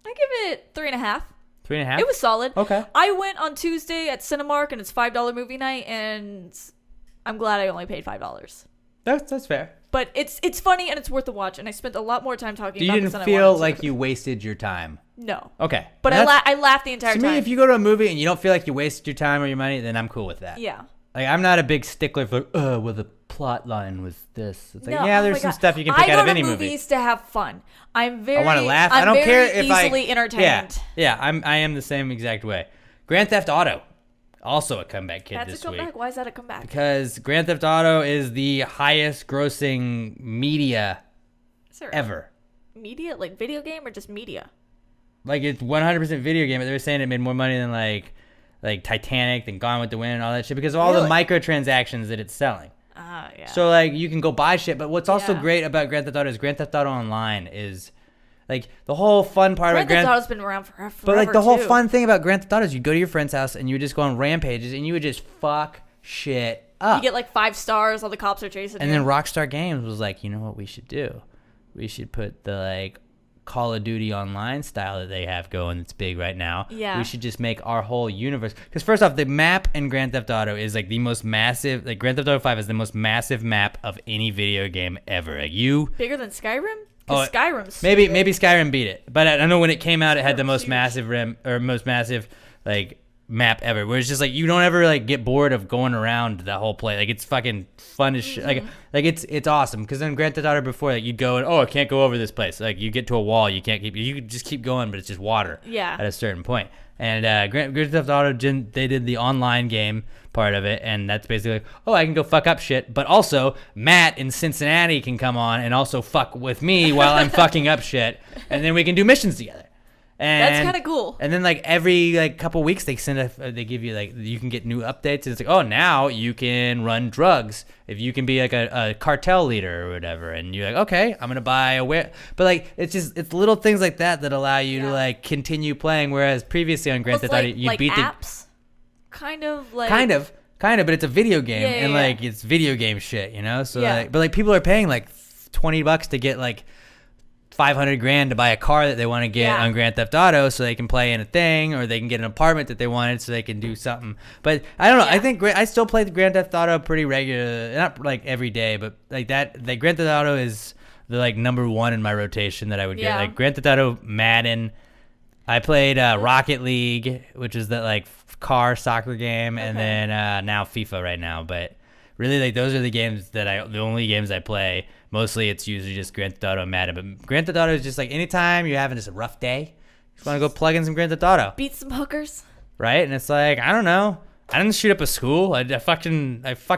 give it 3.5. 3.5. It was solid. Okay. I went on Tuesday at Cinemark and it's $5 movie night, and I'm glad I only paid $5. That's fair. But it's funny and it's worth the watch, and I spent a lot more time talking You about didn't this than I feel wanted like to. you wasted your time. No. Okay. But And that's- I laughed the entire to time. me, if you go to a movie and you don't feel like you wasted your time or your money, then I'm cool with that. Yeah. Like I'm not a big stickler for well the plot line was this. It's like No, yeah, oh there's my some God. stuff you can pick I out of go any to movie. movies to have fun. I'm very I want to laugh. I'm I don't very care if easily entertained. Yeah, I am the same exact way. Grand Theft Auto, also a comeback kid That's this a comeback. week Why is that a comeback? because Grand Theft Auto is the highest grossing media Is there ever. media, like video game, or just media? Like it's 100% video game, but they were saying it made more money than like Titanic, than Gone with the Wind, and all that shit because of all the Really? microtransactions that it's selling. Yeah. So like you can go buy shit, but what's also Yeah. great about Grand Theft Auto is Grand Theft Auto Online is like the whole fun part Grand about Theft Grand Auto's been around forever. But like the whole too. fun thing about Grand Theft Auto is you go to your friend's house and you would just go on rampages and you would just fuck shit up. You get like 5 stars. All the cops are chasing And you. then Rockstar Games was like, you know what we should do? We should put the like Call of Duty Online style that they have going that's big right now. Yeah. We should just make our whole universe. Because first off, the map in Grand Theft Auto is like the most massive. Like Grand Theft Auto 5 is the most massive map of any video game ever. Like you. Bigger than Skyrim? Oh, Because Skyrim's Maybe stupid. maybe Skyrim beat it, but I know when it came out, it had the Skyrim's most huge. massive like map ever. Where it's just like you don't ever like get bored of going around that whole place. Like it's fucking fun as shit. Mm-hmm. Like it's awesome. Because then Grand Theft Auto before, like you'd go and I can't go over this place. Like you get to a wall, you can't keep. You could just keep going, but it's just water. Yeah. At a certain point. And Grand Theft Auto, they did the online game part of it, and that's basically like, I can go fuck up shit, but also Matt in Cincinnati can come on and also fuck with me while I'm fucking up shit, and then we can do missions together. And That's kinda cool. And then like every like couple weeks they they give you like you can get new updates. And it's like now you can run drugs if you can be like a cartel leader or whatever. And you're like I'm gonna buy but like it's little things like that allow you to Yeah. like continue playing. Whereas previously on Grand Well, Theft it's Auto you like beat apps. Kind of like kind of, but it's a video game Yeah, and yeah, like it's video game shit, you know. So Yeah. like, but like people are paying like $20 to get like $500,000 to buy a car that they want to get Yeah. on Grand Theft Auto, so they can play in a thing, or they can get an apartment that they wanted, so they can do something. But I don't know. Yeah. I think I still play the Grand Theft Auto pretty regular, not like every day, but like that. Like Grand Theft Auto is the like number one in my rotation that I would get. Yeah. Like Grand Theft Auto, Madden. I played Rocket League, which is that like car soccer game, and Okay. then now FIFA right now. But really, like those are the games the only games I play. Mostly, it's usually just Grand Theft Auto and Madden. But Grand Theft Auto is just like anytime you're having just a rough day, you just want to go plug in some Grand Theft Auto, beat some hookers. right? And it's like I don't know. I didn't shoot up a school. I fucked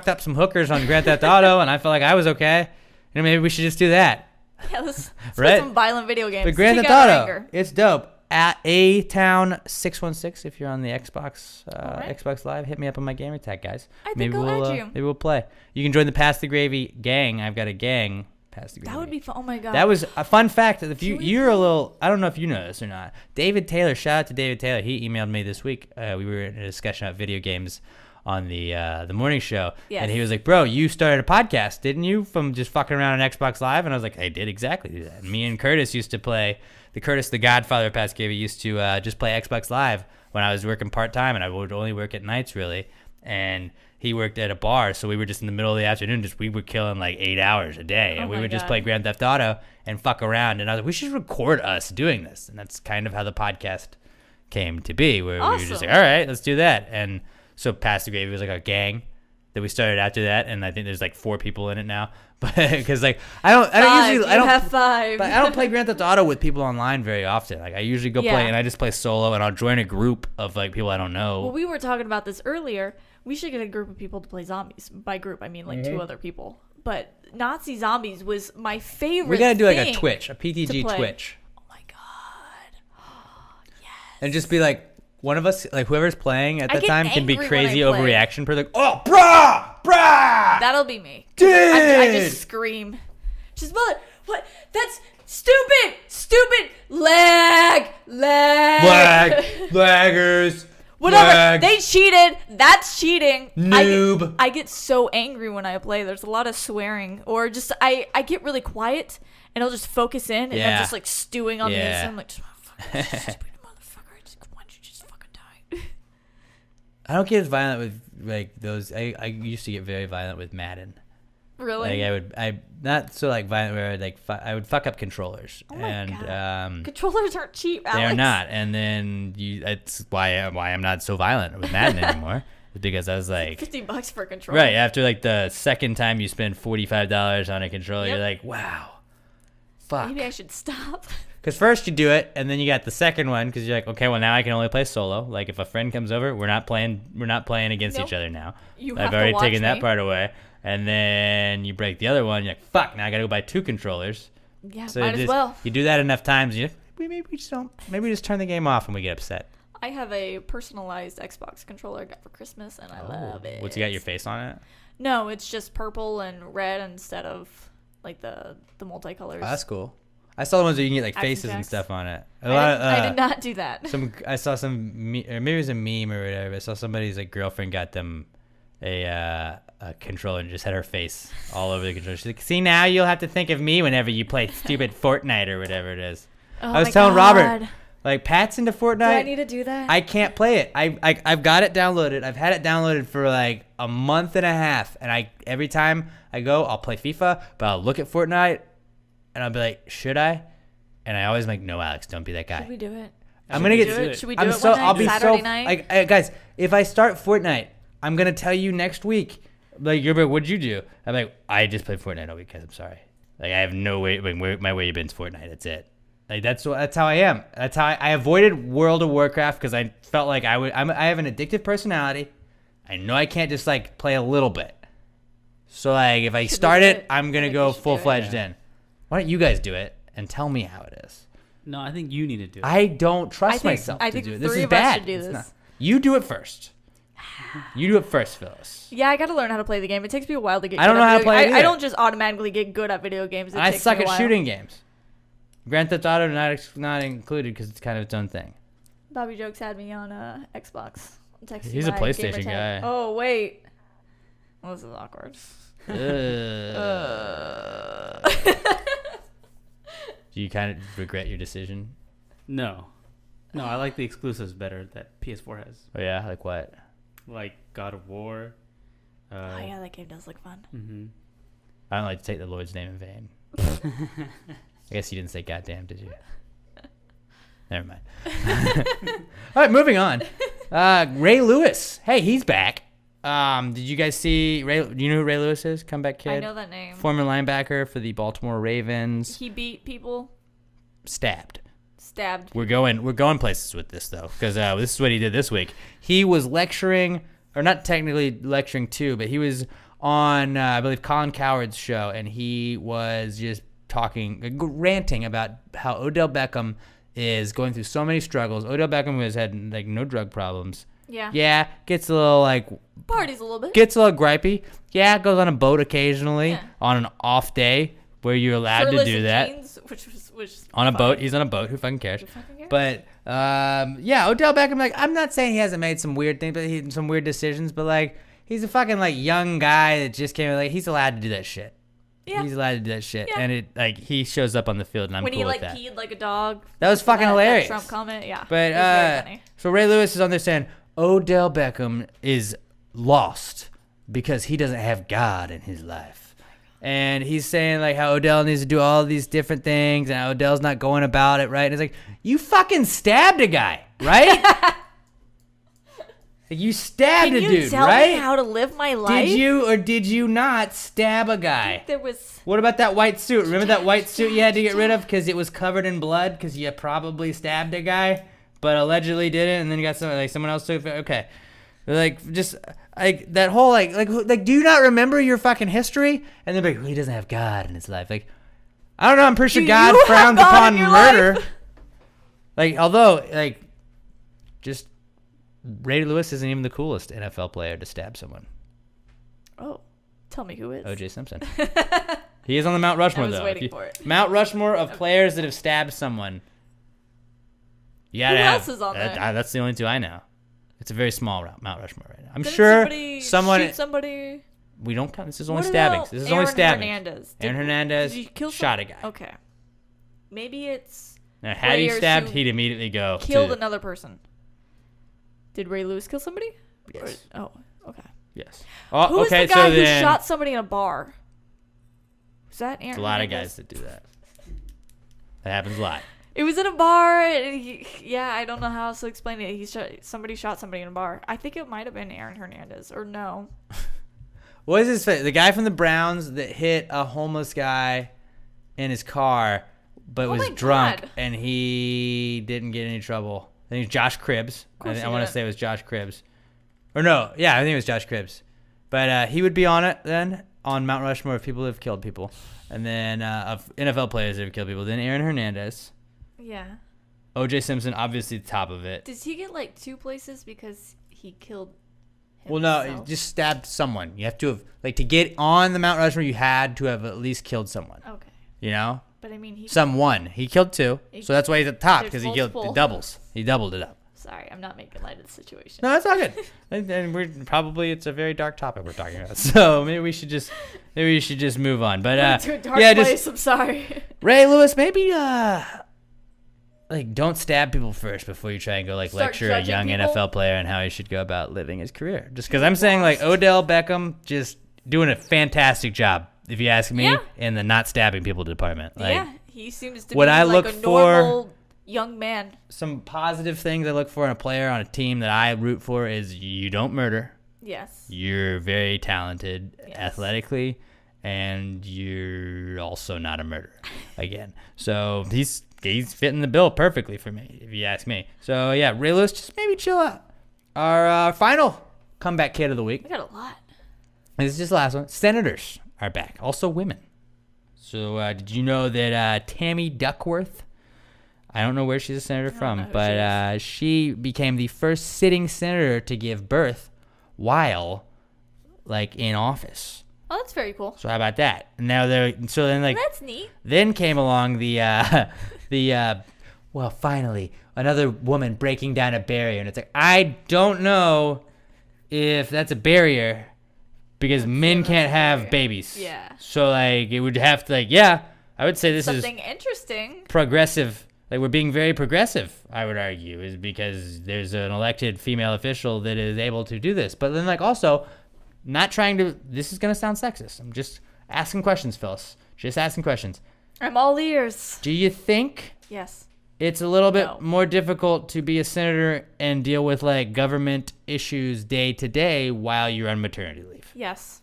up some hookers on Grand Theft Auto, and I felt like I was okay. You know, maybe we should just do that. Yeah, let's Right? play some violent video games. But Grand Kick Theft out our Auto, anger. it's dope. At A Town 616, if you're on the Xbox, Alright. Xbox Live, hit me up on my gamer tag, guys. I think maybe I'll we'll add you. maybe we'll play. You can join the Pass the Gravy gang. I've got a gang Pass the Gravy. That would be fun. Oh my god. That was a fun fact. If you're a little, I don't know if you know this or not. David Taylor, shout out to David Taylor. He emailed me this week. We were in a discussion about video games on the morning show, Yes. and he was like, "Bro, you started a podcast, didn't you? From just fucking around on Xbox Live?" And I was like, "I did exactly do that." And me and Curtis used to play. Curtis, the Godfather of Pass the Gravy, used to just play Xbox Live when I was working part time, and I would only work at nights really. And he worked at a bar, so we were just in the middle of the afternoon. We were killing like 8 hours a day, and we would just play Grand Theft Auto and fuck around. And I was like, we should record us doing this, and that's kind of how the podcast came to be, where we were just like, all right, let's do that. And so Pass the Gravy was like a gang that we started after that, and I think there's like 4 people in it now. But because like I don't have 5. But I don't play Grand Theft Auto with people online very often. Like I usually go play, and I just play solo, and I'll join a group of like people I don't know. Well, we were talking about this earlier. We should get a group of people to play zombies. By group, I mean like 2 other people. But Nazi Zombies was my favorite. We gotta do like a thing Twitch, a PTG play. Twitch, Oh my god. Yes. and just be like one of us, like whoever's playing at I that get time, can be angry when crazy I play. overreaction for like, oh, brah. That'll be me. Dude! I just scream. Just mother. What? That's stupid. Stupid. Lag. Laggers. Whatever. Lag. They cheated. That's cheating. Noob. I get so angry when I play. There's a lot of swearing, or just I get really quiet and I'll just focus in, and I'm just like stewing on this. And I'm like, just stupid motherfucker. Why don't you just fucking die? I don't get as violent with like those. I used to get very violent with Madden. Really? Like I not so like violent where I would fuck up controllers. Oh my and God. Controllers aren't cheap, Alex. they're not. And then that's why I'm not so violent with Madden anymore. Because I was like $50 for a controller. right after like the second time you spend $45 on a controller, you're like, wow, fuck. Maybe I should stop. Because first you do it, and then you got the second one because you're like, okay, well now I can only play solo. Like if a friend comes over, we're not playing against each other now. I've already taken that part away. And then you break the other one. You're like, fuck, now I gotta go buy 2 controllers. Yeah, So might as well. You do that enough times, maybe we just turn the game off and we get upset. I have a personalized Xbox controller I got for Christmas, and I love it. What's got your face on it? No, it's just purple and red instead of like the multicolors. Oh, that's cool. I saw the ones where you can get like Action faces and Jacks. stuff on it. I did not do that. I saw or maybe it was a meme or whatever. I saw somebody's like girlfriend got them a controller and just had her face all over the controller. She's like, see, now you'll have to think of me whenever you play stupid Fortnite or whatever it is. Oh I was my telling God. Robert, like, Pat's into Fortnite. Do I need to do that? I can't play it. I've got it downloaded. I've had it downloaded for like a month and a half, and every time I go, I'll play FIFA, but I'll look at Fortnite, and I'll be like, should I? And I always like, no, Alex, don't be that guy. Should we do it? I'm gonna get. Should we do it one night? I'll be Saturday night? guys, if I start Fortnite, I'm gonna tell you next week. Like, you're like, what'd you do? I'm like, I just played Fortnite all week, guys. I'm sorry. Like, I have no way. My way you've been's Fortnite. That's it. Like, that's how I am. That's how I avoided World of Warcraft because I felt like I have an addictive personality. I know I can't just like play a little bit. So like, if I start it, I'm gonna go full fledged in. Why don't you guys do it and tell me how it is? No, I think you need to do it. I don't trust myself to do it. This is bad. Do It's this. not. You do it first. You do it first, Phyllis. Yeah, I got to learn how to play the game. It takes me a while to get. I don't know how to play it I either. don't just automatically get good at video games. I suck at shooting games. Grand Theft Auto not included because it's kind of its own thing. Bobby Jokes had me on Xbox. Texting He's a my PlayStation gamer tag. guy. Oh wait, well, this is awkward. Do you kind of regret your decision? No, I like the exclusives better that PS4 has, Oh yeah, like what? like God of War. Oh yeah, that game does look fun. Mm-hmm. I don't like to take the Lord's name in vain. I guess you didn't say goddamn, did you? Never mind. All right, moving on. Ray Lewis. Hey, he's back. Did you guys see Ray? Do you know who Ray Lewis is? Comeback kid. I know that name. Former linebacker for the Baltimore Ravens. He beat people. Stabbed. Stabbed. We're going places with this though, because this is what he did this week. He was lecturing, or not technically lecturing too, but he was on I believe Colin Cowherd's show, and he was just ranting about how Odell Beckham is going through so many struggles. Odell Beckham has had like no drug problems. Yeah, gets a little like Parties a little bit. gets a little gripey. Yeah, goes on a boat occasionally Yeah. on an off day. where you're allowed to Shirtless do in that. jeans, which On a fine. boat. He's on a boat. Who fucking cares? Who fucking cares? But yeah, Odell Beckham. Like, I'm not saying he hasn't made some weird things, but some weird decisions. But like, he's a fucking like young guy that just came. Like, he's allowed to do that shit. Yeah. He's allowed to do that shit, Yeah. and it like he shows up on the field, and I'm when cool he with like that. peed like a dog. That was fucking hilarious. That Trump comment, yeah. But it was very funny. so Ray Lewis is on there saying Odell Beckham is lost because he doesn't have God in his life. And he's saying like how Odell needs to do all these different things and how Odell's not going about it right. And it's like, you fucking stabbed a guy, right? Like, you stabbed Can a you dude, tell right? me how to live my life? Did you or did you not stab a guy? There was. What about that white suit? Remember that white suit you had to get rid of because it was covered in blood because you probably stabbed a guy, but allegedly didn't, and then you got someone else took it. Okay, like just like that whole like do you not remember your fucking history? And they're like, well, he doesn't have God in his life. Like, I don't know. I'm pretty sure Do God you have frowns God upon in your murder. life? Like, although like just Ray Lewis isn't even the coolest NFL player to stab someone. Oh, tell me who is. O.J. Simpson. He is on the Mount Rushmore, I was though. waiting for it. Mount Rushmore of players that have stabbed someone. You gotta Who have, else is on there? That's the only two I know. It's a very small Mount Rushmore right now. I'm Didn't sure someone shoot somebody. We don't count. This is only What stabbings. about This is Aaron only stabbings. Hernandez? Aaron Hernandez did he kill shot a guy. Okay. Maybe it's Now, had he players stabbed, who he'd immediately go killed to, another person. Did Ray Lewis kill somebody? Yes. Or- oh, okay. Yes. Oh, Who was okay. the guy so who then, shot somebody in a bar? Was that Aaron? There's a lot of Hernandez? guys that do that. That happens a lot. It was in a bar. And yeah, I don't know how else to explain it. Somebody shot somebody in a bar. I think it might have been Aaron Hernandez, or no. What is his face? The guy from the Browns that hit a homeless guy in his car, but Oh was my drunk, God. and he didn't get any trouble. I think it was Josh Cribbs. course I he want to didn't. say it was Josh Cribbs. Or no, yeah, I think it was Josh Cribbs. But he would be on it then, on Mount Rushmore of people that have killed people. And then of NFL players that have killed people. Then Aaron Hernandez. Yeah. O.J. Simpson, obviously the top of it. Does he get like 2 places because he killed himself? Well, no, he just stabbed someone. You have to have, like, to get on the Mount Rushmore, you had to have at least killed someone. Okay. You know? But I mean, he. Someone. He killed 2. So that's why he's at the top, because There's he killed multiple. it doubles. He doubled it up. Sorry, I'm not making light of the situation. No, that's all good. And we're probably, it's a very dark topic we're talking about. So maybe we should just move on. But Went to a dark yeah, place. just I'm sorry. Ray Lewis, maybe like don't stab people first before you try and go like Start lecture a judging young people? NFL player and how he should go about living his career. Just because I'm saying like Odell Beckham just doing a fantastic job, if you ask me, Yeah. in the not stabbing people department. Like, yeah, he seems to what be I like look a for- normal young man. some positive things I look for in a player on a team that I root for is you don't murder. Yes. You're very talented Yes. athletically, and you're also not a murderer. Again, so he's fitting the bill perfectly for me, if you ask me. So yeah, Ray Lewis, just maybe chill out. Our final comeback kid of the week. We got a lot. This is just the last one. Senators are back, also women. So did you know that Tammy Duckworth? I don't know where she's a senator know from, who she but she became the first sitting senator to give birth while, like, in office. Oh, that's very cool. So how about that? And now That's neat. then came along well, finally another woman breaking down a barrier, and it's like I don't know if that's a barrier because men can't have babies. Yeah. So like it would have to I would say this Something is interesting. progressive. Like we're being very progressive, I would argue, is because there's an elected female official that is able to do this. But then like also not trying to, this is going to sound sexist. I'm just asking questions, Phyllis. Just asking questions. I'm all ears. Do you think Yes. it's a little bit No. more difficult to be a senator and deal with like government issues day to day while you're on maternity leave? Yes.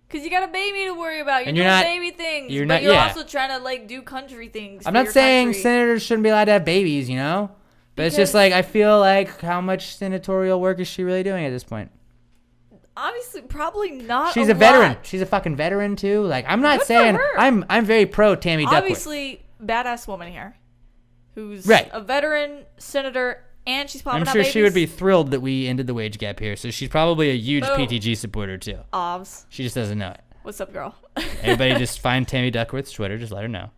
Because you got a baby to worry about. You're And doing you're not- baby things. you're but not- you're yeah. also trying to like do country things. I'm for not your saying country. senators shouldn't be allowed to have babies, you know? But it's just Because- like, I feel like how much senatorial work is she really doing at this point? Obviously, probably not. She's a veteran. lot. She's a fucking veteran too. Like I'm not Good for saying her. I'm very pro Tammy Duckworth. Obviously, badass woman here, who's Right. a veteran senator, and she's popping I'm out sure babies. she would be thrilled that we ended the wage gap here. So she's probably a huge Boom. PTG supporter too. Obs. She just doesn't know it. What's up, girl? Everybody just find Tammy Duckworth's Twitter. Just let her know.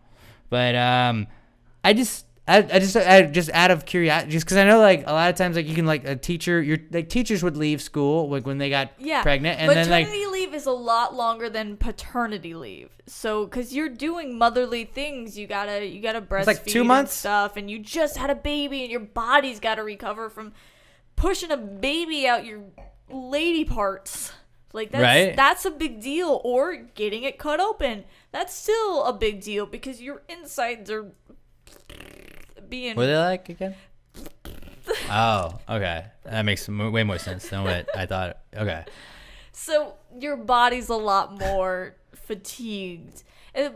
But I just out of curiosity, just because I know like a lot of times like you can like a teacher, teachers would leave school like when they got pregnant, and then like maternity leave is a lot longer than paternity leave. So because you're doing motherly things, you gotta breastfeed like 2 months? and stuff, and you just had a baby, and your body's got to recover from pushing a baby out your lady parts. Like that's a big deal. Or getting it cut open, that's still a big deal because your insides are being. What are they like again? Oh, okay. That makes way more sense than what I thought. Okay. So your body's a lot more fatigued. And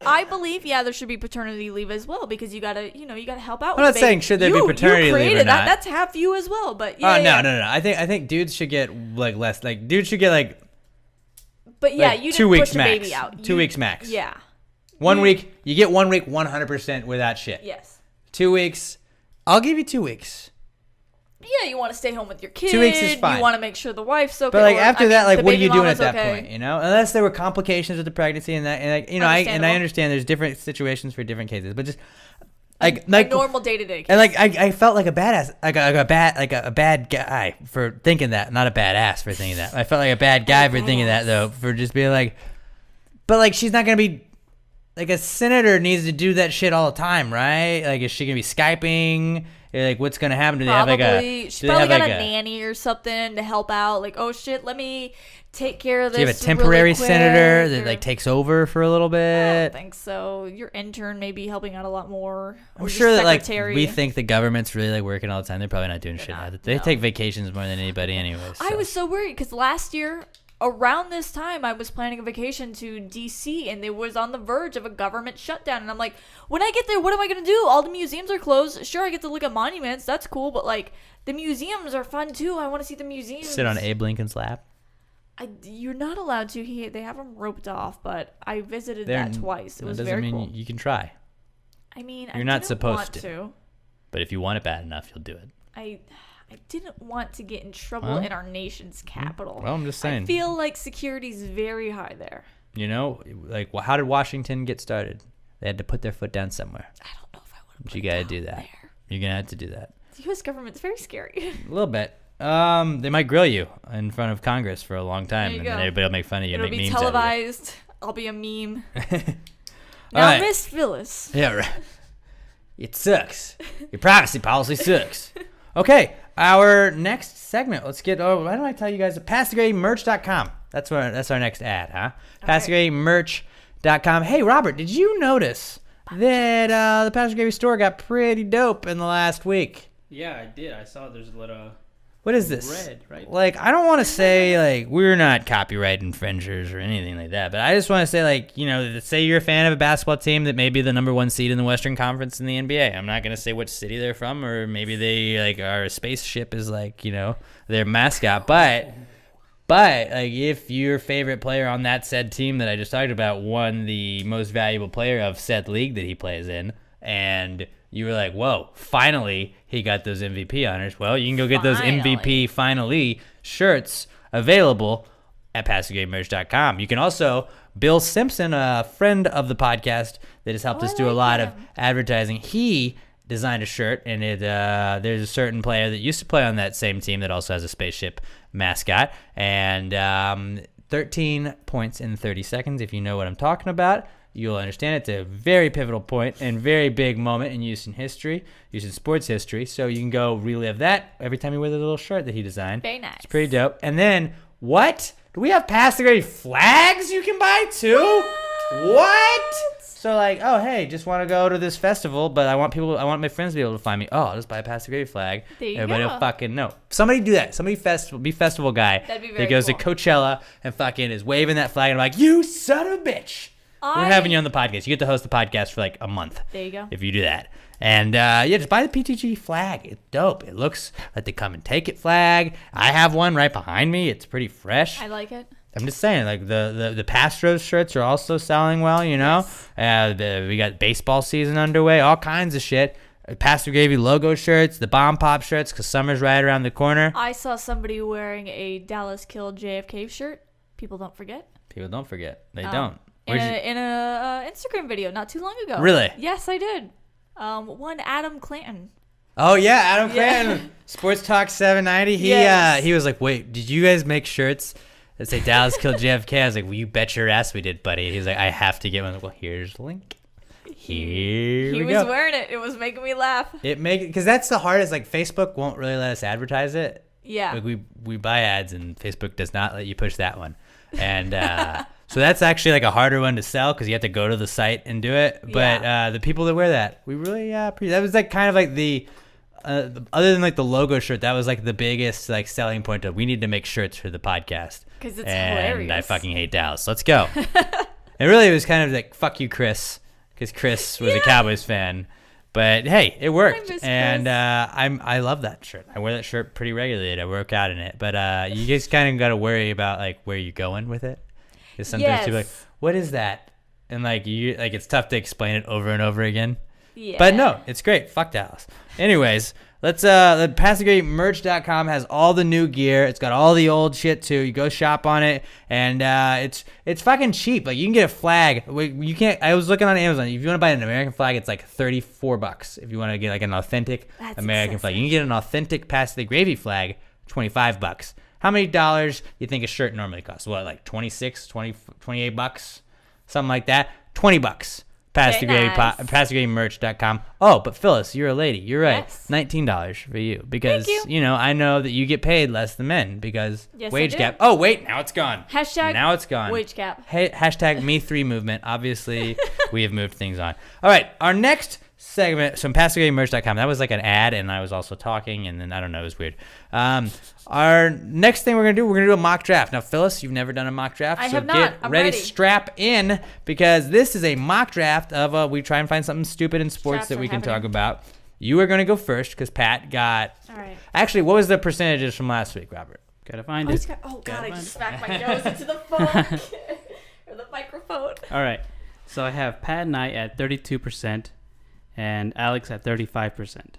I believe, there should be paternity leave as well because you gotta help out. I'm not saying should there be paternity leave or not. That's half you as well, but no. I think dudes should get like less. Like dudes should get like. But like you 2 didn't weeks push a max. baby out. 2 weeks max. Yeah. 1 week, you get 1 week 100% without shit. Yes. 2 weeks, I'll give you 2 weeks. Yeah, you want to stay home with your kid. 2 weeks is fine. You want to make sure the wife's okay. But like after that, like what are you doing at that okay. point? You know, unless there were complications with the pregnancy and that, and like I understand there's different situations for different cases, but just like normal day to day. And like I felt like a badass, like a bad guy for thinking that, not a badass for thinking that. I felt like a bad guy for thinking that though, for just being like, but like she's not gonna be. Like a senator needs to do that shit all the time, right? Like, is she gonna be Skyping? Like, what's gonna happen? Do they have like a? She probably got a nanny or something to help out. Like, oh shit, let me take care of this. Do you have a temporary really quick, senator that like takes over for a little bit? I don't think so. Your intern may be helping out a lot more. I'm sure that like we think the government's really like working all the time. They're probably not doing shit. They take vacations more than anybody, anyway. So. I was so worried because last year. Around this time, I was planning a vacation to D.C. and they was on the verge of a government shutdown. And I'm like, when I get there, what am I going to do? All the museums are closed. Sure, I get to look at monuments. That's cool. But, like, the museums are fun, too. I want to see the museums. Sit on Abe Lincoln's lap? You're not allowed to. They have them roped off, but I visited that twice. It was very cool. That doesn't mean you can try. I mean, you're not supposed to. But if you want it bad enough, you'll do it. I didn't want to get in trouble in our nation's capital. Well, I'm just saying. I feel like security's very high there. You know, like, how did Washington get started? They had to put their foot down somewhere. I don't know if I want to. But you got to do that. There. You're going to have to do that. The U.S. government's very scary. A little bit. They might grill you in front of Congress for a long time, and then everybody will make fun of you. It'll make be memes televised. I'll be a meme. Now, right. Miss Phyllis. Yeah, right. It sucks. Your privacy policy sucks. Okay, our next segment. Let's get. Oh, why don't I tell you guys? PassTheGradeMerch.com. That's our next ad, huh? PassTheGradeMerch.com. Hey, Robert, did you notice that the Pass the Gravy store got pretty dope in the last week? Yeah, I did. I saw there's a little. What is this? Red, right? Like, I don't want to say, like, we're not copyright infringers or anything like that, but I just want to say, like, you know, say you're a fan of a basketball team that may be the number one seed in the Western Conference in the NBA. I'm not going to say which city they're from, or maybe they, like, our spaceship is, like, you know, their mascot, but, like, if your favorite player on that said team that I just talked about won the most valuable player of said league that he plays in, and you were like, whoa, finally he got those MVP honors. Well, you can go get those MVP finally shirts available at PassTheGradeMerch.com. You can also, Bill Simpson, a friend of the podcast that has helped us do a lot of advertising, he designed a shirt, and there's a certain player that used to play on that same team that also has a spaceship mascot, and 13 points in 30 seconds, if you know what I'm talking about. You'll understand it's a very pivotal point and very big moment in Houston history, Houston sports history. So you can go relive that every time you wear the little shirt that he designed. Very nice. It's pretty dope. And then, what? Do we have Pass the Grade flags you can buy too? What? So like, oh hey, just want to go to this festival, but I want my friends to be able to find me. Oh, I'll just buy a Pass the Grade flag. Everybody will fucking know. Somebody do that. Somebody be festival guy. That'd be very that goes cool. to Coachella and fucking is waving that flag and I'm like, you son of a bitch. We're having you on the podcast. You get to host the podcast for like a month. There you go. If you do that. And just buy the PTG flag. It's dope. It looks like the come and take it flag. I have one right behind me. It's pretty fresh. I like it. I'm just saying, like the Pastros shirts are also selling well, you know. Yes. We got baseball season underway, all kinds of shit. Pastor Gravy logo shirts, the Bomb Pop shirts, because summer's right around the corner. I saw somebody wearing a Dallas Killed JFK shirt. People don't forget. People don't forget. They Oh. don't. In a Instagram video not too long ago. Really? Yes, I did. One Adam Clanton. Oh yeah, Adam Yeah. Clanton, Sports Talk 790. Yes. He was like, "Wait, did you guys make shirts that say Dallas killed JFK?" I was like, "Well, you bet your ass we did, buddy." He's like, "I have to get one." I was like, well, here's the link. Here He we was go. wearing it. It was making me laugh. Because that's the hardest. Like Facebook won't really let us advertise it. Yeah. Like we buy ads and Facebook does not let you push that one, and so that's actually like a harder one to sell because you have to go to the site and do it. But the people that wear that, we really that was like kind of like the other than like the logo shirt, that was like the biggest like selling point of we need to make shirts for the podcast Because it's and hilarious. I fucking hate Dallas. Let's go. And really, it was kind of like fuck you, Chris, because Chris was a Cowboys fan. But hey, it worked, miss and Chris. I love that shirt. I wear that shirt pretty regularly. I work out in it, but you just kind of got to worry about like where you're going with it. Because sometimes people are like, "What is that?" And like it's tough to explain it over and over again. Yeah. But no, it's great. Fuck Dallas. Anyways, let's the PassTheGreatMerch.com has all the new gear. It's got all the old shit too. You go shop on it, and it's fucking cheap. Like you can get a flag. You can't. I was looking on Amazon. If you want to buy an American flag, it's like $34. If you want to get like an authentic That's American flag, excessive. you can get an authentic Pass the Gravy flag, $25. How many dollars you think a shirt normally costs? What, like 26, 20, $28? Something like that. $20. Very nice. PassTheGravyMerch.com. Oh, but Phyllis, you're a lady. You're right. Yes. $19 for you because Thank you know I know that you get paid less than men because Yes, I wage do. gap. Oh wait, now it's gone. Hashtag now it's gone. wage gap. Hey, hashtag Me3 movement. Obviously, we have moved things on. All right, our next segment from PassTheGravyMerch.com. That was like an ad, and I was also talking, and then I don't know, it was weird. Our next thing we're gonna do a mock draft. Now, Phyllis, you've never done a mock draft, I so have not. get I'm ready, ready. strap in, because this is a mock draft of we try and find something stupid in sports Straps that are we can happening. talk about. You are gonna go first because Pat got. All right. Actually, what was the percentages from last week, Robert? Gotta find Oh, it. God, Gotta I find just it. smacked my nose into the phone or the microphone. All right. So I have Pat and I at 32% and Alex at 35%.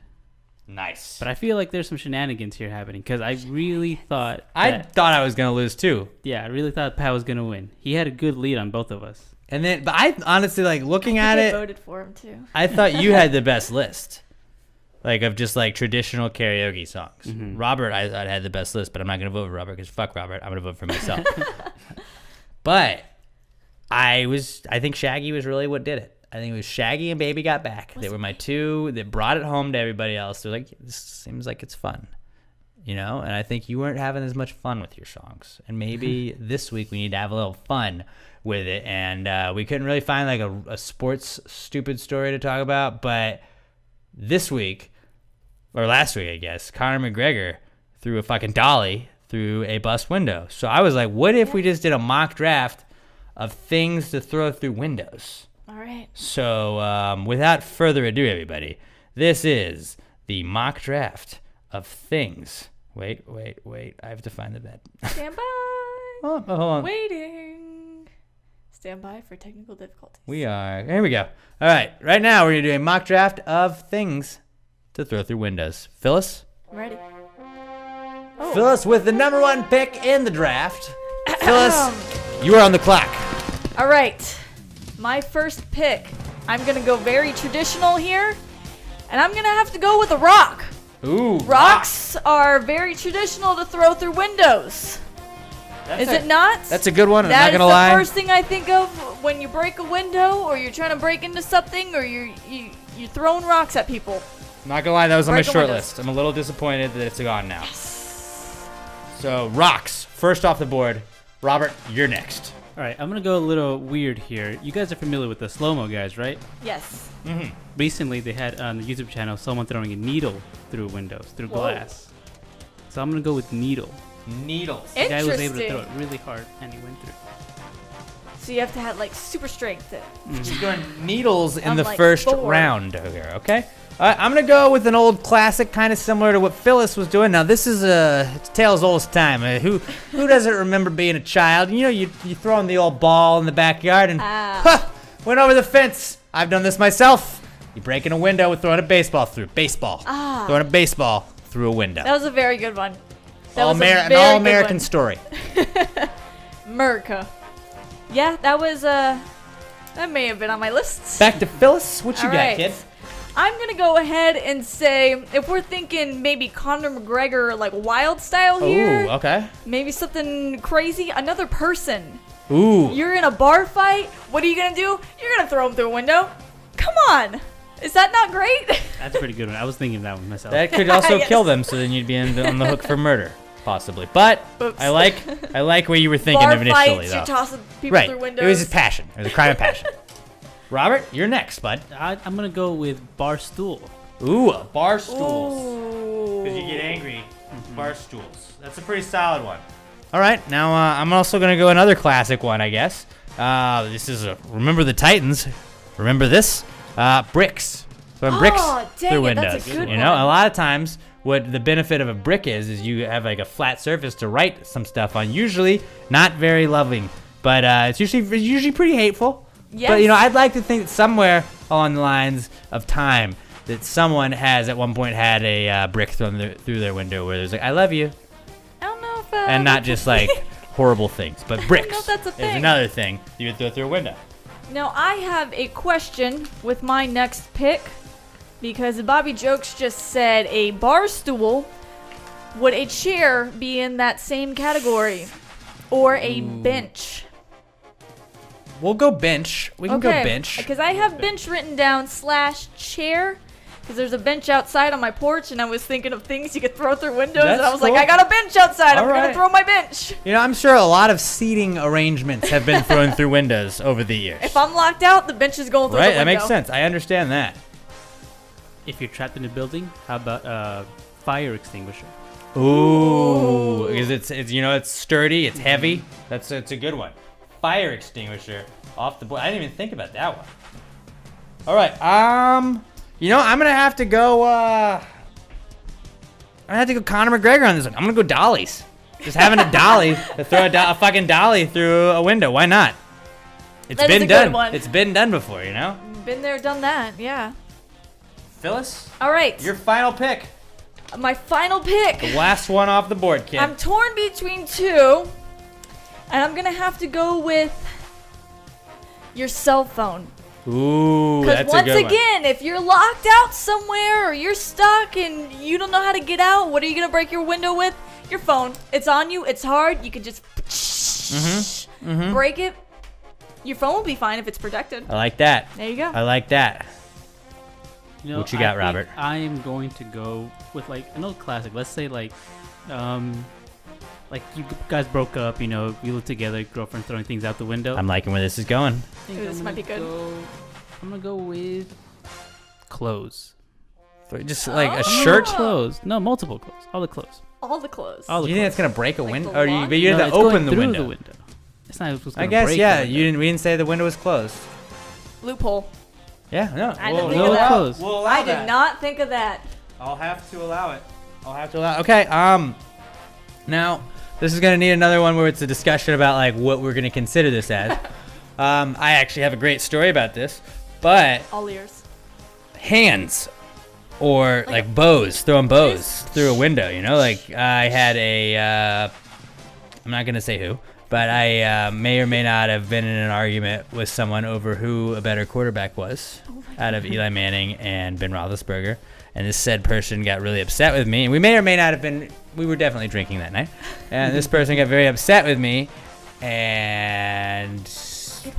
Nice. But I feel like there's some shenanigans here happening because I really thought I thought I was gonna lose too. I really thought Pat was going to win. He had a good lead on both of us. And then, but I honestly like looking I at think I it. voted for him too. I thought you had the best list, like of just like traditional karaoke songs. Mm-hmm. Robert, I thought had the best list, but I'm not gonna vote for Robert because fuck Robert. I'm gonna vote for myself. But I think Shaggy was really what did it. I think it was Shaggy and Baby Got Back. They were my two that brought it home to everybody else. They're like, this seems like it's fun, you know. And I think you weren't having as much fun with your songs. And maybe this week we need to have a little fun with it. And we couldn't really find like a sports stupid story to talk about. But this week, or last week, I guess, Conor McGregor threw a fucking dolly through a bus window. So I was like, what if we just did a mock draft of things to throw through windows? All right. So without further ado, everybody, this is the mock draft of things. Wait. I have to find the bed. Stand by. Oh, hold on. Waiting. Stand by for technical difficulties. We are. Here we go. All right. Right now, we're going to do a mock draft of things to throw through windows. Phyllis? I'm ready. Phyllis with the number one pick in the draft. Phyllis, you are on the clock. All right. My first pick. I'm going to go very traditional here. And I'm going to have to go with a rock. Ooh. Rocks are very traditional to throw through windows. Is it not? That's a good one. I'm That not is going to lie. the first thing I think of when you break a window or you're trying to break into something or you're throwing rocks at people. Not gonna lie, that was on my Break a short window. list. I'm a little disappointed that it's gone now. So rocks, first off the board. Robert, you're next. All right, I'm going to go a little weird here. You guys are familiar with the slow-mo guys, right? Yes. Recently, they had on the YouTube channel someone throwing a needle through windows, through Whoa. glass. So I'm going to go with needle. Needles. The guy was able to Interesting. throw it really hard, and he went through. So you have to have like super strength. She's going needles in the Unlike first Thor. round here, okay? I'm gonna go with an old classic, kind of similar to what Phyllis was doing. Now this is it's tales old as time. Who doesn't remember being a child? You know, you throw in the old ball in the backyard and went over the fence. I've done this myself. You breaking a window with throwing a baseball through. Baseball. Throwing a baseball through a window. That was a very good one. That was An a very all-American good story. one. America. Yeah, that was that may have been on my list. Back to Phyllis. What you All got, right. kid? I'm gonna go ahead and say if we're thinking maybe Conor McGregor like wild style here, Ooh, okay. maybe something crazy. Another person. Ooh. You're in a bar fight. What are you gonna do? You're gonna throw him through a window. Come on. Is that not great? That's a pretty good one. I was thinking that one myself. That could also Yes. kill them, so then you'd be on the hook for murder, possibly. But Oops. I like what you were thinking Bar of initially, fights. though. You're tossing people Right. through windows. It was his passion. It was a crime of passion. Robert, you're next, bud. I'm gonna go with bar stool. Ooh, bar stools. Ooh. Because you get angry. Bar stools. That's a pretty solid one. All right, now I'm also going to go another classic one, I guess. This is Remember the Titans. Remember this? Bricks. Throwing bricks dang through it, windows. that's a good You know, one. a lot of times what the benefit of a brick is you have like a flat surface to write some stuff on. Usually not very loving, but it's usually pretty hateful. Yes. But, you know, I'd like to think that somewhere along the lines of time that someone has at one point had a brick thrown through their window where there's like, I love you. I don't know if And not just like horrible things, but bricks know if that's a is thing. another thing you would throw through a window. Now I have a question with my next pick because Bobby Jokes just said a bar stool. Would a chair be in that same category? Or a bench? We'll go bench. We can go bench. Because I have bench written down /chair. Because there's a bench outside on my porch, and I was thinking of things you could throw through windows, and I That's was cool. like, I got a bench outside. I'm All gonna right. throw my bench. You know, I'm sure a lot of seating arrangements have been thrown through windows over the years. If I'm locked out, the bench is going through Right? the window. That makes sense. I understand that. If you're trapped in a building, how about a fire extinguisher? Ooh, because it's you know it's sturdy, it's heavy. It's a good one. Fire extinguisher off the board. I didn't even think about that one. All right, you know I'm gonna have to go. Conor McGregor on this one. I'm gonna go dollies. Just having a dolly to throw a fucking dolly through a window. Why not? It's That is been a good done. one. It's been done before, you know. Been there, done that. Yeah. Phyllis, All right. your final pick. My final pick. The last one off the board, kid. I'm torn between two, and I'm gonna have to go with your cell phone. Ooh, Because that's a once good one. again, if you're locked out somewhere or you're stuck and you don't know how to get out, what are you gonna break your window with? Your phone. It's on you. It's hard. You could just break it. Your phone will be fine if it's protected. I like that. There you go. I like that. You know, What you got, I think Robert? I am going to go with like an old classic. Let's say like you guys broke up. You know, you live together. Girlfriend throwing things out the window. I'm liking where this is going. I think Ooh, this I'm might be gonna good. I'm gonna go with clothes. Just like a Oh. shirt. Clothes. No, multiple clothes. All the clothes. All the clothes. All the You think clothes. that's gonna break a Like window? the Or you, lawn? but you have No, to it's going open the through window. the window. It's not supposed to I guess break yeah. the You didn't. We didn't say the window was closed. Loophole. Yeah. No. I didn't think no of that. clothes. We'll allow I that. did not think of that. I'll have to allow it. I'll have to allow. Okay. Now this is gonna need another one where it's a discussion about like what we're gonna consider this as. I actually have a great story about this, but All ears. hands or Like like bows, throwing bows through a window, you know, like I had a I'm not gonna say who, but I may or may not have been in an argument with someone over who a better quarterback was out of Eli Manning and Ben Roethlisberger, and this said person got really upset with me, and we may or may not have been, we were definitely drinking that night, and this person got very upset with me and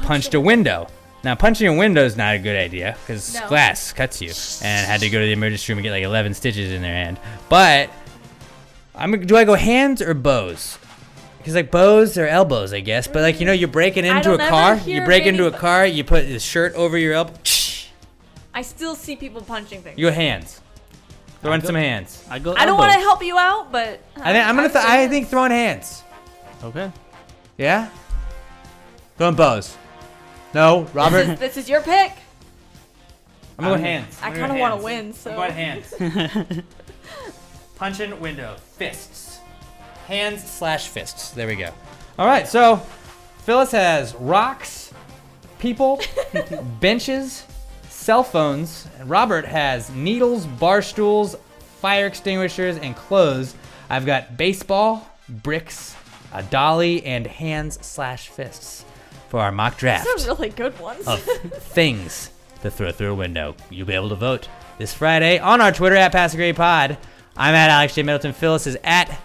punched a window. Now, punching a window is not a good idea because No. glass cuts you, and had to go to the emergency room and get like 11 stitches in their hand. But do I go hands or bows? Because like bows or elbows, I guess. But like, you know, you're breaking into a don't ever car. hear You break into a anybody- car. You put the shirt over your elbow. I still see people punching things. You go hands. Throw in go- some hands. I go. I don't want to elbows. help you out, but I think throwing hands. Okay. Yeah. Throwing bows. No, Robert. This is your pick. I'm going hands. I I'm kind of going want to hands. win, so. I'm going hands. Punching window. Fists. Hands/fists. There we go. All right, so Phyllis has rocks, people, benches, cell phones. And Robert has needles, bar stools, fire extinguishers, and clothes. I've got baseball, bricks, a dolly, and hands/fists. for our mock draft Those are really good ones. of things to throw through a window. You'll be able to vote this Friday on our Twitter at PassAGradePod. I'm at Alex J. Middleton. Phyllis is at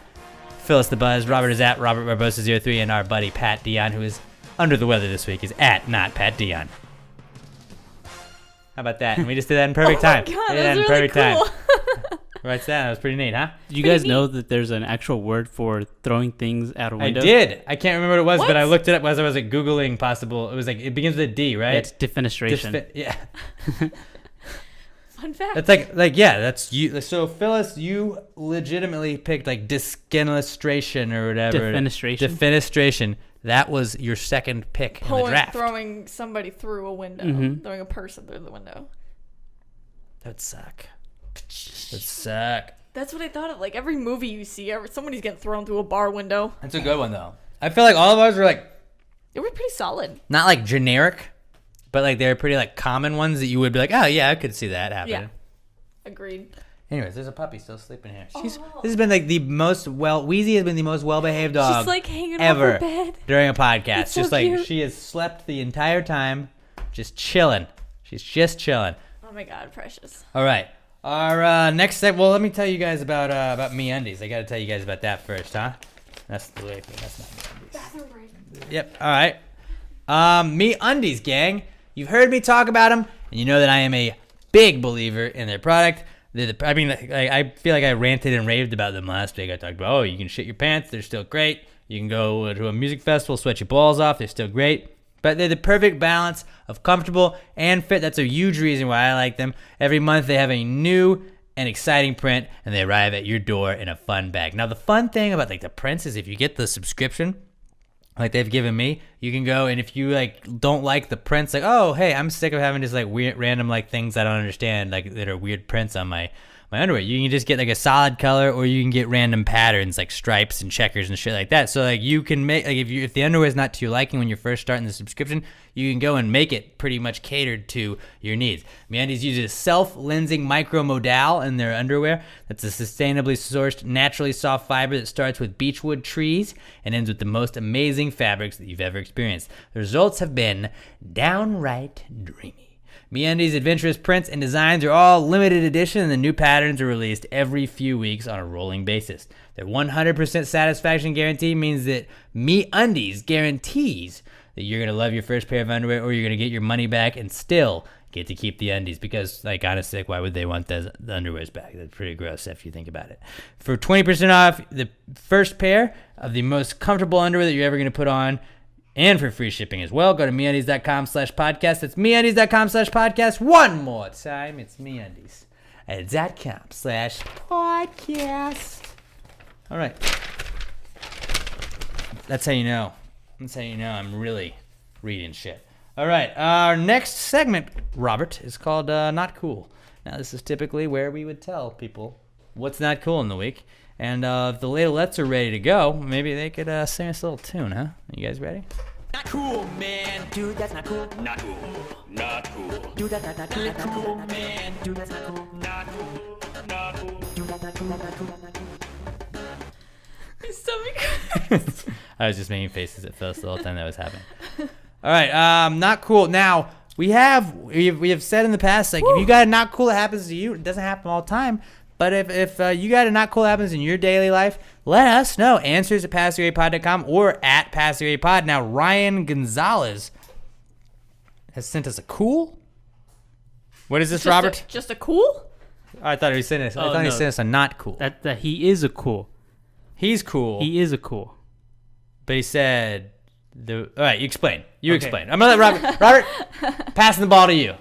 Phyllis the Buzz. Robert is at Robert Barbosa03. And our buddy Pat Dion, who is under the weather this week, is at not Pat Dion. How about that? And we just did that in perfect time. Oh my God, We did that was in really perfect time. cool. Writes that. That was pretty neat, huh? Do you Pretty guys know that there's an actual word for throwing things out a I window? did. I can't remember what it was, What? but I looked it up as I was like Googling possible. It was like, it begins with a D, right? It's defenestration. Yeah. Fun fact. That's yeah, that's you. So Phyllis, you legitimately picked like diskenilustration or whatever. Defenestration. Defenestration. That was your second pick in the draft. Throwing somebody through a window. Mhm. Throwing a person through the window. That'd suck. That'd suck. That's what I thought of. Like every movie you see, somebody's getting thrown through a bar window. That's a good one though. I feel like all of ours were like They were pretty solid. not like generic, but like they're pretty like common ones that you would be like, oh yeah, I could see that happening. Yeah. Agreed. Anyways, there's a puppy still sleeping here. This has been like the most Wheezy has been the most well-behaved dog She's like hanging ever off her bed. during a podcast. It's so just like cute. she has slept the entire time, just chilling. She's just chilling. Oh my God, precious. All right. Our next step. Well, let me tell you guys about MeUndies. I got to tell you guys about that first, huh? That's the way. That's not MeUndies. Bathroom break. Yep. All right. MeUndies, gang. You've heard me talk about them, and you know that I am a big believer in their product. I feel like I ranted and raved about them last week. I talked about, you can shit your pants. They're still great. You can go to a music festival, sweat your balls off. They're still great. But they're the perfect balance of comfortable and fit. That's a huge reason why I like them. Every month they have a new and exciting print, and they arrive at your door in a fun bag. Now, the fun thing about like the prints is if you get the subscription, like they've given me, you can go, and if you like don't like the prints, like, oh hey, I'm sick of having just like weird random like things I don't understand, like that are weird prints on my underwear, you can just get like a solid color, or you can get random patterns like stripes and checkers and shit like that. So like you can make like if the underwear is not to your liking when you're first starting the subscription, you can go and make it pretty much catered to your needs. MeUndies uses self-lensing micromodal in their underwear. That's a sustainably sourced, naturally soft fiber that starts with beechwood trees and ends with the most amazing fabrics that you've ever experienced. The results have been downright dreamy. MeUndies' adventurous prints and designs are all limited edition, and the new patterns are released every few weeks on a rolling basis. Their 100% satisfaction guarantee means that MeUndies guarantees that you're going to love your first pair of underwear, or you're going to get your money back and still get to keep the undies, because like honestly, why would they want the underwears back? That's pretty gross if you think about it. For 20% off the first pair of the most comfortable underwear that you're ever going to put on, and for free shipping as well, go to MeUndies.com/podcast. That's MeUndies.com/podcast. One more time, it's MeUndies.com/podcast. All right. That's how you know. That's how you know I'm really reading shit. All right. Our next segment, Robert, is called Not Cool. Now, this is typically where we would tell people what's not cool in the week. And if the Ladlettes are ready to go, maybe they could sing us a little tune, huh? You guys ready? Not cool, man. Dude, that's not cool. Not cool. Not cool. Dude, that's not cool. Not cool, man. Dude, that's not cool. Not cool. Not cool. Dude, that's not cool. Not cool. Not cool. My stomach hurts. I was just making faces at Phyllis the whole time that was happening. All right, not cool. Now, we have said in the past, like, if you got a not cool that happens to you, it doesn't happen all the time. But if you got a not cool that happens in your daily life, let us know. Answers at PassAGradePod.com or at PassAGradePod. Now, Ryan Gonzalez has sent us a cool. What is this, Robert? Just a cool? I thought he sent us. I Oh, thought he no. sent us a not cool. That he is a cool. He's cool. He is a cool. But he said all right, you explain. You Okay. explain. I'm gonna let Robert passing the ball to you.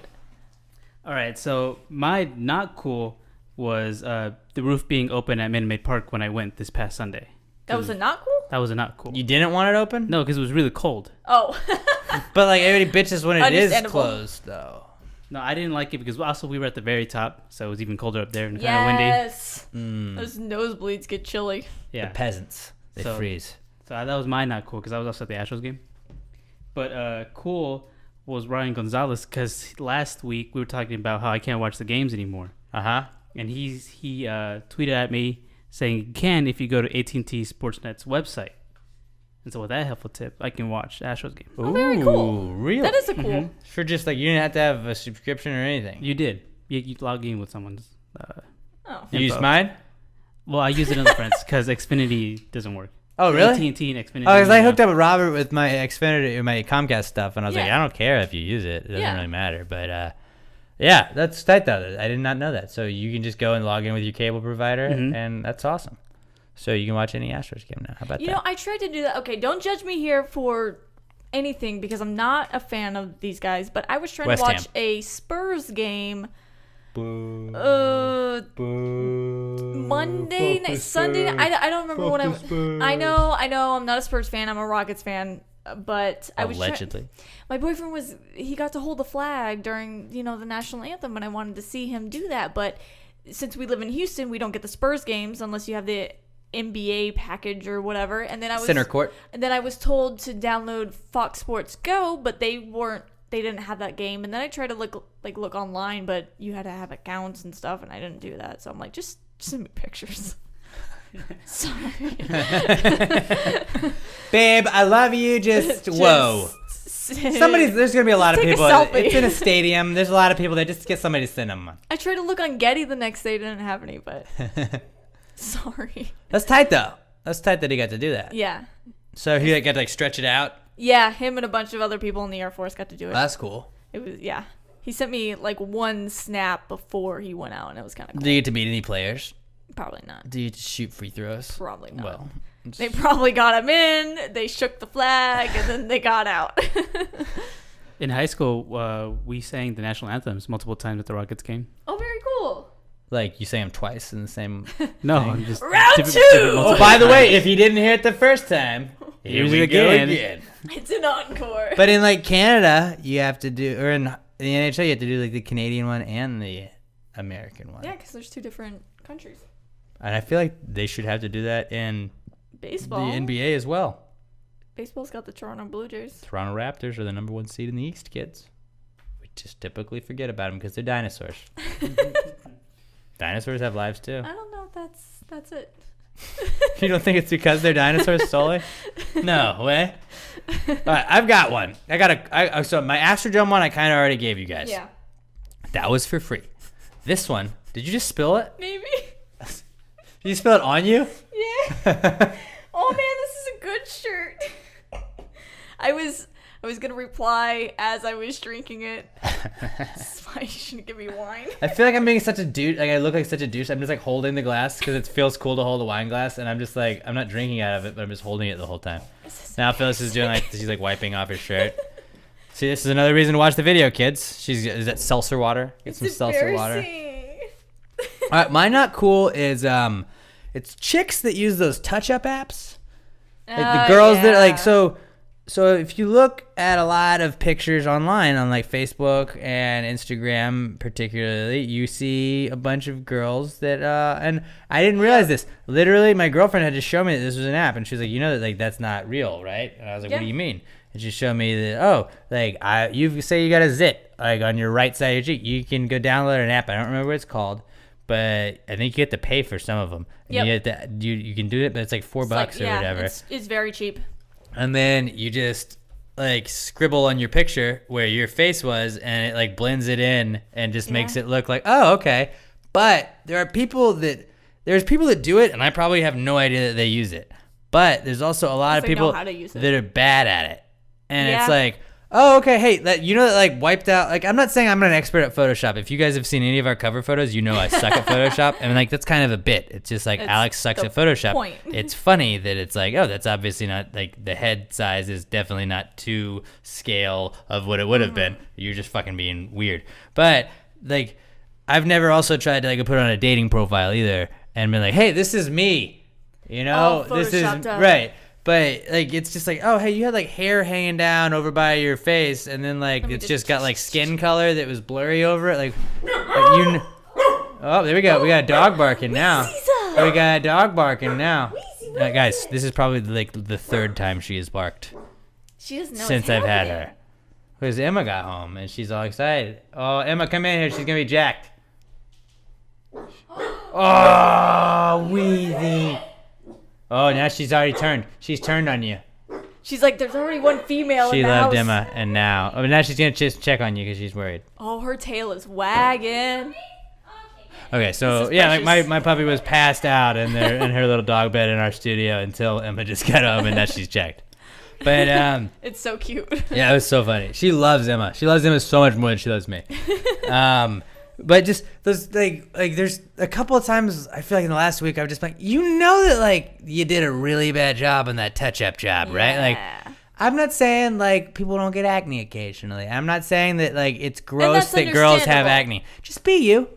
All right, so my not cool was the roof being open at Minute Maid Park when I went this past Sunday. That was a not cool? That was a not cool. You didn't want it open? No, because it was really cold. Oh. But like everybody bitches when it is Understandable. closed though. No, I didn't like it because also we were at the very top, so it was even colder up there and kind of windy. Yes. Mm. Those nosebleeds get chilly. Yeah. The peasants, they So- freeze. So that was my not cool because I was also at the Astros game. But cool was Ryan Gonzalez because last week we were talking about how I can't watch the games anymore, Uh-huh. and he tweeted at me saying you can if you go to AT&T Sportsnet's website. And so with that helpful tip, I can watch the Astros game. Oh, very cool. Ooh, really? That is a cool. For just like you didn't have to have a subscription or anything. You did. You log in with someone's. Oh. You used info. mine? Well, I use it on the friends because Xfinity doesn't work. Oh, really? AT&T and Xfinity. Oh, because I hooked up with Robert with my Xfinity, my Comcast stuff, and I was like, Yeah. I don't care if you use it. It doesn't Yeah. really matter. But yeah, that's tight though. I did not know that. So you can just go and log in with your cable provider, and that's awesome. So you can watch any Astros game now. How about You that? know, I tried to do that. Okay, don't judge me here for anything because I'm not a fan of these guys, but I was trying West to watch Ham. a Spurs game Boo. Boo. Monday night, Sunday night. I don't remember what I know, I'm not a Spurs fan. I'm a Rockets fan. But I was Allegedly. my boyfriend he got to hold the flag during, the national anthem, and I wanted to see him do that. But since we live in Houston, we don't get the Spurs games unless you have the NBA package or whatever. And then Center court. And then I was told to download Fox Sports Go, but they didn't have that game. And then I tried to look online, but you had to have accounts and stuff, and I didn't do that. So I'm like, just send me pictures. Sorry. Babe, I love you. Just whoa. There's gonna be a lot of Take a people. selfie. It's in a stadium. There's a lot of people there. Just get somebody to send them one. I tried to look on Getty the next day, didn't have any, but sorry. That's tight though. That's tight that he got to do that. Yeah. So he got to stretch it out. Yeah, him and a bunch of other people in the Air Force got to do it. That's cool. It was, yeah. He sent me one snap before he went out, and it was kind of cool. Do you get to meet any players? Probably not. Do you get to shoot free throws? Probably not. Well, They probably got him in, they shook the flag, and then they got out. In high school, we sang the national anthems multiple times at the Rockets game. Oh, very cool. like you say them twice in the same. No, thing. I'm just Round different- two! different Oh, multiple by the way, times. if you didn't hear it the first time, here Here's we it go again. again. It's an encore. But in like Canada, you have to do, or in the NHL, you have to do like the Canadian one and the American one. Yeah, because there's two different countries. And I feel like they should have to do that in Baseball. the NBA as well. Baseball's got the Toronto Blue Jays. Toronto Raptors are the number 1 seed in the East, kids. We just typically forget about them because they're dinosaurs. Dinosaurs have lives too. I don't know if that's it. You don't think it's because they're dinosaurs solely? No way. All right, I've got one. So my Astrodome one I kind of already gave you guys. Yeah. That was for free. This one, did you just spill it? Maybe. Did you spill it on you? Yeah. Oh man, this is a good shirt. I was gonna reply as I was drinking it. That's why you shouldn't give me wine. I feel like I'm being such a douche. Like I look like such a douche. I'm just like holding the glass because it feels cool to hold a wine glass, and I'm just like I'm not drinking out of it, but I'm just holding it the whole time. Now Phyllis is doing like she's like wiping off her shirt. See, this is another reason to watch the video, kids. Is that seltzer water? Get some seltzer water. All right, my not cool is it's chicks that use those touch-up apps. Like the girls that like so if you look at a lot of pictures online on like Facebook and Instagram particularly, you see a bunch of girls that and I didn't realize this. Literally my girlfriend had to show me that this was an app, and she was like, you know that like that's not real, right? And I was like, what do you mean? And she showed me that you say you got a zit like on your right side of your cheek, you can go download an app. I don't remember what it's called, but I think you have to pay for some of them. Yep. You can do it, but it's like $4 or whatever. It's very cheap. And then you just like scribble on your picture where your face was, and it like blends it in and just makes it look like, oh, okay. But there's people that do it, and I probably have no idea that they use it. But there's also a lot of They know people how to use it. that are bad at it. And it's like, oh, okay, hey, that like wiped out. Like, I'm not saying I'm an expert at Photoshop. If you guys have seen any of our cover photos, you know I suck at Photoshop. And like that's kind of a bit. It's just like It's Alex sucks the at Photoshop. point. It's funny that it's like, oh, that's obviously not like the head size is definitely not to scale of what it would have been. You're just fucking being weird. But like, I've never also tried to like put on a dating profile either and been like, hey, this is me. You know, Oh, this is Photoshopped up. right. But like it's just like, oh hey, you had like hair hanging down over by your face, and then like it's just got like skin color that was blurry over it. Like you. Oh, there we go. We got a dog barking now. We got a dog barking now. Guys, this is probably like the third time she has barked She doesn't know since it's I've had happening. her. Because Emma got home and she's all excited. Oh, Emma, come in here. She's gonna be jacked. Oh, Weezy. Oh, now she's already turned. She's turned on you. She's like, there's already one female She in the loved house. Emma, and now she's gonna just check on you because she's worried. Oh, her tail is wagging. Okay, so This is yeah, like precious. my puppy was passed out in her little dog bed in our studio until Emma just got home and now she's checked. But It's so cute. yeah, it was so funny. She loves Emma. She loves Emma so much more than she loves me. But just those like there's a couple of times I feel like in the last week I've just been like, you know that like you did a really bad job on that touch-up job, right? Like I'm not saying like people don't get acne occasionally. I'm not saying that like it's gross that girls have acne. Just be you.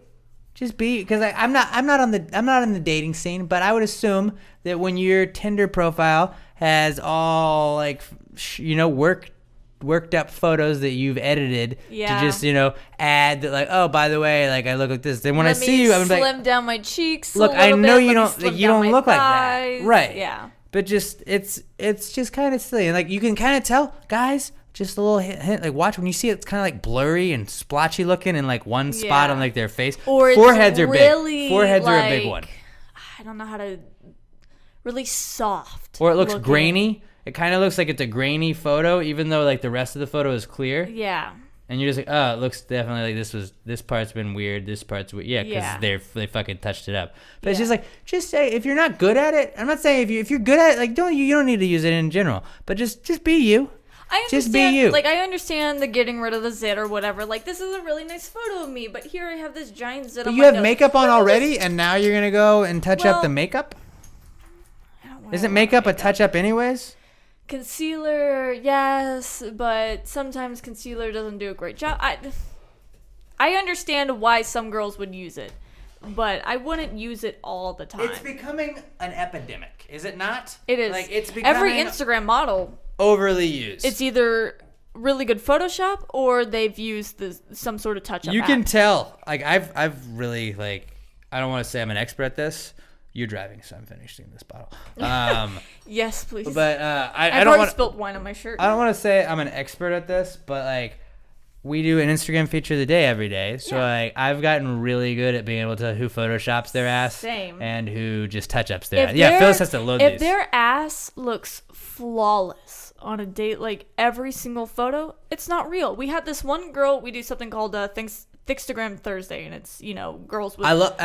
Just be, because I'm not in the dating scene, but I would assume that when your Tinder profile has all like worked up photos that you've edited to just add that like, oh, by the way, like I look like this. Then when I see you, I'm like, slim down my cheeks. Look, I know you don't look like that, thighs. right? Yeah. But just it's just kind of silly, and like you can kind of tell, guys. Just a little hint, like watch when you see it's kind of like blurry and splotchy looking in like one spot on like their face. Or foreheads are really big. Foreheads are a like, big one. I don't know how to. Really soft. Or it looks looking. grainy. It kind of looks like it's a grainy photo, even though like the rest of the photo is clear. Yeah. And you're just like, oh, it looks definitely like this part's been weird. This part's weird. Yeah, because they fucking touched it up. But it's just like, just say if you're not good at it. I'm not saying if you're good at it, like you don't need to use it in general. But just be you. I understand, just be you. Like, I understand the getting rid of the zit or whatever. Like, this is a really nice photo of me, but here I have this giant zit But on you my have nose. makeup on already, and now you're going to go and touch up the makeup? I don't wear Isn't makeup a touch-up anyways? Concealer, yes, but sometimes concealer doesn't do a great job. I understand why some girls would use it, but I wouldn't use it all the time. It's becoming an epidemic, is it not? It is. Like, it's becoming every Instagram model overly used. It's either really good Photoshop or they've used some sort of touch-up. You app. can tell. Like I've really like. I don't want to say I'm an expert at this. You're driving, so I'm finishing this bottle. Yes, please. But I I've don't already want. spilled wine on my shirt. I don't want to say I'm an expert at this, but like. We do an Instagram feature of the day every day, so like I've gotten really good at being able to tell who photoshops their ass and who just touch-ups their ass. Yeah, Phyllis has to load these. If their ass looks flawless on a date, like every single photo, it's not real. We had this one girl. We do something called Thickstagram Thursday, and it's girls with. I love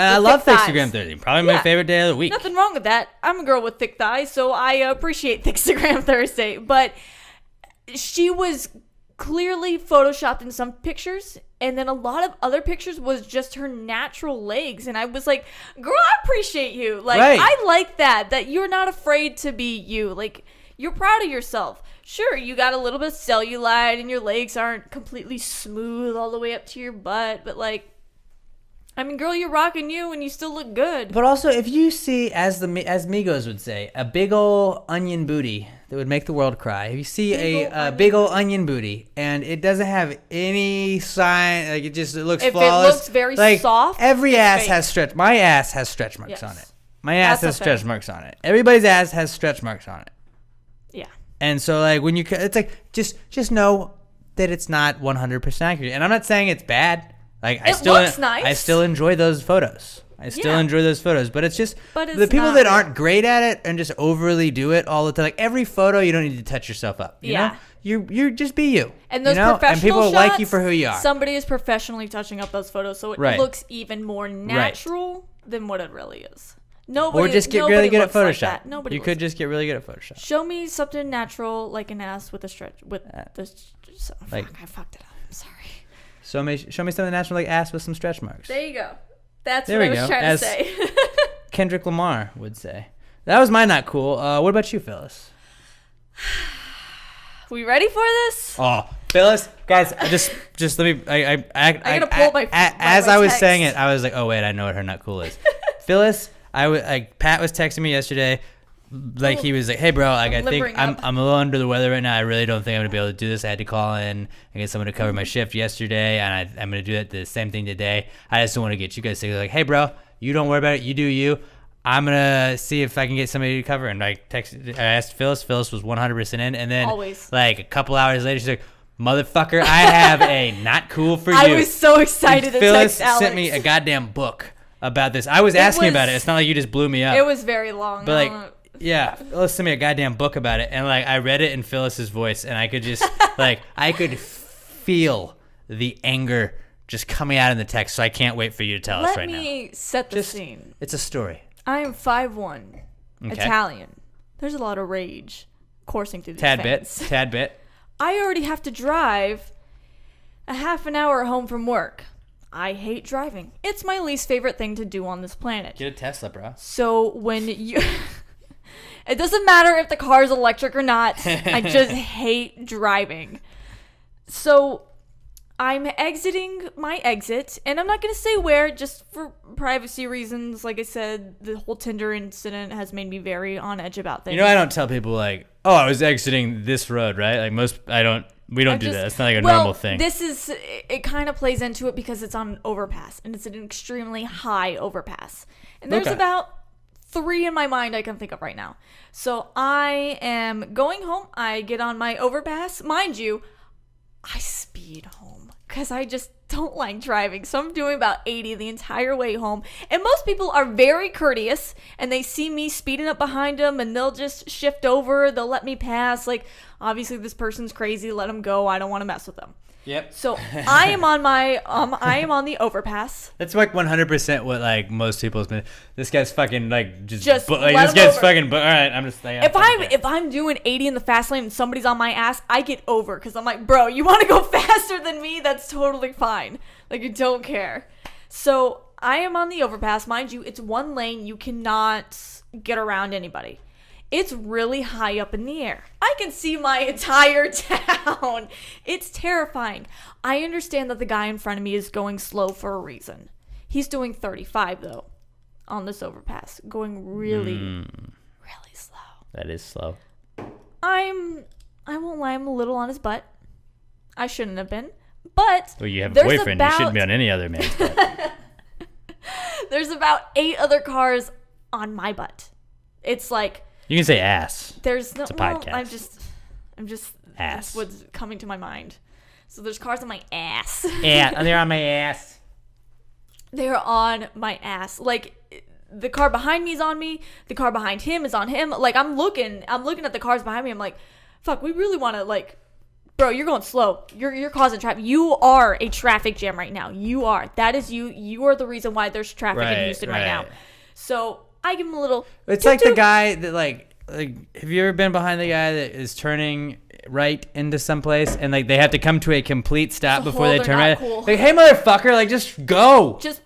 Thickstagram Thursday. Probably my favorite day of the week. Nothing wrong with that. I'm a girl with thick thighs, so I appreciate Thickstagram Thursday. But she was clearly photoshopped in some pictures, and then a lot of other pictures was just her natural legs, and I was like, girl, I appreciate you. Like, I like that you're not afraid to be you. Like, you're proud of yourself. Sure, you got a little bit of cellulite and your legs aren't completely smooth all the way up to your butt, but like, I mean, girl, you're rocking you and you still look good. But also, if you see, as Migos would say, a big ol' onion booty that would make the world cry. If you see a big ol' onion booty and it doesn't have any sign, like it looks if flawless. It looks very soft. Every ass has stretch. My ass has stretch marks on it. My ass has stretch marks on it. Everybody's ass has stretch marks on it. Yeah. And so, like, when it's like, just know that it's not 100% accurate. And I'm not saying it's bad. Like, looks nice. I still enjoy those photos. Enjoy those photos, but it's just the people not that aren't great at it and just overly do it all the time. Like every photo, you don't need to touch yourself up. You know? You just be you. And those professional and people shots, like you for who you are. Somebody is professionally touching up those photos, so it looks even more natural than what it really is. Or just get really good at Photoshop. Nobody. You could just get really good at Photoshop. Show me something natural, like an ass with a stretch I fucked it up. I'm sorry. Show me something natural like ass with some stretch marks. There you go. That's what I was trying to say. Kendrick Lamar would say. That was my not cool. What about you, Phyllis? We ready for this? Oh, Phyllis, guys, just let me. I gotta pull up my as my I was text. saying it, I was like, oh wait, I know what her not cool is. Phyllis, Pat was texting me yesterday. Like he was like, "Hey bro, like I think I'm a little under the weather right now. I really don't think I'm gonna be able to do this. I had to call in and get someone to cover my shift yesterday, and I'm gonna do the same thing today. I just don't want to get you guys sick." Like, "Hey bro, you don't worry about it. You do you. I'm gonna see if I can get somebody to cover." And I asked Phyllis. Phyllis was 100% in, and then like a couple hours later, she's like, "Motherfucker, I have a not cool for you." I was so excited. Phyllis to text Alex. sent me a goddamn book about this. I was asking about it. It's not like you just blew me up. It was very long. But like, Yeah, listen to me a goddamn book about it, and like I read it in Phyllis's voice, and I could just I could feel the anger just coming out in the text. So I can't wait for you to tell us right now. Let me set the scene. It's a story. I am 5'1", Italian. There's a lot of rage coursing through these veins. Tad bit. I already have to drive a half an hour home from work. I hate driving. It's my least favorite thing to do on this planet. Get a Tesla, bro. So when you... It doesn't matter if the car is electric or not. I just hate driving. So I'm exiting my exit, and I'm not going to say where, just for privacy reasons. Like I said, the whole Tinder incident has made me very on edge about things. You know, I don't tell people like, oh, I was exiting this road, right? Like we don't do that. It's not like a normal thing. It kind of plays into it because it's on an overpass, and it's an extremely high overpass. And there's about 3 in my mind I can think of right now. So I am going home. I get on my overpass. Mind you, I speed home because I just don't like driving. So I'm doing about 80 the entire way home. And most people are very courteous, and they see me speeding up behind them, and they'll just shift over. They'll let me pass. Like, obviously this person's crazy. Let them go. I don't want to mess with them. Yep. So I am on on the overpass. That's like 100% what like most people's been. This guy's fucking like just let this him guy's over. fucking. But all right, I'm just like. If I'm doing 80 in the fast lane and somebody's on my ass, I get over because I'm like, bro, you want to go faster than me? That's totally fine. Like, you don't care. So I am on the overpass, mind you. It's one lane. You cannot get around anybody. It's really high up in the air. I can see my entire town. It's terrifying. I understand that the guy in front of me is going slow for a reason. He's doing 35 though on this overpass, going really slow. That is slow. I won't lie, I'm a little on his butt. I shouldn't have been. But well, you have a boyfriend. You shouldn't be on any other man's butt. There's about 8 other cars on my butt. It's like, you can say ass. There's no. It's a podcast. I'm just. Ass. That's what's coming to my mind. So there's cars on my ass. Yeah, they're on my ass. They're on my ass. Like, the car behind me is on me. The car behind him is on him. Like, I'm looking at the cars behind me. I'm like, fuck. We really want to, like, bro. You're going slow. You're causing traffic. You are a traffic jam right now. You are. That is you. You are the reason why there's traffic in Houston right now. So I give him a little. It's like the guy that like have you ever been behind the guy that is turning right into someplace and like they have to come to a complete stop before they turn right? Cool. Like, hey motherfucker, like just go. Just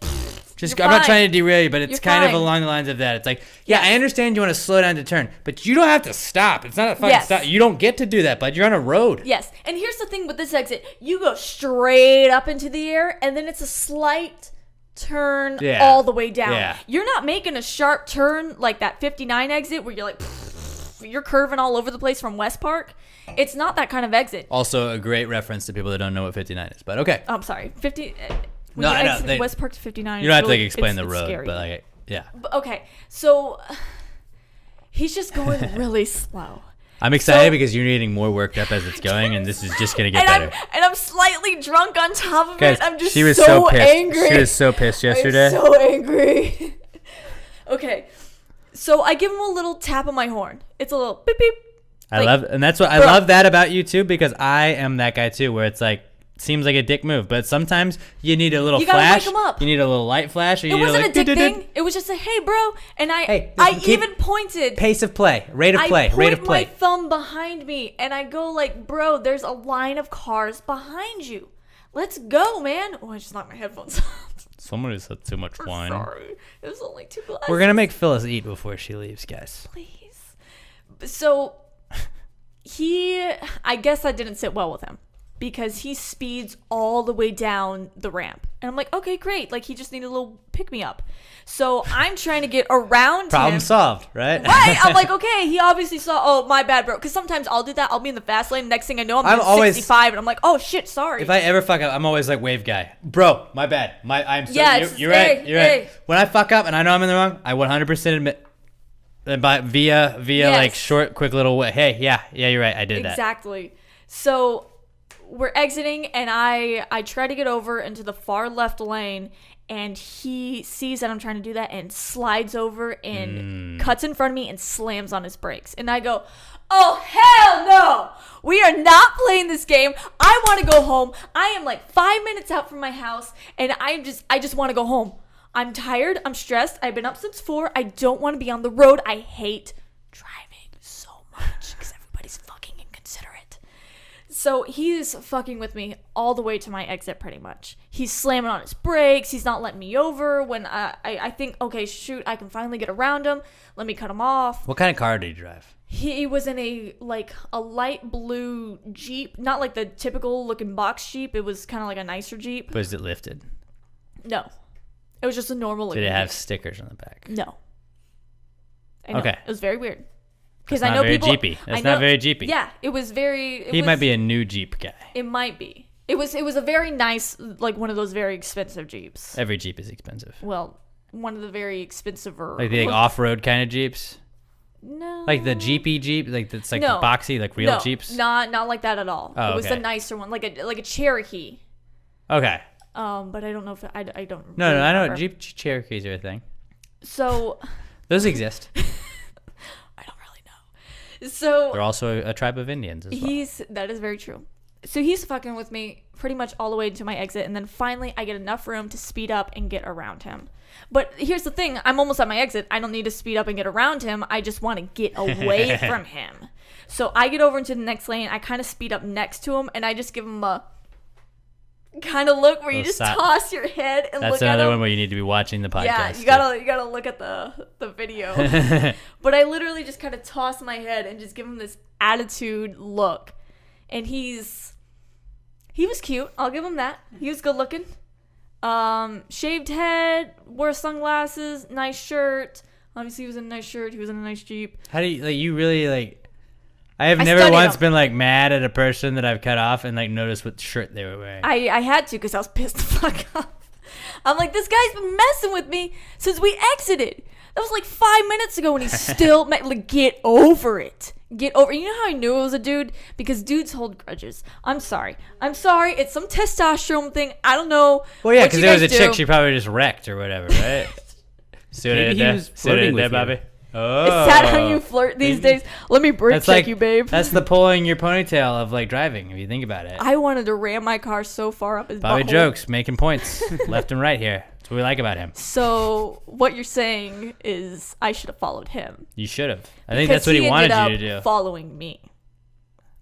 I'm not trying to derail you, but it's kind of along the lines of that. It's like, yeah, I understand you want to slow down to turn, but you don't have to stop. It's not a fucking stop. You don't get to do that, bud. You're on a road. Yes. And here's the thing with this exit. You go straight up into the air, and then it's a slight turn all the way down. Yeah. You're not making a sharp turn like that 59 exit where you're like, you're curving all over the place from West Park. It's not that kind of exit. Also a great reference to people that don't know what 59 is, but okay. I'm sorry. 50... No, I know. West Park to 59. You don't have to explain the road, scary. but like, yeah. But, okay, so he's just going really slow. I'm excited because you're getting more worked up as it's going, and this is just gonna get better. I'm slightly drunk on top of it. I'm just she was so pissed. angry. She was so pissed yesterday. I'm so angry. Okay, so I give him a little tap on my horn. It's a little beep beep. I love that about you too, because I am that guy too, where it's like. Seems like a dick move, but sometimes you need a little flash. Wake 'em up. You need a little light flash. Or it wasn't a dick thing. It was just a hey, bro, and I even pointed. Pace of play, rate of play, rate of play. I point my thumb behind me, and I go like, bro, there's a line of cars behind you. Let's go, man. Oh, I just knocked my headphones off. Somebody said too much wine. Sorry, it was only 2 glasses. We're gonna make Phyllis eat before she leaves, guys. Please. So I guess that didn't sit well with him. Because he speeds all the way down the ramp. And I'm like, okay, great. Like, he just needed a little pick-me-up. So I'm trying to get around Problem him. solved, right? Right. I'm like, okay, he obviously saw, oh, my bad, bro. Because sometimes I'll do that. I'll be in the fast lane. Next thing I know, I'm doing 65. And I'm like, oh, shit, sorry. If I ever fuck up, I'm always like, wave guy. Bro, my bad. I'm so, you're right. You're hey. right. When I fuck up and I know I'm in the wrong, I 100% admit. But via like short, quick little way. Hey, yeah, you're right. I did that. Exactly. So... we're exiting, and I try to get over into the far left lane, and he sees that I'm trying to do that and slides over and cuts in front of me and slams on his brakes. And I go, oh, hell no! We are not playing this game. I want to go home. I am like 5 minutes out from my house, and I just want to go home. I'm tired. I'm stressed. I've been up since 4. I don't want to be on the road. I hate driving so much because everybody's fucking inconsiderate. So he's fucking with me all the way to my exit pretty much. He's slamming on his brakes. He's not letting me over when I think, okay, shoot, I can finally get around him. Let me cut him off. What kind of car did he drive? He was in a light blue Jeep. Not like the typical looking box Jeep. It was kind of like a nicer Jeep. Was it lifted? No. It was just a normal looking Did it have Jeep. stickers on the back? No. I know. Okay. It was very weird. Because I know very people. Jeepy. That's not very Jeepy. Yeah, it was very. He might be a new Jeep guy. It might be. It was a very nice, like one of those very expensive Jeeps. Every Jeep is expensive. Well, one of the very expensive. Like the off-road kind of Jeeps. No. Like the Jeepy Jeep, like it's like no. the boxy, like real no, Jeeps. Not like that at all. Oh, it was okay. the nicer one, like a Cherokee. Okay. But I don't know if I don't. No, really I know remember. Jeep Cherokees are a thing. So. Those exist. I don't really know. So. They're also a tribe of Indians as well. That is very true. So he's fucking with me pretty much all the way to my exit, and then finally I get enough room to speed up and get around him. But here's the thing, I'm almost at my exit. I don't need to speed up and get around him. I just want to get away from him. So I get over into the next lane. I kind of speed up next to him, and I just give him a kind of look where you just toss your head and look at him. That's another one where you need to be watching the podcast. Yeah, you gotta look at the video. But I literally just kind of toss my head and just give him this attitude look. And he was cute. I'll give him that. He was good looking. Shaved head, wore sunglasses, nice shirt. Obviously, he was in a nice shirt. He was in a nice Jeep. How do you, like, you really, like, I have never once been, like, mad at a person that I've cut off and, like, noticed what shirt they were wearing. I had to because I was pissed the fuck off. I'm like, this guy's been messing with me since we exited. That was like 5 minutes ago and he's still, like, get over it. Get over it. You know how I knew it was a dude? Because dudes hold grudges. I'm sorry. It's some testosterone thing. I don't know. Well, yeah, because it was a chick she probably just wrecked or whatever, right? Maybe he was flirting with you. Bobby. Oh. Is that how you flirt these days? Let me brake check you, babe. That's the pulling your ponytail of, like, driving, if you think about it. I wanted to ram my car so far up his Bobby butthole. jokes, making points left and right here. That's what we like about him. So what you're saying is I should have followed him. You should have. I think that's what he wanted you to do. Following me,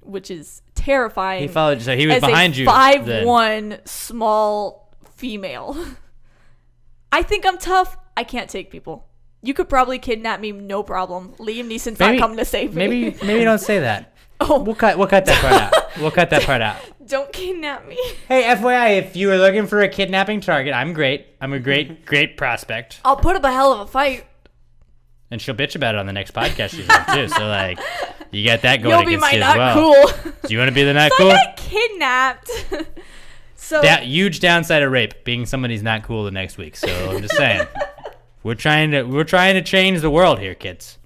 which is terrifying. He followed, so he was behind you. 5'1" small female. I think I'm tough. I can't take people. You could probably kidnap me, no problem. Liam Neeson's not coming to save me. Maybe don't say that. Oh, we'll cut that part out. We'll cut that part out. Don't kidnap me. Hey, FYI, if you were looking for a kidnapping target, I'm great. I'm a great prospect. I'll put up a hell of a fight. And she'll bitch about it on the next podcast she's on too. So like, you got that going You'll against be you my as not well. cool. Do you want to be the not So cool? I got kidnapped. So Huge downside of rape, being somebody's not cool the next week. So I'm just saying, we're trying to change the world here, kids,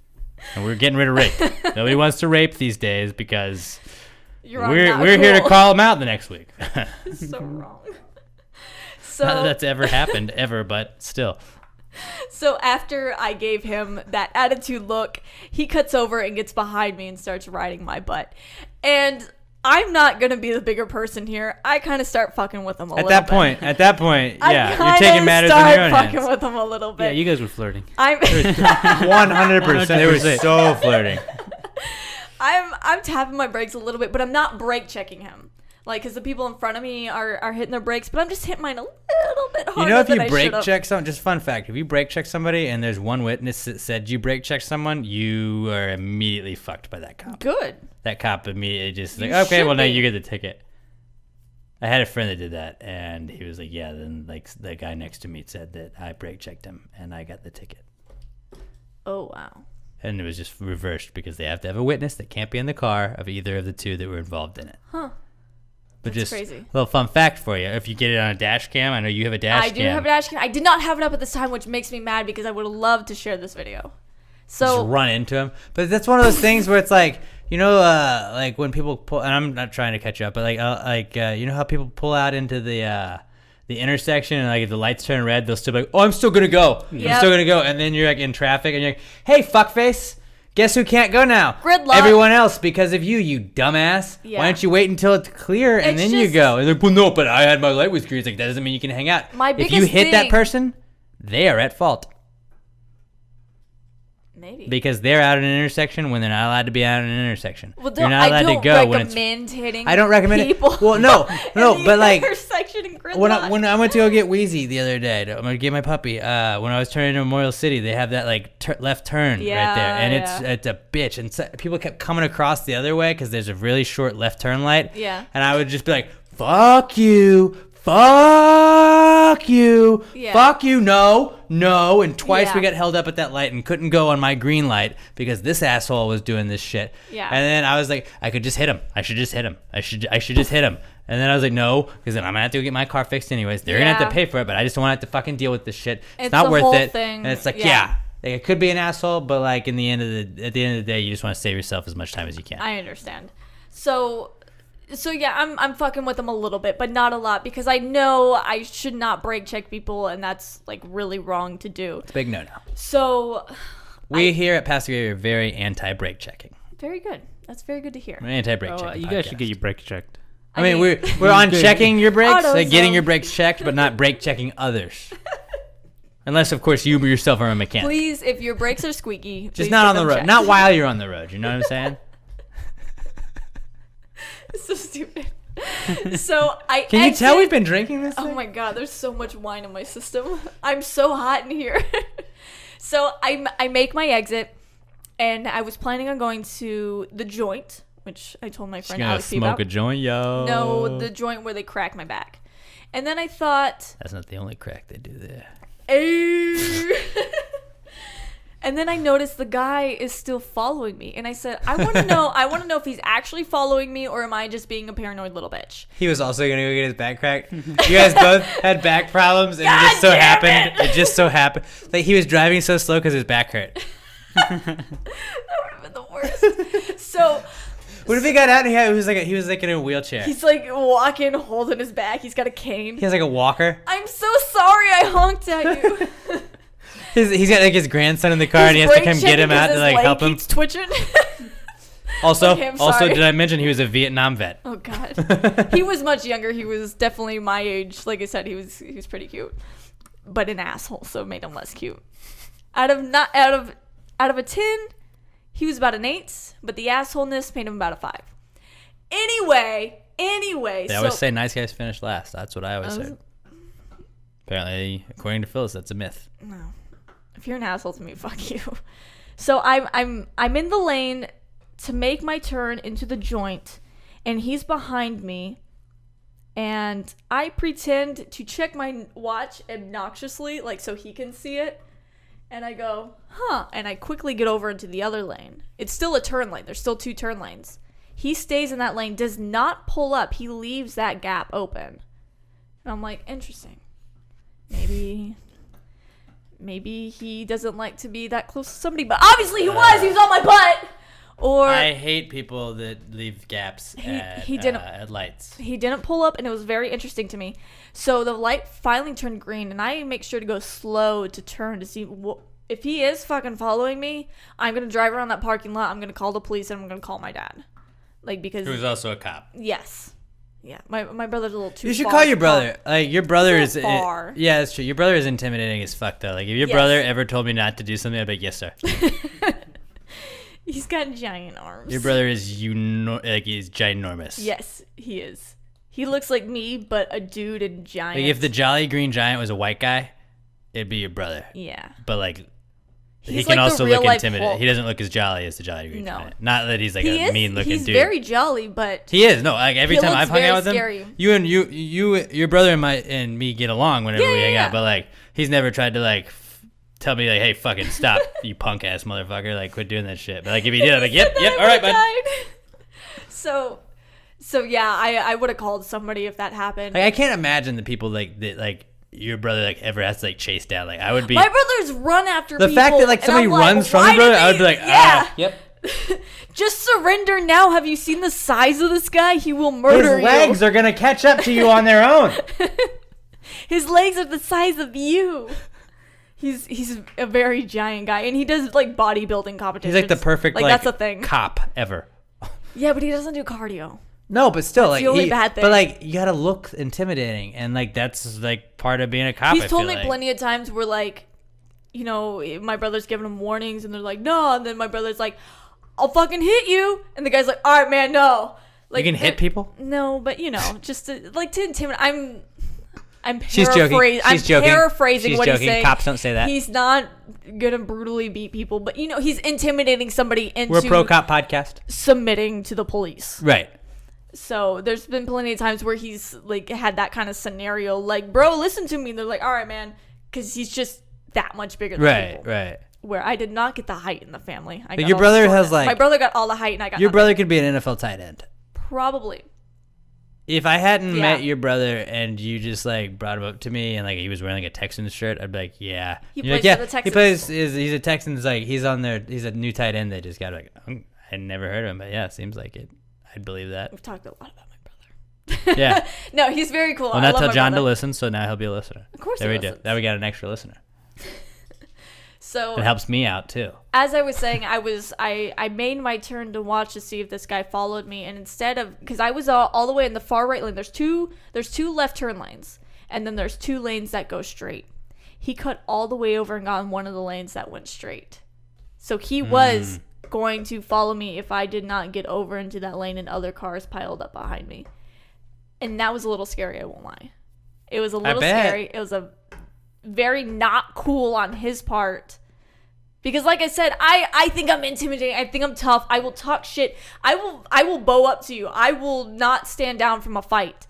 and we're getting rid of rape. Nobody wants to rape these days because we're here to call them out the next week. So wrong. So Not that that's ever happened ever, but still. So after I gave him that attitude look, he cuts over and gets behind me and starts riding my butt. And I'm not going to be the bigger person here. I kind of start fucking with him a little bit. At that point, yeah, you're taking matters in your own hands. I fucking with him a little bit. Yeah, you guys were flirting. I'm 100%. They were so flirting. I'm tapping my brakes a little bit, but I'm not brake checking him. Like, because the people in front of me are hitting their brakes, but I'm just hitting mine a little bit harder. You know, if than you I brake should've. check someone, just fun fact, if you brake check somebody and there's one witness that said you brake check someone, you are immediately fucked by that cop. Good. That cop immediately just like, You okay, well, should now be. you get the ticket. I had a friend that did that, and he was like, yeah, then like the guy next to me said that I brake checked him, and I got the ticket. Oh, wow. And it was just reversed because they have to have a witness that can't be in the car of either of the two that were involved in it. Huh. But That's just crazy. a little fun fact for you. If you get it on a dash cam, I know you have a dash cam. I do have a dash cam. I did not have it up at this time, which makes me mad because I would have loved to share this video. Just So run into him. But that's one of those things where it's like, You know, like when people pull, and I'm not trying to catch you up, but you know how people pull out into the intersection and like if the lights turn red, they'll still be like, oh, I'm still gonna go. Yep. I'm still gonna go. And then you're like in traffic and you're like, hey, fuckface, guess who can't go now? Gridlock. Everyone else because of you dumbass. Yeah. Why don't you wait until it's clear and It's then you just- go? And they're like, well, no, but I had my light was green. It's like, that doesn't mean you can hang out. My If you biggest hit that thing- person, they are at fault. Maybe. Because they're out at an intersection when they're not allowed to be out at an intersection. Well, You're not allowed to go when it's. recommend hitting I don't recommend people it. Well, no, in the but like intersection in Gridlock. when I went to go get Wheezy the other day, I'm gonna get my puppy. When I was turning to Memorial City, they have that like left turn right there, and it's a bitch. And so, people kept coming across the other way because there's a really short left turn light. Yeah. And I would just be like, "Fuck you." Fuck you. Yeah. Fuck you. No. And twice Yeah. we got held up at that light and couldn't go on my green light because this asshole was doing this shit. Yeah. And then I was like, I could just hit him. I should just hit him. I should just hit him. And then I was like, no, because then I'm gonna have to go get my car fixed anyways. They're gonna have Yeah. to pay for it, but I just don't want to have to fucking deal with this shit. It's It's not the worth whole it. thing. And it's like, Yeah. like, it could be an asshole, but like at the end of the day, you just want to save yourself as much time as you can. I understand. So yeah, I'm fucking with them a little bit, but not a lot because I know I should not brake check people, and that's like really wrong to do. It's a big no-no. So We here at Pastor Gary are very anti-brake checking. very good. That's very good to hear. We're anti-brake Oh, checking. you guys should podcast. get your brake checked. I mean, we're on checking your brakes, like getting AutoZone. your brakes checked, but not brake checking others. Unless, of course, you yourself are a mechanic. Please, if your brakes are squeaky, Just please not get on the them road. checked. Not while you're on the road. You know what I'm saying? It's so stupid. So I Can you tell exit- we've been drinking this Oh thing? my god, there's so much wine in my system. I'm so hot in here. So I make my exit, and I was planning on going to the joint, which I told my Just friend gonna Alex smoke about. a joint, yo. No, the joint where they crack my back. And then I thought, That's not the only crack they do there. "Ew." And then I noticed the guy is still following me, and I said, I want to know if he's actually following me, or am I just being a paranoid little bitch? He was also gonna go get his back cracked. You guys both had back problems, and God it just so damn happened. It just so happened. Like he was driving so slow because his back hurt. That would have been the worst. So What if he got out and he was like in a wheelchair? he's like walking, holding his back. He's got a cane. He has like a walker. I'm so sorry I honked at you. He's got like his grandson in the car, and he has to come get him out to like help him. Keeps twitching. Also, Okay, I'm sorry. did I mention he was a Vietnam vet? Oh god. He was much younger. He was definitely my age. Like I said, he was pretty cute, but an asshole, so it made him less cute. Out of a 10, he was about an 8, but the assholeness made him about a 5. Anyway. They always say nice guys finish last. That's what I always say. Apparently, according to Phyllis, that's a myth. No. If you're an asshole to me, fuck you. So I'm in the lane to make my turn into the joint, and he's behind me, and I pretend to check my watch obnoxiously, like so he can see it, and I go, huh, and I quickly get over into the other lane. It's still a turn lane. There's still 2 turn lanes. He stays in that lane, does not pull up. He leaves that gap open. And I'm like, interesting. Maybe he doesn't like to be that close to somebody, but obviously he was. He was on my butt. Or I hate people that leave gaps he didn't- at lights. he didn't pull up, and it was very interesting to me. So the light finally turned green, and I make sure to go slow to turn to see if he is fucking following me. I'm gonna drive around that parking lot. I'm gonna call the police, and I'm gonna call my dad, like because Who's also a cop. yes, yeah, my brother's a little too. You should far call to your brother. Like your brother He's is. so far. Yeah, that's true. Your brother is intimidating as fuck though. Like if your Yes. brother ever told me not to do something, I'd be like, yes, sir. He's got giant arms. Your brother is he's ginormous. Yes, he is. He looks like me, but a dude in giant. Like if the Jolly Green Giant was a white guy, it'd be your brother. yeah. But like he He's can like the also look real-life intimidating. Hulk. He doesn't look as jolly as the Jolly Green No. Giant. Not that he's like He a is. mean looking He's dude. very jolly, but He is. No, like every He time looks I've hung very out with him, scary. your brother and me get along whenever Yeah, we yeah, hang yeah. out. But like he's never tried to like tell me like, hey, fucking stop, you punk ass motherfucker, like quit doing that shit. But like if he did, I'm like, yep, all right, bud. So yeah, I would have called somebody if that happened. Like I can't imagine the people like that like your brother like ever has to like chase down. Like I would be My brothers run after the people. fact that like and somebody I'm like, runs from why your brother, did I would be they- like, yeah. yep. Just surrender now. Have you seen the size of this guy? He will murder His legs are gonna catch up to you on their own. His legs are the size of you. He's a very giant guy, and he does like bodybuilding competitions. He's like the perfect like that's a thing. cop ever. Yeah, but he doesn't do cardio. No, but still, That's like the only bad thing. But like, you gotta look intimidating, and like that's like part of being a cop. He's I told feel me like. plenty of times where like, you know, my brother's giving him warnings, and they're like, no, and then my brother's like, I'll fucking hit you, and the guy's like, all right, man, no. Like, you can hit people. No, but you know, just to intimidate. I'm She's joking. I'm paraphrasing She's what joking. he's saying. Cops don't say that. He's not gonna brutally beat people, but you know, he's intimidating somebody into We're a pro cop podcast. submitting to the police. Right. So there's been plenty of times where he's like had that kind of scenario, like, bro, listen to me. And they're like, all right, man, because he's just that much bigger than people. Right. Where I did not get the height in the family. I got Your all brother the has, shortness. like- my brother got all the height, and I got Your nothing. brother could be an NFL tight end. Probably. If I hadn't Yeah. met your brother and you just like brought him up to me and like he was wearing like a Texans shirt, I'd be like, yeah. He You're like, plays for yeah, the Texans. he plays. He's a Texans. Like he's on there. He's a new tight end. They just got like. I never heard of him, but yeah, seems like it. I'd believe that. We've talked a lot about my brother. Yeah. No, he's very cool. Well, I not love tell my John brother. to listen, so now he'll be a listener. Of course There he we do. listens. Now we got an extra listener. So It helps me out too. as I was saying, I made my turn to watch to see if this guy followed me, and instead of, because I was all the way in the far right lane. There's two left turn lanes, and then there's 2 lanes that go straight. He cut all the way over and got in one of the lanes that went straight. So he was going to follow me if I did not get over into that lane and other cars piled up behind me. And that was a little scary, I won't lie. It was a little bet. scary. It was a very not cool on his part. Because like I said, I think I'm intimidating. I think I'm tough. I will talk shit. I will bow up to you. I will not stand down from a fight.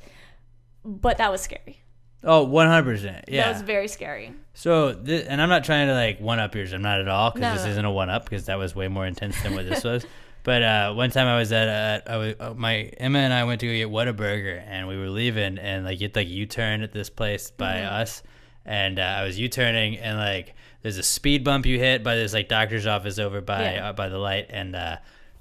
But that was scary. Oh, 100%. Yeah. That was very scary. So, and I'm not trying to like one up yours. I'm not at all, because No, this no. isn't a one up, because that was way more intense than what this was. But one time I was at Emma and I went to go get Whataburger, and we were leaving, and like you had like U-turn at this place by us, and I was U-turning, and like there's a speed bump you hit by this like doctor's office over by by the light, and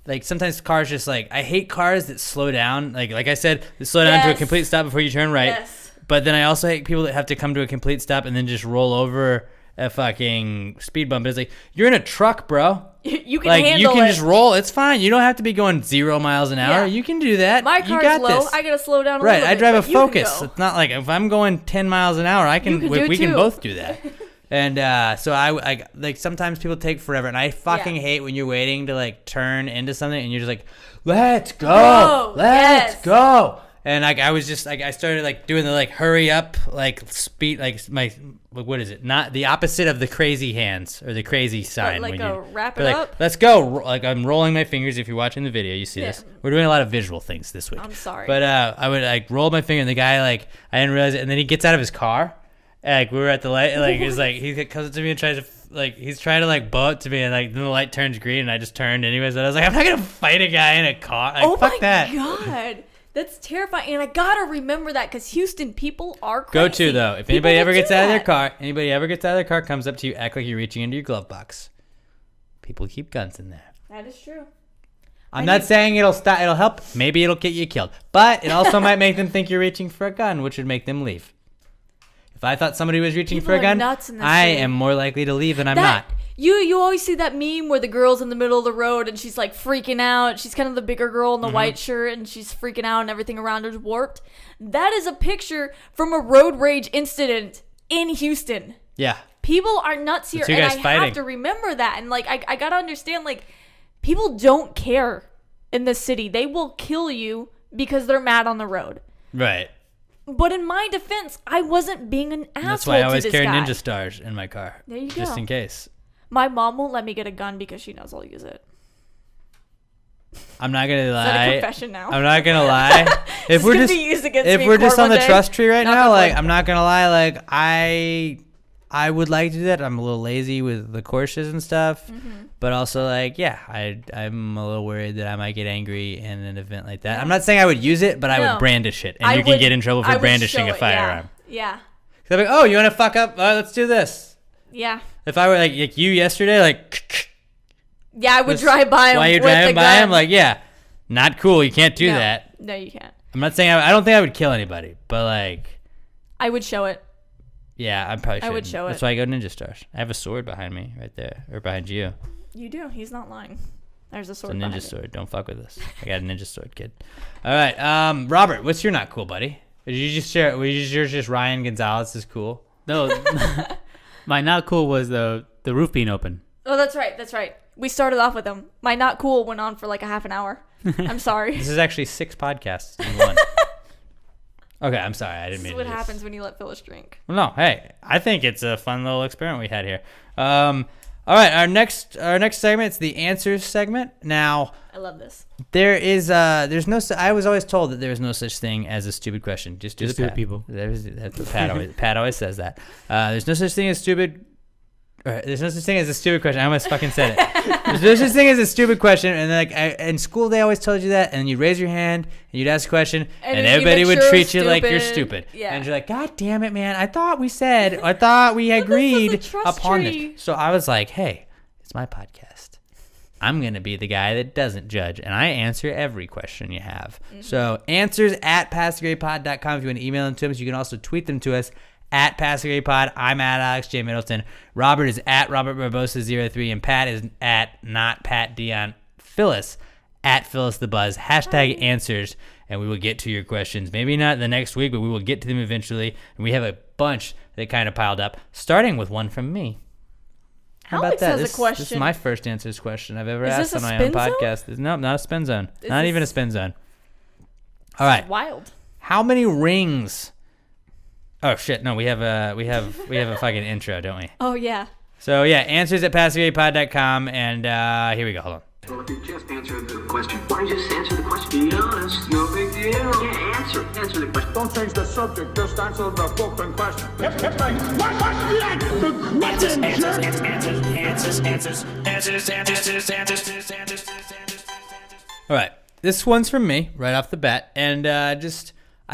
like sometimes cars just like, I hate cars that slow down. Like I said, they slow down to a Yes. complete stop before you turn right. Yes. But then I also hate people that have to come to a complete stop and then just roll over a fucking speed bump. It's like, you're in a truck, bro. You can Like, handle you can it. just roll. It's fine. You don't have to be going 0 miles an hour. Yeah. You can do that. My you car's got low. this. I gotta slow down a Right. little I bit. drive a but you can Focus. go. It's not like if I'm going 10 miles an hour, I can. You can do we can too. both do that. And so I like sometimes people take forever, and I fucking hate when you're waiting to like turn into something, and you're just like, let's go, Go. let's Yes. go. And like I was just like, I started like doing the like hurry up like speed, like my, what is it? Not the opposite of the crazy hands or the crazy sign. like when a you, wrap but, it like, up? Let's go. Like I'm rolling my fingers. If you're watching the video, you see Yeah. this. We're doing a lot of visual things this week. I'm sorry. But I would like roll my finger, and the guy like, I didn't realize it, and then he gets out of his car. And, like we were at the light, and, like he's like, he comes up to me and tries to like, he's trying to like bow up to me, and like then the light turns green, and I just turned anyways. And I was like, I'm not gonna fight a guy in a car. Like, Oh fuck my that. god, that's terrifying. And I gotta remember that because Houston people are Go crazy. to though. If People anybody will ever do gets out of their that. car, comes up to you, act like you're reaching into your glove box. People keep guns in there. That is true. I'm not saying it'll stop. It'll help. Maybe it'll get you killed, but it also might make them think you're reaching for a gun, which would make them leave. If I thought somebody was reaching People for a are gun, nuts in this I city. am more likely to leave than I'm not. You always see that meme where the girl's in the middle of the road and she's like freaking out. She's kind of the bigger girl in the white shirt and she's freaking out and everything around her's warped. That is a picture from a road rage incident in Houston. Yeah. People are nuts here, two and I guys fighting. have to remember that. And like, I gotta understand, like, people don't care in this city. They will kill you because they're mad on the road. Right. But in my defense, I wasn't being an asshole. That's why I always to this carry guy. Ninja Stars in my car. There you Just go. in case. My mom won't let me get a gun because she knows I'll use it. I'm not gonna lie. Is that a confession now? I'm not gonna lie. If This we're could just be used against if me we're in just court on the one day. trust tree right Knock now, on like wood. I'm not gonna lie, like I would like to do that. I'm a little lazy with the courses and stuff, but also like I'm a little worried that I might get angry in an event like that. I'm not saying I would use it, but I No. would brandish it, and I you can would- get in trouble I for would brandishing show a it, firearm. Yeah. So like, oh, you want to fuck up? Let's do this. Yeah. If I were like you yesterday, like Yeah, I would drive by him. While you're with driving the by gun. him, like, yeah, not cool. You can't do No. that. No, you can't. I'm not saying I don't think I would kill anybody, but like, I would show it. yeah, I probably should. I would show That's it. why I go ninja stars. I have a sword behind me right there, or behind you. You do. He's not lying. There's a It's a sword. ninja behind it. sword. Don't fuck with us. I got a ninja sword, kid. All right, Robert, what's your not cool, buddy? Did you just share? Was yours just Ryan Gonzalez is cool? No, my not cool was the roof being open. Oh, that's right. That's right. We started off with him. My not cool went on for like a half an hour. I'm sorry. This is actually 6 podcasts in one. Okay, I'm sorry. I didn't This mean is to what do this. happens when you let Phyllis drink. Well, no, hey, I think it's a fun little experiment we had here. All right, our next segment is the answers segment. Now, I love this. there's no. I was always told that there is no such thing as a stupid question. Just do Just the do it, Pat. people. That's what Pat always says that. There's no such thing as stupid. There's no such thing as a stupid question. I almost fucking said it. There's no such thing as a stupid question. And then, like in school, they always told you that. And you'd raise your hand and you'd ask a question, And and then you everybody make would sure treat it you was like you're stupid. stupid. Yeah. And you're like, God damn it, man! I thought we agreed a trust upon tree. this. So I was like, hey, it's my podcast. I'm going to be the guy that doesn't judge, and I answer every question you have. So answers at passthegravepod.com if you want to email them to us. You can also tweet them to us at passthegravepod. I'm at Alex J. Middleton. Robert is at Robert Barbosa03, and Pat is at not Pat Dion. Phyllis at Phyllis the Buzz. Hashtag answers, and we will get to your questions. Maybe not the next week, but we will get to them eventually. And we have a bunch that kind of piled up, starting with one from me. How Alex about that? has a This is question. my first answers question I've ever Is asked this on a my own spin zone? podcast. No, not a spin zone. Is Not this- even a spin zone. All right. Wild. How many rings? Oh shit! No, we have a fucking intro, don't we? Oh, yeah. So yeah, answers at passthegravepod.com, and here we go. Hold on. Well, if you just answer the question, why don't you just answer the question? Be honest, no big deal. Yeah, answer the question. Don't change the subject, just answer the fucking question. What's the question? All right, this one's from me right off the bat, and I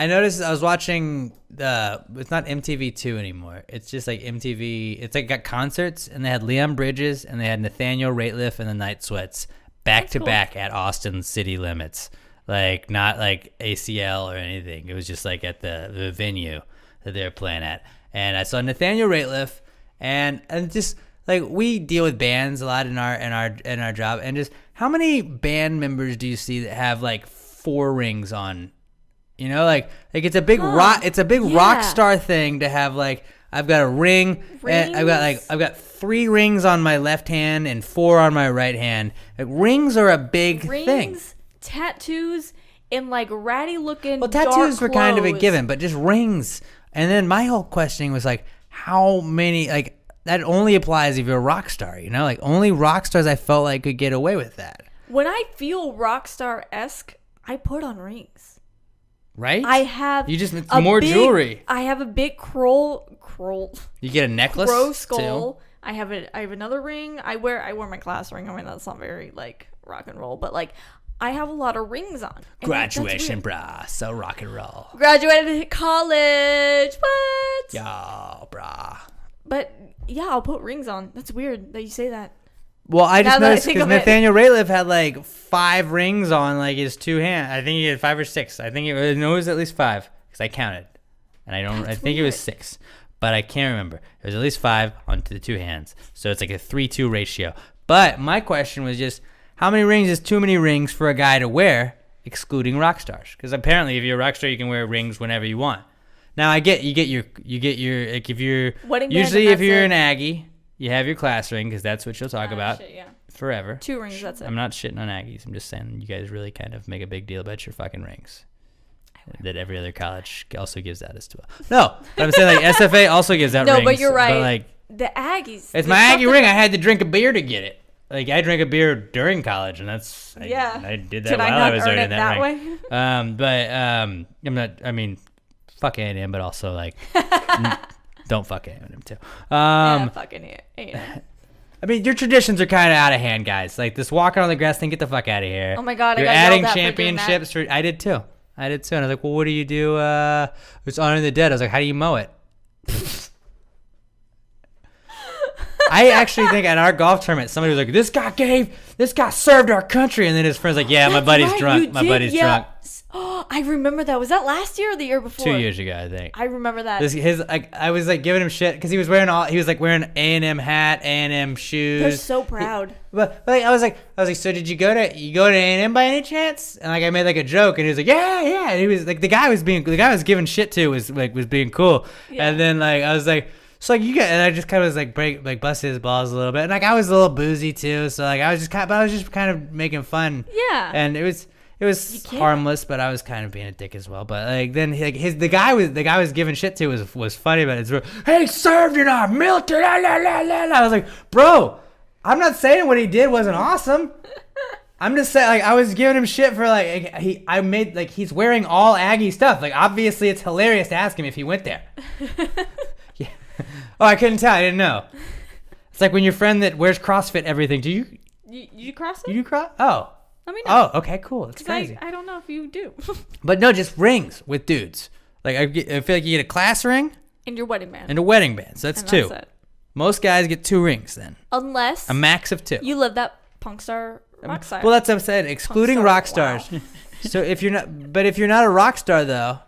noticed I was watching it's not MTV2 anymore. It's just like MTV. It's like got concerts, and they had Leon Bridges and they had Nathaniel Rateliff and the Night Sweats back to back at Austin city limits. Like not like ACL or anything. It was just like at the venue that they were playing at. And I saw Nathaniel Rateliff, and just like we deal with bands a lot in our job, and just how many band members do you see that have like 4 rings on? You know, like it's a big rock star thing to have like I've got a ring, and I've got 3 rings on my left hand and 4 on my right hand. Like rings are a big thing. Rings, tattoos, and like ratty looking. Well, tattoos were kind of a clothes. given, but just rings. And then my whole questioning was like, how many? Like that only applies if you're a rock star. You know, like only rock stars I felt like could get away with that. When I feel rock star-esque, I put on rings. Right? I have it's a more big- jewelry. I have a big crow You get a necklace. skull. too. I have another ring. I wear my class ring. I mean, that's not very like rock and roll, but like I have a lot of rings on. And that's Graduation, weird. brah. So rock and roll. Graduated college. What? Yo, brah. But yeah, I'll put rings on. That's weird that you say that. Well, I just Now that I noticed think because of it. Nathaniel Rateliff had like 5 rings on like his 2 hands. I think he had 5 or 6. I think it was at least 5 because I counted, and I think it was 6, but I can't remember. It was at least 5 onto the 2 hands, so it's like a 3-2 ratio. But my question was just how many rings is too many rings for a guy to wear, excluding rock stars? Because apparently, if you're a rock star, you can wear rings whenever you want. Now I get you get your like if you're Wedding band, usually and if you're that's an it. Aggie. You have your class ring because that's what you'll talk about Shit, yeah. forever. 2 rings. That's it. I'm not shitting on Aggies. I'm just saying you guys really kind of make a big deal about your fucking rings. That every other college also gives that as well. No, but I'm saying like SFA also gives out No, rings. but you're right. But like The Aggies. it's there's my Aggie something- ring. I had to drink a beer to get it. Like I drank a beer during college, and that's Yeah. I did that Did I while not I was earn earning it that that ring. I'm not. I mean, fuck A&M, but also like don't fuck A&M too. Yeah, fucking it. I mean, your traditions are kind of out of hand, guys. Like this walking on the grass thing, get the fuck out of here. Oh my God, I You're got adding yelled at for doing championships. I did too. And I was like, well, what do you do? It's honoring the dead. I was like, how do you mow it? I actually think at our golf tournament, somebody was like, this guy served our country. And then his friend's like, yeah, my That's buddy's right, drunk. you My did, buddy's yeah. drunk. Oh, I remember that. Was that last year or the year before? 2 years ago, I think. I remember that. I was like giving him shit because he was wearing A&M hat, A&M shoes. They're so proud. But like, I was like, so did you go to A&M by any chance? And like I made like a joke, and he was like, yeah. And he was like, the guy I was giving shit to was being cool. Yeah. And then like I was like, so like you get, and I just kind of was like busted his balls a little bit, and like I was a little boozy too, so like I was just kind of making fun. Yeah. And it was harmless, but I was kind of being a dick as well. But like then the guy was giving shit to was funny, but it's hey, served in our military. La, la, la, la, la. I was like, bro, I'm not saying what he did wasn't awesome. I'm just saying, like, I was giving him shit for like he's wearing all Aggie stuff. Like obviously it's hilarious to ask him if he went there. Yeah. Oh, I couldn't tell. I didn't know. It's like when your friend that wears CrossFit everything. Do You cross it? you cross? Oh. Let me know. Oh, okay, cool. That's 'Cause crazy. I don't know if you do. But no, just rings with dudes. Like I feel like you get a class ring And your wedding band. and a wedding band. So that's And two. that's it. Most guys get 2 rings then. Unless A max of 2. you live that punk star rock star. Well, that's what I'm saying. Excluding star, rock wow. stars. So if you're not a rock star though,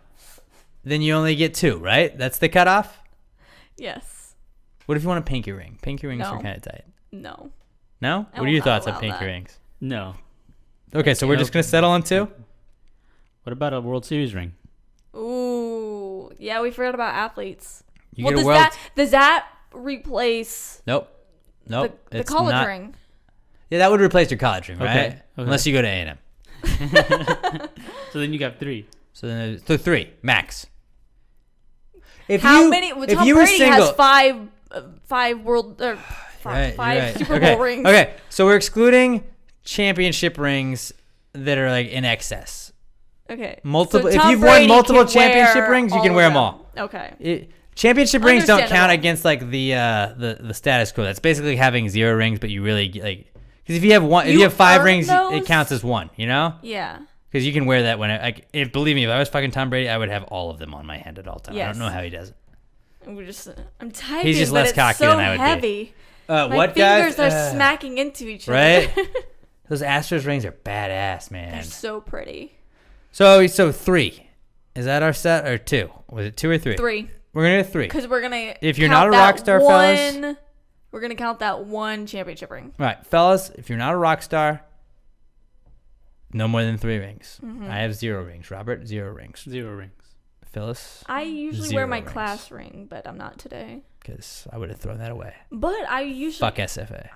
then you only get 2, right? That's the cutoff. Yes. What if you want a pinky ring? Pinky rings No. are kind of tight. No. No? I What are will your not thoughts on allow pinky that. rings? No. Okay, so we're just gonna settle on 2. What about a World Series ring? Ooh. Yeah, we forgot about athletes. You Well, get a world. does that replace Nope. the it's college not. ring? Yeah, that would replace your college ring, right? Okay. Unless you go to A&M. So then you got 3. So then, 3 max. If How many? If Tom you were Brady single, has five world or Right, five right. Super Okay, Bowl rings. Okay, so we're excluding championship rings that are like in excess. Okay. Multiple. So If Tom you've won Brady multiple can championship wear rings, you all can of wear them them. all. Okay. Championship rings don't count Understandable. against like the status quo. That's basically having 0 rings, but you really like because if you have one, if You you have 5 earn rings, those? it counts as 1. You know, Yeah. because you can wear that when believe me, if I was fucking Tom Brady, I would have all of them on my hand at all times. I Yes. don't know how he does it. I'm typing. just but less it's cocky so than I would be. heavy. My What fingers guys? are smacking into each right? other. Those Astros rings are badass, man. They're so pretty. So 3. Is that our set or 2? Was it 2 or 3? 3. We're gonna do 3. Because we're gonna. If you're count not a rock star, fellas. we're gonna count that one championship ring. Right, fellas. If you're not a rock star, no more than 3 rings. Mm-hmm. I have 0 rings. Robert, 0 rings. 0 rings. Phyllis, I usually 0 wear my rings. class ring, but I'm not today. Because I would have thrown that away. But I usually. Fuck SFA.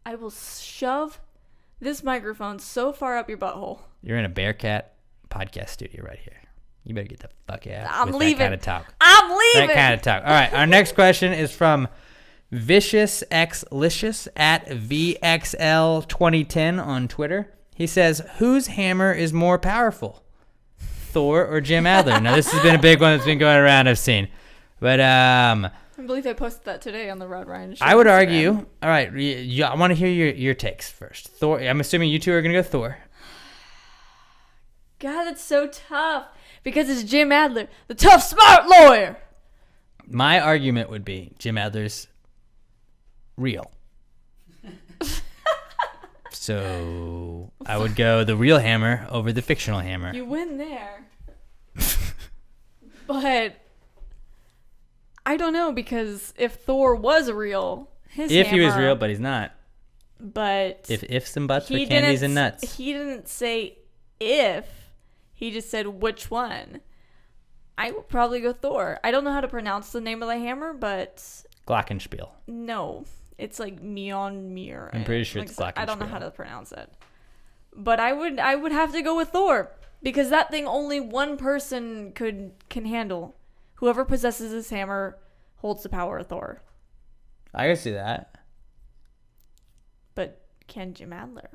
I will shove this microphone so far up your butthole. You're in a Bearcat podcast studio right here. You better get the fuck out. I'm with leaving. That kind of talk. I'm leaving. That kind of talk. All right. Our next question is from Vicious X Licious at VXL2010 on Twitter. He says, "Whose hammer is more powerful, Thor or Jim Adler?" Now this has been a big one that's been going around. I've seen, but I believe I posted that today on the Rod Ryan show. I would Instagram. argue. All right, I want to hear your takes first. Thor. I'm assuming you two are gonna go Thor. God, that's so tough because it's Jim Adler, the tough, smart lawyer. My argument would be Jim Adler's real. So I would go the real hammer over the fictional hammer. You win there. But I don't know because if Thor was real, If he was hammer- real, but he's not. But If ifs and buts were he candies didn't- and nuts. He didn't say if. He just said which one. I would probably go Thor. I don't know how to pronounce the name of the hammer, but Glockenspiel. no, it's like Mjolnir. I'm pretty sure Like it's I said, I don't know Glockenspiel. how to pronounce it. But I would have to go with Thor because that thing only one person can handle. Whoever possesses this hammer holds the power of Thor. I can see that. But can Jim Adler?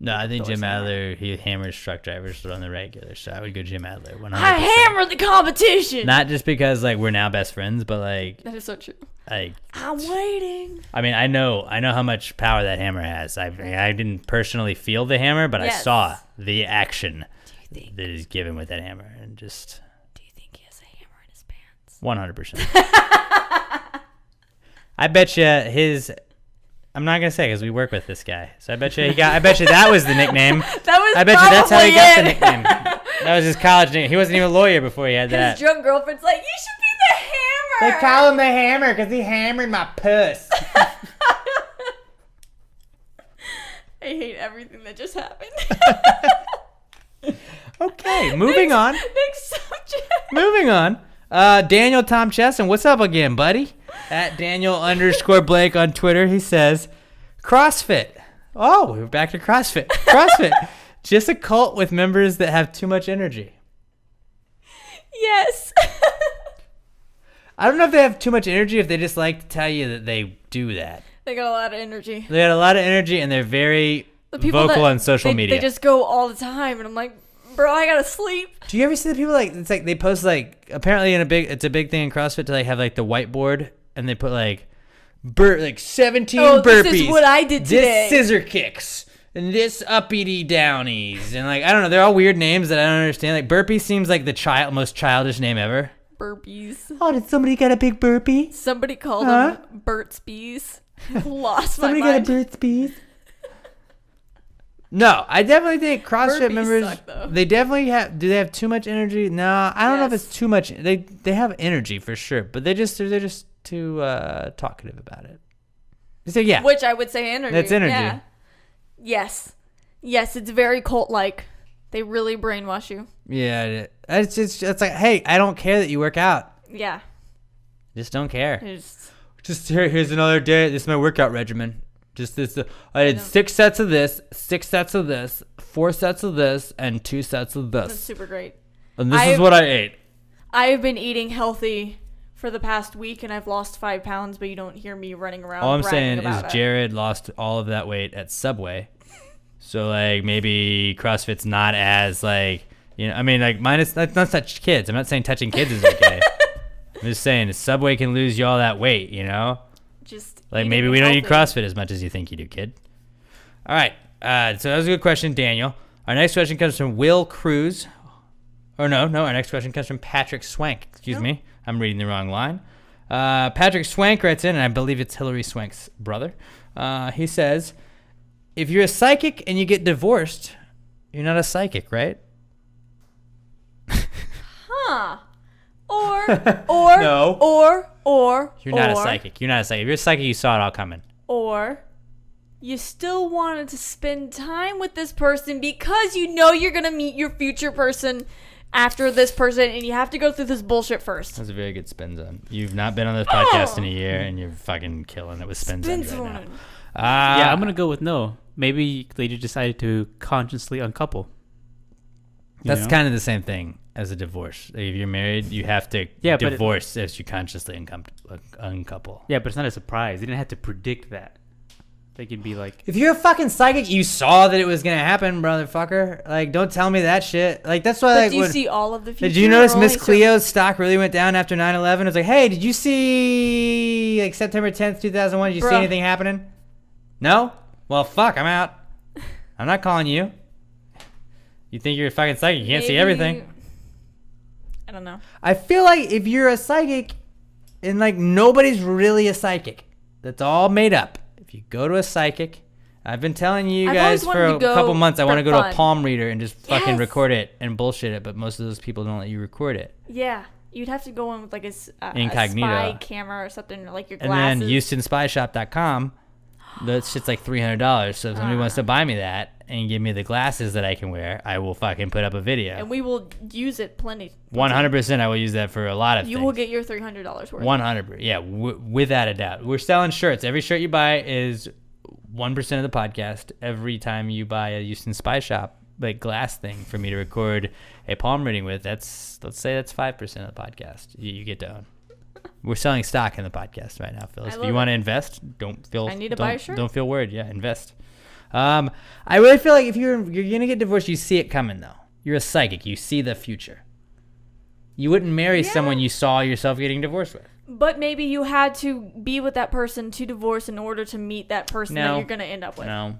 No, I think Thor's Jim hammer. Adler, he hammers truck drivers on the regular, so I would go Jim Adler 100%. I hammered the competition. Not just because like we're now best friends, but like That is so true. like I'm waiting. I mean, I know how much power that hammer has. I didn't personally feel the hammer, but I Yes. saw the action that is given with that hammer, and just Do you think he has a hammer in his pants? 100%. I bet you his. I'm not gonna say because we work with this guy. So I bet you I bet you that was the nickname. I bet you that's how he got the nickname. That was his college name. He wasn't even a lawyer before he had that. His drunk girlfriend's like, you should be the hammer. They call him the Hammer because he hammered my puss. I hate everything that just happened. Okay, moving on. Next subject. Moving on. Daniel Tom Chesson, what's up again, buddy? At Daniel_Blake on Twitter, he says, CrossFit. Oh, we're back to CrossFit. CrossFit. Just a cult with members that have too much energy. Yes. I don't know if they have too much energy, if they just like to tell you that they do that. They got a lot of energy. They got a lot of energy, and they're very vocal on social media. They just go all the time, and I'm like, bro, I gotta sleep. Do you ever see the people like it's like they post like apparently it's a big thing in CrossFit to like have like the whiteboard and they put like 17 burpees. This is what I did today. This scissor kicks and this uppity downies and like I don't know, they're all weird names that I don't understand. Like burpee seems like the most childish name ever. Burpees. Oh, did somebody get a big burpee? Somebody called them Burt's Bees. Lost my mind. Somebody got a Burt's Bees? No, I definitely think CrossFit Burpees members, suck, though. they definitely have, do they have too much energy? No, I don't know if Yes. it's too much. They have energy for sure, but they're just too talkative about it. So yeah. Which I would say energy. That's energy. Yeah. Yes. Yes, it's very cult-like. They really brainwash you. Yeah, it's like, hey, I don't care that you work out. Yeah. Just don't care. It's Just here's another day. This is my workout regimen. Just this. I did 6 sets of this, 6 sets of this, 4 sets of this, and 2 sets of that's this. super great. And this is what I ate. I've been eating healthy for the past week, and I've lost 5 pounds, but you don't hear me running around. All I'm bragging saying about is it. Jared lost all of that weight at Subway. So like maybe CrossFit's not as like, you know, I mean like minus not touch kids. I'm not saying touching kids is okay. I'm just saying Subway can lose you all that weight, you know? Just Like eating maybe we don't eat healthy. CrossFit as much as you think you do, kid. All right. So that was a good question, Daniel. Our next question comes from Will Cruz. Or no. Our next question comes from Patrick Swank. Excuse me. I'm reading the wrong line. Patrick Swank writes in, and I believe it's Hillary Swank's brother. He says, if you're a psychic and you get divorced, you're not a psychic, right? Huh. Or No. or You're not a psychic. You're not a psychic. If you're a psychic, you saw it all coming. Or you still wanted to spend time with this person because you know you're going to meet your future person after this person and you have to go through this bullshit first. That's a very good spin zone. You've not been on this podcast in a year, and you're fucking killing it with spin zones right now. Yeah, I'm gonna go with no. Maybe they just decided to consciously uncouple. That's kind of the same thing as a divorce. If you're married, you have to divorce as you consciously uncouple. Yeah, but it's not a surprise. They didn't have to predict that. They can be like, if you're a fucking psychic, you saw that it was gonna happen, motherfucker. Like, don't tell me that shit. Like, that's why. But Like, do you see all of the future? did you notice or only Miss Cleo's stock really went down after 9/11? It was like, hey, did you see like September 10th, 2001? Did you see anything happening? No? Well, fuck, I'm out. I'm not calling you. You think you're a fucking psychic? You can't see everything. I don't know. I feel like if you're a psychic, and like nobody's really a psychic, that's all made up. If you go to a psychic, I've been telling you I've guys always for wanted to a go couple months, I want to for go to a fun. palm reader and just fucking Yes. record it and bullshit it, but most of those people don't let you record it. Yeah. You'd have to go in with like a Incognito. spy camera or something, or like your And glasses. then HoustonSpyShop.com, that shit's like $300. So if somebody wants to buy me that and give me the glasses that I can wear, I will fucking put up a video. And we will use it plenty. 100% I will use that for a lot of things. You will get your $300 worth. 100%. Yeah, without a doubt. We're selling shirts. Every shirt you buy is 1% of the podcast. Every time you buy a Houston Spy Shop like glass thing for me to record a palm reading with, let's say that's 5% of the podcast. You get to own. We're selling stock in the podcast right now, Phyllis. If you want to invest, I need to buy a shirt. Don't feel worried. Yeah, invest. I really feel like if you're gonna get divorced, you see it coming though. You're a psychic. You see the future. You wouldn't marry someone you saw yourself getting divorced with. But maybe you had to be with that person to divorce in order to meet that person that you're going to end up with. No,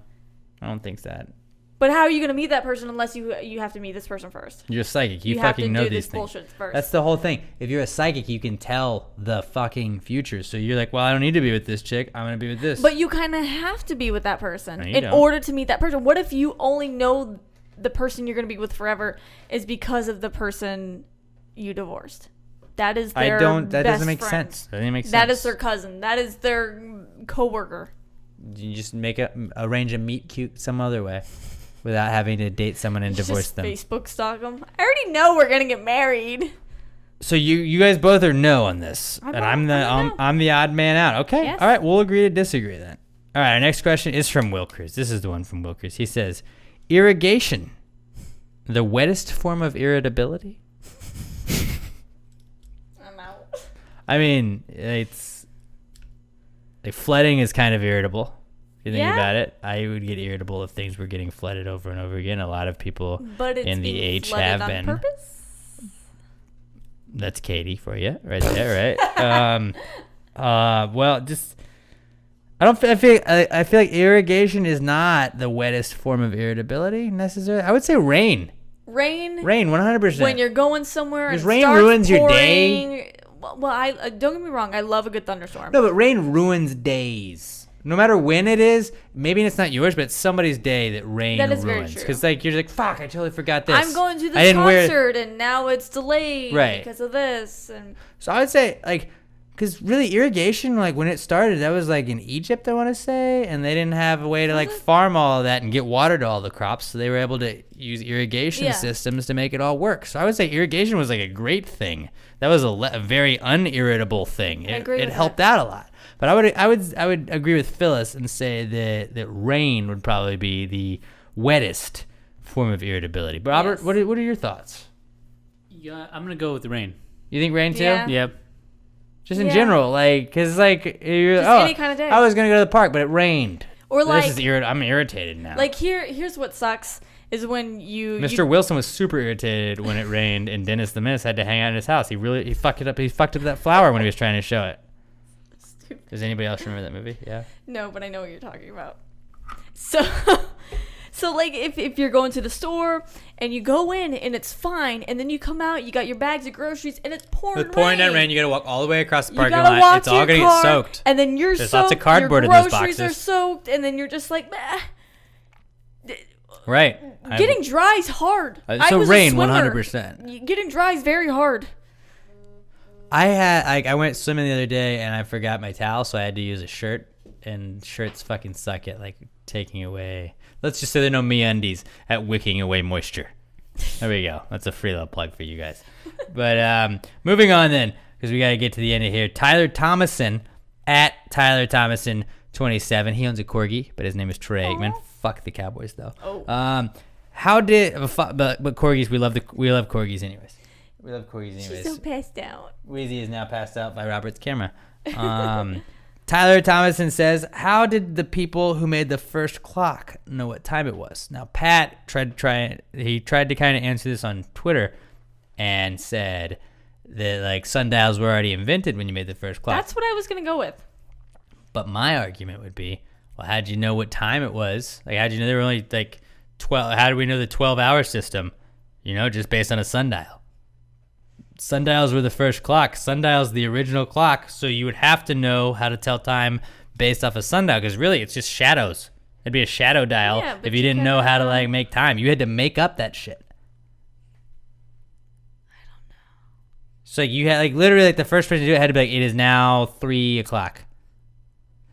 I don't think that. But how are you gonna meet that person unless you have to meet this person first? You're a psychic. You have to fucking know do these this things. bullshit first. That's the whole thing. If you're a psychic, you can tell the fucking future. So you're like, well, I don't need to be with this chick. I'm gonna be with this. But you kind of have to be with that person No, you in don't. order to meet that person. What if you only know the person you're gonna be with forever is because of the person you divorced? That is their That best doesn't make friend. sense. That doesn't make sense. That is their cousin. That is their coworker. You just arrange a meet cute some other way, without having to date someone and divorce Just them. Facebook stalk them. I already know we're gonna get married. So you guys both are no on this, I'm and not- I'm the odd man out. Okay, Yes. all right, we'll agree to disagree then. All right, our next question is from Will Cruz. This is the one from Will Cruz. He says, irrigation, the wettest form of irritability. I'm out. I mean, it's like flooding is kind of irritable. If you think Yeah. about it, I would get irritable if things were getting flooded over and over again. A lot of people But it's in the being age flooded have on been. purpose. That's Katie for you, right there, right? Well, just I feel like irrigation is not the wettest form of irritability necessarily. I would say rain. Rain. 100%. When you're going somewhere, Because and rain starts ruins your pouring. day. Well, I don't get me wrong. I love a good thunderstorm. No, but rain ruins days. No matter when it is, maybe it's not yours, but it's somebody's day that rain That is very ruins. true. Because like you're like, fuck, I totally forgot this. I'm going to I this didn't wear- concert and now it's delayed Right. because of this. And So I would say like, because really irrigation, like when it started, that was like in Egypt, I want to say, and they didn't have a way to like farm all of that and get water to all the crops, so they were able to use irrigation Yeah. systems to make it all work. So I would say irrigation was like a great thing. That was a very unirritable thing. I agree It with helped out a lot. But I would agree with Phyllis and say that rain would probably be the wettest form of irritability. But Robert, Yes. what are your thoughts? Yeah, I'm gonna go with the rain. You think rain too? Yeah. Yep. Just in Yeah. general, like, cause like, you're, Just oh, any kind of day. I was gonna go to the park, but it rained. Or This like, is I'm irritated now. like here's what sucks is when Mr. Wilson was super irritated when it rained, and Dennis the Menace had to hang out in his house. He fucked it up. He fucked up that flower when he was trying to show it. Does anybody else remember that movie? Yeah. No, but I know what you're talking about. So, so like if you're going to the store and you go in and it's fine, and then you come out, you got your bags of groceries, and it's pouring With pouring down rain. rain, you gotta walk all the way across the You parking gotta lot. walk It's to all your gonna car, get soaked. and then you're There's soaked. lots of cardboard in your those groceries are boxes. soaked, and then you're just like, bah. Right. Getting dry is hard. I so was a rain, swimmer. 100%. Getting dry is very hard. I went swimming the other day and I forgot my towel, so I had to use a shirt. And shirts fucking suck at like taking away. Let's just say there are no MeUndies at wicking away moisture. There we go. That's a free little plug for you guys. But moving on then, because we got to get to the end of here. Tyler Thomason at Tyler Thomason 27. He owns a corgi, but his name is Troy Aikman. Fuck the Cowboys though. Oh. How did but corgis? We love corgis anyways. We love corgis anyways. She's so passed out. Wheezy is now passed out by Robert's camera. Tyler Thomason says, how did the people who made the first clock know what time it was? Now, Pat tried to kind of answer this on Twitter and said that like sundials were already invented when you made the first clock. That's what I was gonna go with. But my argument would be, well, how'd you know what time it was? Like, how'd you know there were only like 12? How do we know the 12-hour system? You know, just based on a sundial. Sundials were the first clock. Sundial's the original clock, so you would have to know how to tell time based off a sundial, because really it's just shadows. It'd be a shadow dial Yeah, but if you you didn't know how to gotta- like make time. You had to make up that shit. I don't know. So you had like literally like the first person to do it had to be like, it is now 3 o'clock.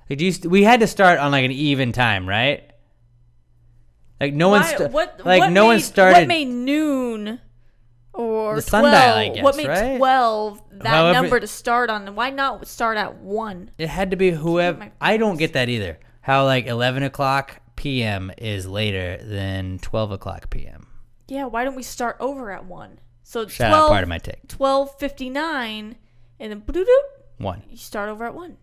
Like, we had to start on like an even time, right? Like no one started. What made noon or The 12? sundial, I guess, what made right? 12 that However- number to start on? Why not start at 1? It had to be whoever. my I don't get that either. How like 11 o'clock p.m. is later than 12 o'clock p.m. Yeah, why don't we start over at 1? So it's Shout out part of my take. 12:59, and then bloop, 1. you start over at 1.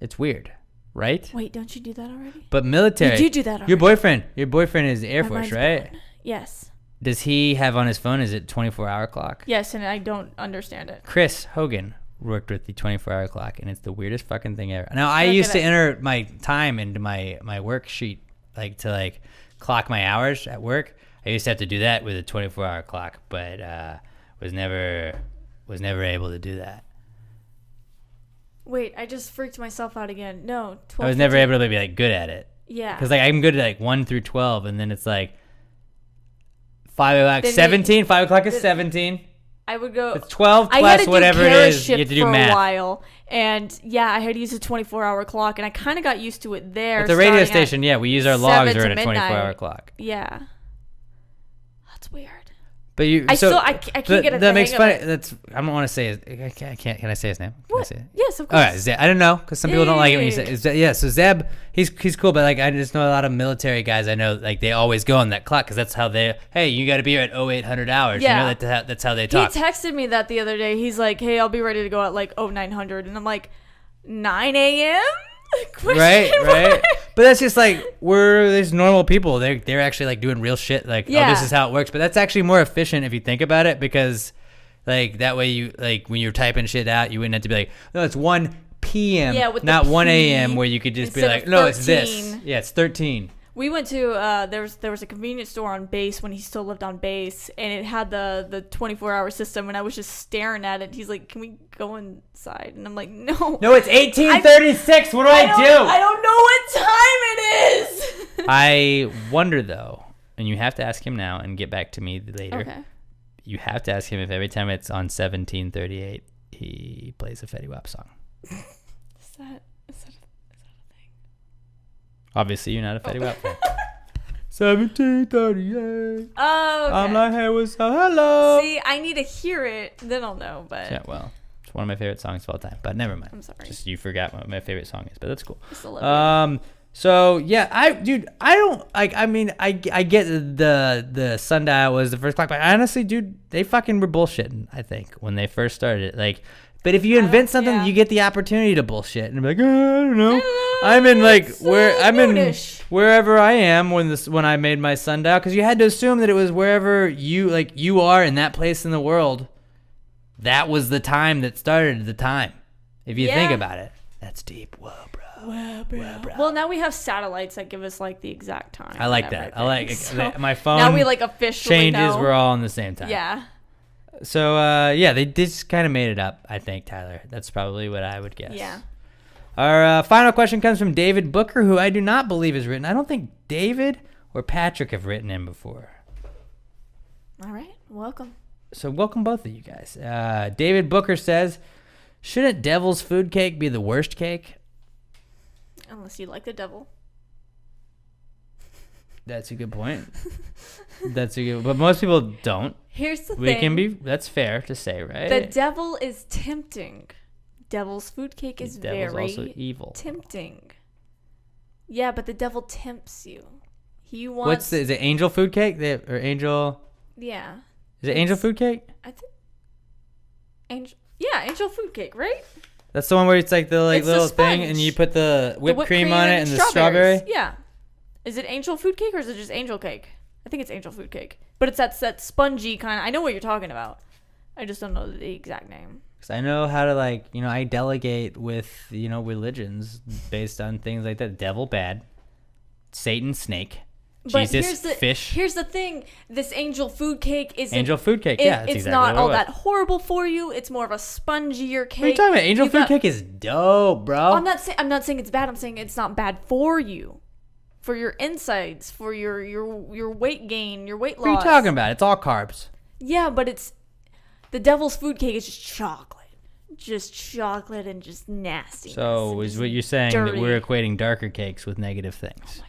It's weird, right? Wait, don't you do that already? But military. You do that Your already. boyfriend is Air My Force, mind's right? blown. Yes. Does he have on his phone? Is it 24-hour clock? Yes, and I don't understand it. Chris Hogan worked with the 24-hour clock, and it's the weirdest fucking thing ever. Now I Okay, used to that- enter my time into my worksheet, like to like clock my hours at work, I used to have to do that with a 24-hour clock, but was never able to do that. Wait, I just freaked myself out again. No, 12. I was never able to be like good at it. Yeah. Because like I'm good at like 1 through 12, and then it's like 5 o'clock, Then 17. 5 o'clock is 17. I would go. It's 12 I had plus to do whatever it Kara is. You shift have to do for math. a while, and yeah, I had to use a 24-hour clock, and I kind of got used to it there. At the radio starting at station, yeah, we use our logs 7 are to at a midnight. 24-hour clock. Yeah, that's weird. But you, I so can't get it. that makes funny. That's I don't want to say his. I can't. Can I say his name? Can I What? say it? Yes, of All course. right, Zeb. I don't know because some people don't like it when you say. Yeah. Is that, yeah, so Zeb, he's cool, but like I just know a lot of military guys. I know like they always go on that clock because that's how they. Hey, you got to be here at 0800 hours. Yeah. You know that's how they He talk. texted me that the other day. He's like, "Hey, I'll be ready to go at like 0900," and I'm like, 9 a.m. Right. But that's just like we're these normal people. They're actually like doing real shit. Like, oh, Yeah. this is how it works. But that's actually more efficient if you think about it because, like, that way you like when you're typing shit out, you wouldn't have to be like, no, it's 1 p.m. Yeah, with the not 1 P a.m. where you could just be instead like, of no, it's this. 13. Yeah, it's 13. We went to there was a convenience store on base when he still lived on base, and it had the 24-hour system, and I was just staring at it. He's like, "Can we go inside?" And I'm like, "No, No, it's 1836. What do I do? I don't know what time it is." I wonder though, and you have to ask him now and get back to me later. Okay. You have to ask him if every time it's on 1738, he plays a Fetty Wap song. Is that a thing? Obviously, you're not a Fetty Wap fan. 1738. Oh, okay. I'm like, hey, what's up? Hello. See, I need to hear it, then I'll know. But Yeah, well, it's one of my favorite songs of all time. But never mind. I'm sorry. Just you forgot what my favorite song is, but that's cool. I still love you. So yeah, I don't like. I mean, I get the sundial was the first clock, but honestly, dude, they fucking were bullshitting. I think when they first started it, like. But if you invent something, yeah. you get the opportunity to bullshit and be like, I don't know. I'm in like it's, in wherever I am when I made my sundial, because you had to assume that it was wherever you are in that place in the world. That was the time that started the time. If you think Yeah. about it, that's deep. Whoa, bro. Well, now we have satellites that give us like the exact time. I like and that. I like everything. So my phone. now we like officially changes. know. We're all on the same time. Yeah. So yeah, they just kind of made it up. I think, Tyler. That's probably what I would guess. Yeah. Our final question comes from David Booker, who I do not believe has written. I don't think David or Patrick have written in before. All right. Welcome. So welcome both of you guys. David Booker says, shouldn't devil's food cake be the worst cake? Unless you like the devil. That's a good point. But most people don't. Here's the thing. That's fair to say, right? The devil is tempting. Devil's food cake is devil's very also evil. tempting. Yeah, but the devil tempts you. He wants. Is it angel food cake? Or angel? Yeah. Is it angel food cake? I think. Angel food cake, right? That's the one where it's like the It's the little thing, and sponge. you put the whipped cream on it and the strawberry. Yeah. Is it angel food cake or is it just angel cake? I think it's angel food cake. But it's that spongy kind of. I know what you're talking about. I just don't know the exact name. Because I know how to I delegate with religions based on things like that. Devil bad, Satan snake, But Jesus fish. Here's the thing: this angel food cake isn't. Angel food cake. Yeah, that's it's exactly not what it all was. that horrible for you. It's more of a spongier cake. What are you talking about? Angel You food got- cake is dope, bro. I'm not saying it's bad. I'm saying it's not bad for you, for your insides, for your weight gain, your weight loss. What are you talking about? It's all carbs. Yeah, but it's the devil's food cake is just chocolate and just nasty. So is what you're saying that dirty. we're equating darker cakes with negative things?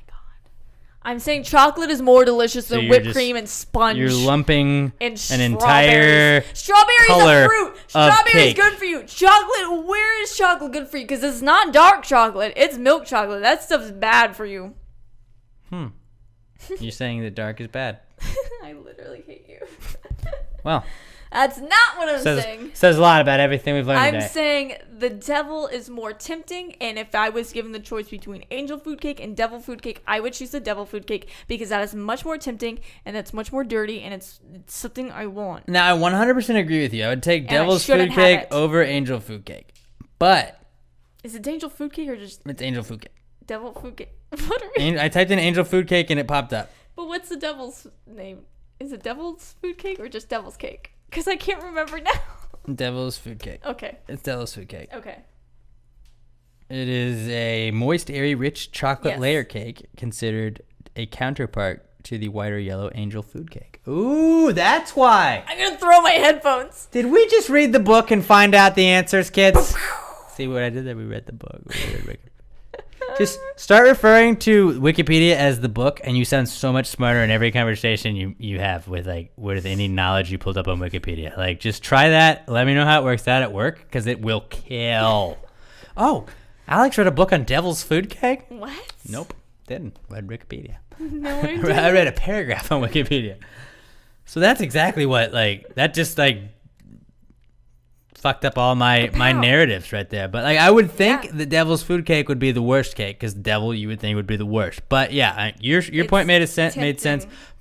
I'm saying chocolate is more delicious So than you're whipped just- cream and sponge. You're lumping and an entire strawberries color a fruit. of Strawberries cake. good for you. Chocolate, where is chocolate good for you? Because it's not dark chocolate. It's milk chocolate. That stuff's bad for you. You're saying that dark is bad. I literally hate you. Well, That's not what I'm saying. says a lot about everything we've learned I'm today. saying the devil is more tempting, and if I was given the choice between angel food cake and devil food cake, I would choose the devil food cake because that is much more tempting, and that's much more dirty, and it's something I want. Now, I 100% agree with you. I would take And I devil's food shouldn't have cake it. over angel food cake. But Is it angel food cake or just it's angel food cake. devil food cake? What are we? I typed in angel food cake and it popped up. But what's the devil's name? Is it devil's food cake or just devil's cake? Because I can't remember now. Devil's food cake. Okay. It's devil's food cake. Okay. It is a moist, airy, rich chocolate Yes. layer cake considered a counterpart to the white or yellow angel food cake. Ooh, that's why. I'm gonna throw my headphones. Did we just read the book and find out the answers, kids? See what I did there? We read the book. Just start referring to Wikipedia as the book, and you sound so much smarter in every conversation you have with any knowledge you pulled up on Wikipedia. Like, just try that. Let me know how it works out at work, because it will kill. Oh, Alex read a book on devil's food cake? What? Nope, didn't. Read Wikipedia. No, I didn't. I read a paragraph on Wikipedia. So that's exactly what, that just, fucked up all my narratives right there. But, I would think the devil's food cake would be the worst cake, because the devil, you would think, would be the worst. But, yeah, your point made sense.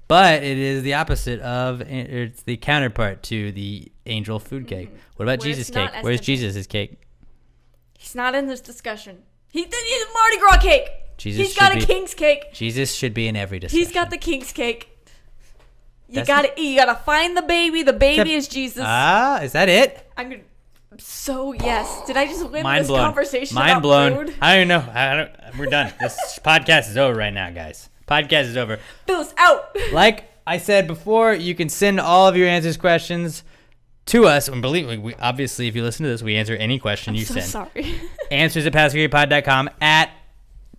But it is the opposite of, it's the counterpart to the angel food cake. What about Where Jesus' it's not cake? as Where's tempting. Jesus' cake? He's not in this discussion. He's a Mardi Gras cake. Jesus He's got should a be- king's cake. Jesus should be in every discussion. He's got the king's cake. You That's gotta find the baby. The baby is Jesus. Is that it? I'm so yes. Did I just win Mind this blown. conversation Mind about blown. food? I don't even know. We're done. This podcast is over right now, guys. Podcast is over. Phil's out. Like I said before, you can send all of your answers, questions to us. And believe me, we, obviously, if you listen to this, we answer any question you So send. sorry. Answers at PassTheGradePod.com, at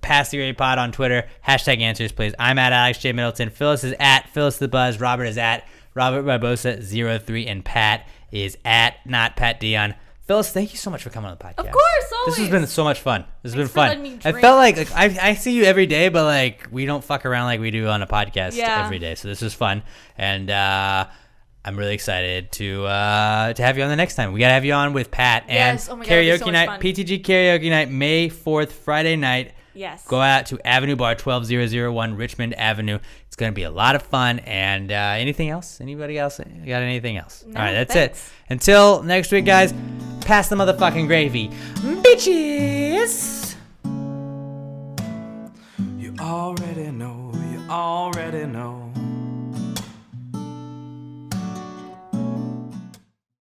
PassTheGradePod on Twitter. Hashtag answers, please. I'm at Alex J. Middleton. Phyllis is at Phyllis the Buzz. Robert is at Robert Barbosa03. And Pat is at not Pat Dion. Phyllis, thank you so much for coming on the podcast. Of course, always. This has been so much fun. This has been for fun. letting me I drink. felt like I see you every day, but we don't fuck around like we do on a podcast Yeah. every day. So this is fun, and I'm really excited to have you on the next time. We gotta have you on with Pat and Yes, oh my God, it'd be so karaoke much night, fun. PTG karaoke night, May 4th, Friday night. Yes. Go out to Avenue Bar, 12001 Richmond Avenue. It's gonna be a lot of fun. And anything else? Anybody else got anything else? No, All right, that's thanks. it. Until next week, guys. Pass the motherfucking gravy, bitches. You already know, you already know.